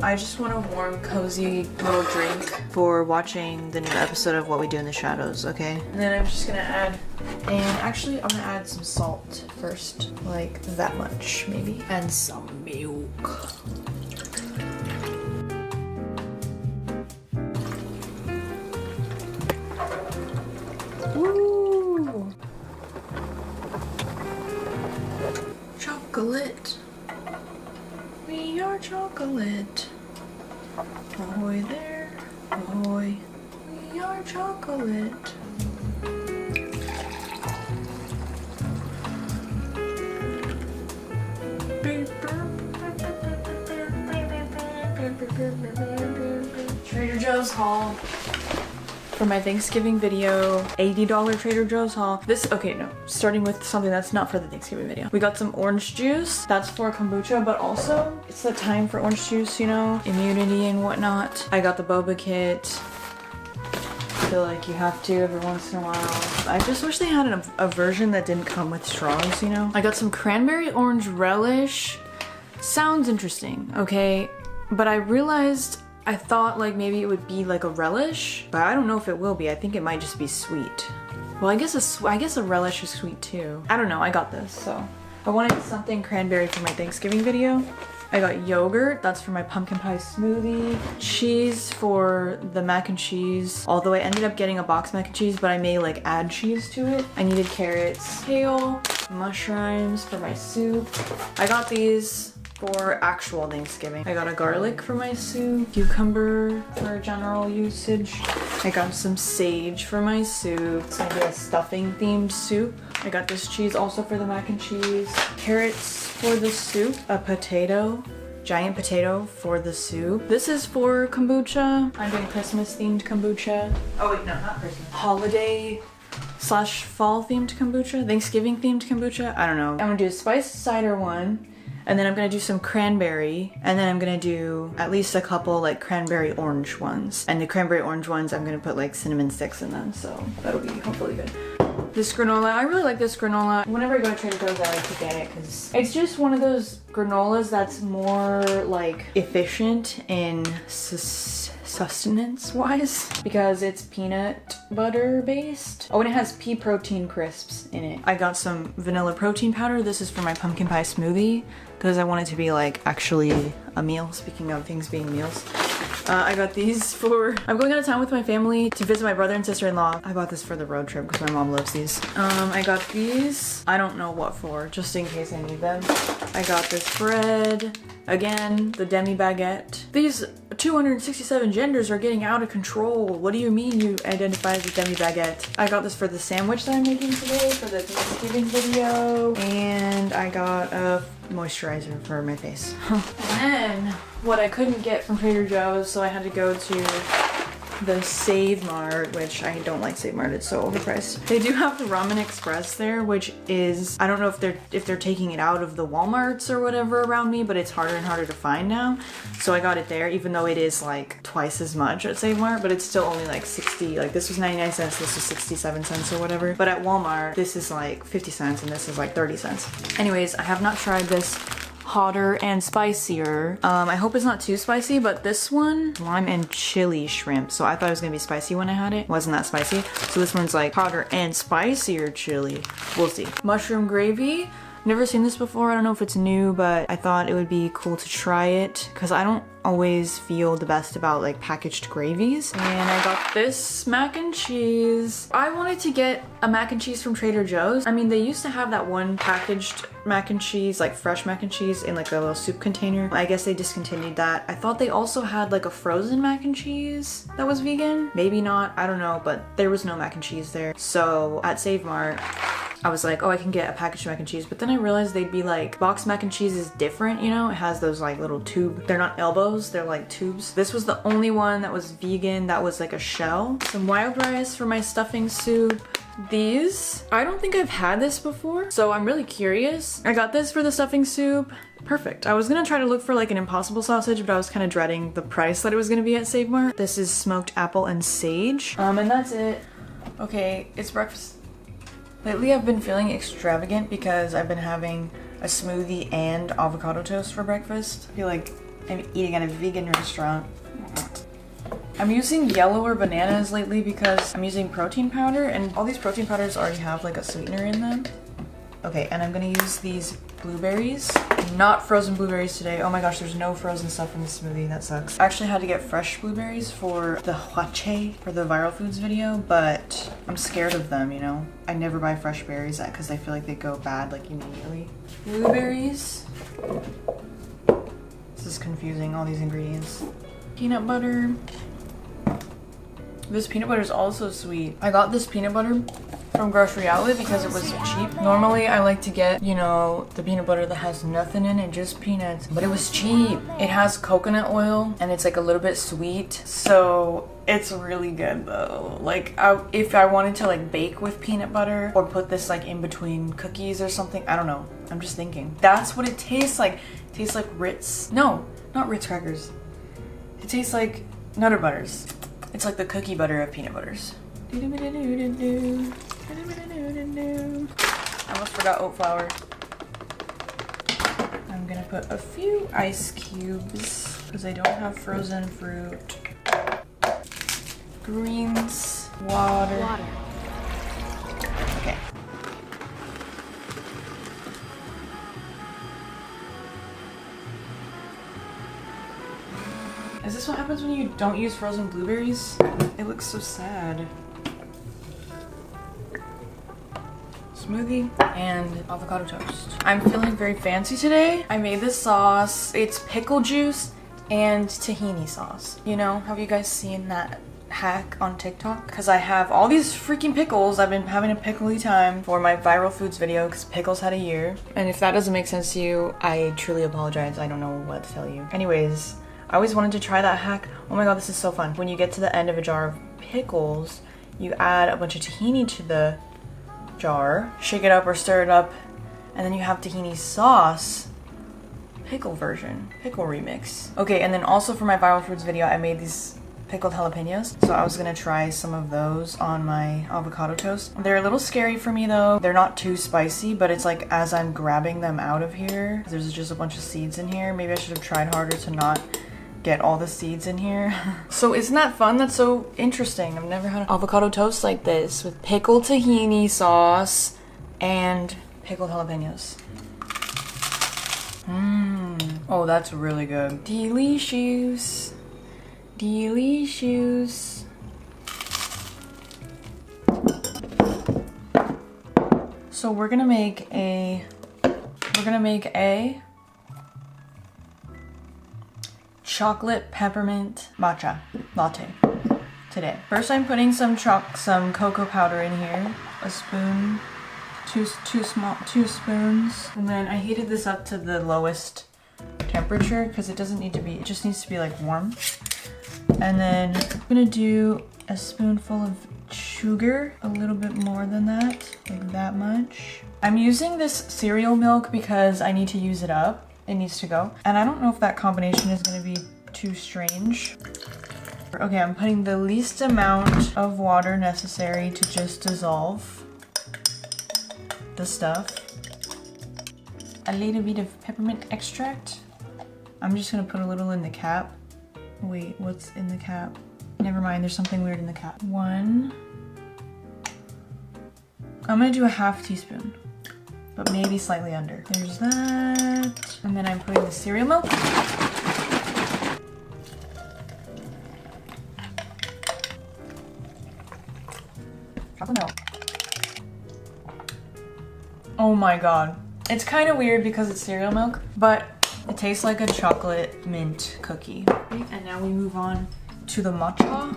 I just want a warm, cozy little drink for watching the new episode of What We Do in the Shadows, okay? And then I'm just gonna add, and actually I'm gonna add some salt first, like that much maybe, and some milk. Woo! Chocolate. We are chocolate. Ahoy there, ahoy. We are chocolate. Joe's haul for my Thanksgiving video. $80 Trader Joe's haul. Okay, no, starting with something that's not for the Thanksgiving video. We got some orange juice. That's for kombucha, but also it's the time for orange juice, you know, immunity and whatnot. I got the boba kit. I feel like you have to every once in a while. I just wish they had a version that didn't come with straws, you know? I got some cranberry orange relish. Sounds interesting, okay? But I realized I thought like maybe it would be like a relish, but I don't know if it will be. I think it might just be sweet. Well, I guess a relish is sweet too. I don't know, I got this, so. I wanted something cranberry for my Thanksgiving video. I got yogurt, that's for my pumpkin pie smoothie. Cheese for the mac and cheese. Although I ended up getting a box mac and cheese, but I may like add cheese to it. I needed carrots, kale, mushrooms for my soup. I got these for actual Thanksgiving. I got a garlic for my soup, cucumber for general usage. I got some sage for my soup. It's gonna be a stuffing themed soup. I got this cheese also for the mac and cheese. Carrots for the soup. A potato, giant potato for the soup. This is for kombucha. I'm doing Christmas themed kombucha. Oh wait, no, not Christmas. Holiday / fall themed kombucha, Thanksgiving themed kombucha. I don't know. I'm gonna do a spiced cider one. And then I'm gonna do some cranberry, and then I'm gonna do at least a couple like cranberry orange ones. And the cranberry orange ones, I'm gonna put like cinnamon sticks in them, so that'll be hopefully good. This granola, I really like this granola. Whenever I go to Trader Joe's, I like to get it because it's just one of those granolas that's more like efficient in sustenance wise because it's peanut butter based. Oh, and it has pea protein crisps in it. I got some vanilla protein powder. This is for my pumpkin pie smoothie because I want it to be like actually a meal. Speaking of things being meals. I got these for, I'm going out of town with my family to visit my brother and sister-in-law. I bought this for the road trip because my mom loves these. I got these, I don't know what for, just in case I need them. I got this bread, again, the demi baguette. These 267 genders are getting out of control. What do you mean you identify as a demi baguette? I got this for the sandwich that I'm making today for the Thanksgiving video. And I got a moisturizer for my face. And then what I couldn't get from Trader Joe's, so I had to go to the Save Mart, which I don't like Save Mart, it's so overpriced. They do have the Ramen Express there, which is, I don't know if they're taking it out of the Walmarts or whatever around me, but it's harder and harder to find now. So I got it there, even though it is like twice as much at Save Mart, but it's still only like 60, like this was 99 cents, this was 67 cents or whatever. But at Walmart, this is like 50 cents and this is like 30 cents. Anyways, I have not tried this hotter and spicier. I hope it's not too spicy, but this one, lime and chili shrimp. So I thought it was gonna be spicy when I had it. It wasn't that spicy. So this one's like hotter and spicier chili. We'll see. Mushroom gravy. Never seen this before. I don't know if it's new, but I thought it would be cool to try it because I don't always feel the best about like packaged gravies. And I got this mac and cheese. I wanted to get a mac and cheese from Trader Joe's. I mean, they used to have that one packaged mac and cheese, like fresh mac and cheese in like a little soup container. I guess they discontinued that. I thought they also had like a frozen mac and cheese that was vegan. Maybe not, I don't know, but there was no mac and cheese there. So at Save Mart, I was like, oh, I can get a packaged mac and cheese, but then I realized they'd be like, box mac and cheese is different, you know? It has those like little tube, they're not elbows, they're like tubes. This was the only one that was vegan, that was like a shell. Some wild rice for my stuffing soup. These, I don't think I've had this before, so I'm really curious. I got this for the stuffing soup. Perfect. I was gonna try to look for like an Impossible sausage, but I was kind of dreading the price that it was gonna be at Save Mart. This is smoked apple and sage. And that's it. Okay, it's breakfast. Lately I've been feeling extravagant because I've been having a smoothie and avocado toast for breakfast. I feel like I'm eating at a vegan restaurant. I'm using yellower bananas lately because I'm using protein powder, and all these protein powders already have like a sweetener in them. Okay, and I'm gonna use these blueberries. Not frozen blueberries today. Oh my gosh, there's no frozen stuff in the smoothie. That sucks. I actually had to get fresh blueberries for the huache for the Viral Foods video, but I'm scared of them, you know? I never buy fresh berries because I feel like they go bad like immediately. Blueberries. This is confusing, all these ingredients. Peanut butter. This peanut butter is also sweet. I got this peanut butter from Grocery Outlet because it was cheap. Normally I like to get, you know, the peanut butter that has nothing in it, just peanuts, but it was cheap. It has coconut oil and it's like a little bit sweet, so it's really good though. Like if I wanted to like bake with peanut butter or put this like in between cookies or something, I don't know. I'm just thinking. That's what it tastes like. It tastes like Ritz. No, not Ritz crackers. It tastes like Nutter Butters. It's like the cookie butter of peanut butters. I almost forgot oat flour. I'm gonna put a few ice cubes because I don't have frozen fruit. Greens, water. Okay. Is this what happens when you don't use frozen blueberries? It looks so sad. Smoothie and avocado toast. I'm feeling very fancy today. I made this sauce. It's pickle juice and tahini sauce. You know, have you guys seen that hack on TikTok? Because I have all these freaking pickles. I've been having a pickly time for my viral foods video because pickles had a year. And if that doesn't make sense to you, I truly apologize. I don't know what to tell you. Anyways, I always wanted to try that hack. Oh my god, this is so fun. When you get to the end of a jar of pickles, you add a bunch of tahini to the jar, shake it up or stir it up, and then you have tahini sauce, pickle version, pickle remix. Okay, and then also for my viral foods video, I made these pickled jalapenos. So I was gonna try some of those on my avocado toast. They're a little scary for me though. They're not too spicy, but it's like as I'm grabbing them out of here, there's just a bunch of seeds in here. Maybe I should have tried harder to not get all the seeds in here. So isn't that fun? That's so interesting. I've never had an avocado toast like this with pickled tahini sauce and pickled jalapenos. Oh, that's really good. Delicious. Delicious. So we're gonna make a chocolate peppermint matcha latte today. First I'm putting some cocoa powder in here. A spoon, two spoons. And then I heated this up to the lowest temperature because it doesn't need to be, it just needs to be like warm. And then I'm gonna do a spoonful of sugar, a little bit more than that, like that much. I'm using this cereal milk because I need to use it up. It needs to go. And I don't know if that combination is gonna be too strange. Okay, I'm putting the least amount of water necessary to just dissolve the stuff. A little bit of peppermint extract. I'm just gonna put a little in the cap. Wait, what's in the cap? Never mind, there's something weird in the cap. I'm gonna do a half teaspoon, but maybe slightly under. There's that. And then I'm putting the cereal milk. Chocolate milk. Oh my god. It's kind of weird because it's cereal milk, but it tastes like a chocolate mint cookie. And now we move on to the matcha.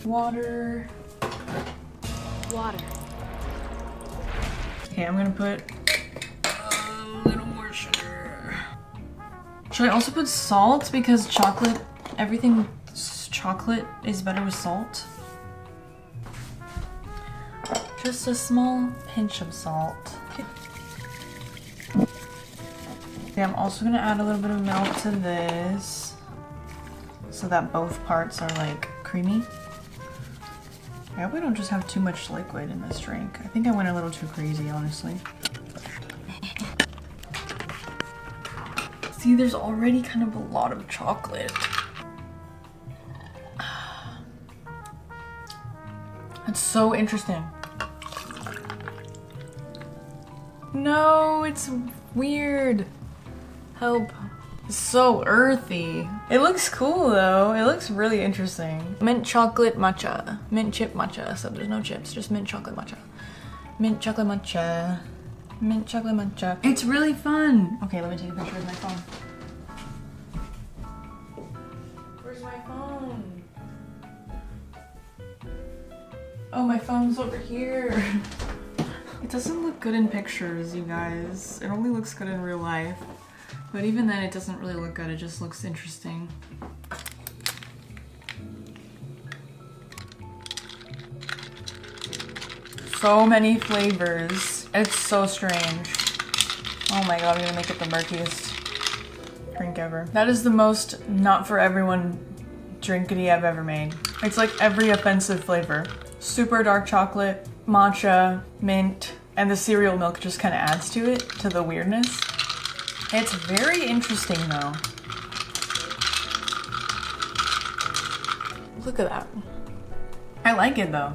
Water. Okay, I'm gonna put a little more sugar. Should I also put salt? Because chocolate, everything chocolate is better with salt. Just a small pinch of salt. Okay, I'm also gonna add a little bit of milk to this so that both parts are like creamy. I hope I don't just have too much liquid in this drink. I think I went a little too crazy, honestly. See, there's already kind of a lot of chocolate. It's so interesting. No, it's weird. Help. It's so earthy. It looks cool though. It looks really interesting. Mint chocolate matcha. Mint chip matcha. So there's no chips, just mint chocolate matcha. Mint chocolate matcha. Mint chocolate matcha. It's really fun. Okay, let me take a picture with my phone. Where's my phone? Oh, my phone's over here. It doesn't look good in pictures, you guys. It only looks good in real life. But even then, it doesn't really look good. It just looks interesting. So many flavors. It's so strange. Oh my god, I'm gonna make it the murkiest drink ever. That is the most not for everyone drinkity I've ever made. It's like every offensive flavor. Super dark chocolate, matcha, mint, and the cereal milk just kind of adds to it, to the weirdness. It's very interesting though. Look at that. I like it though.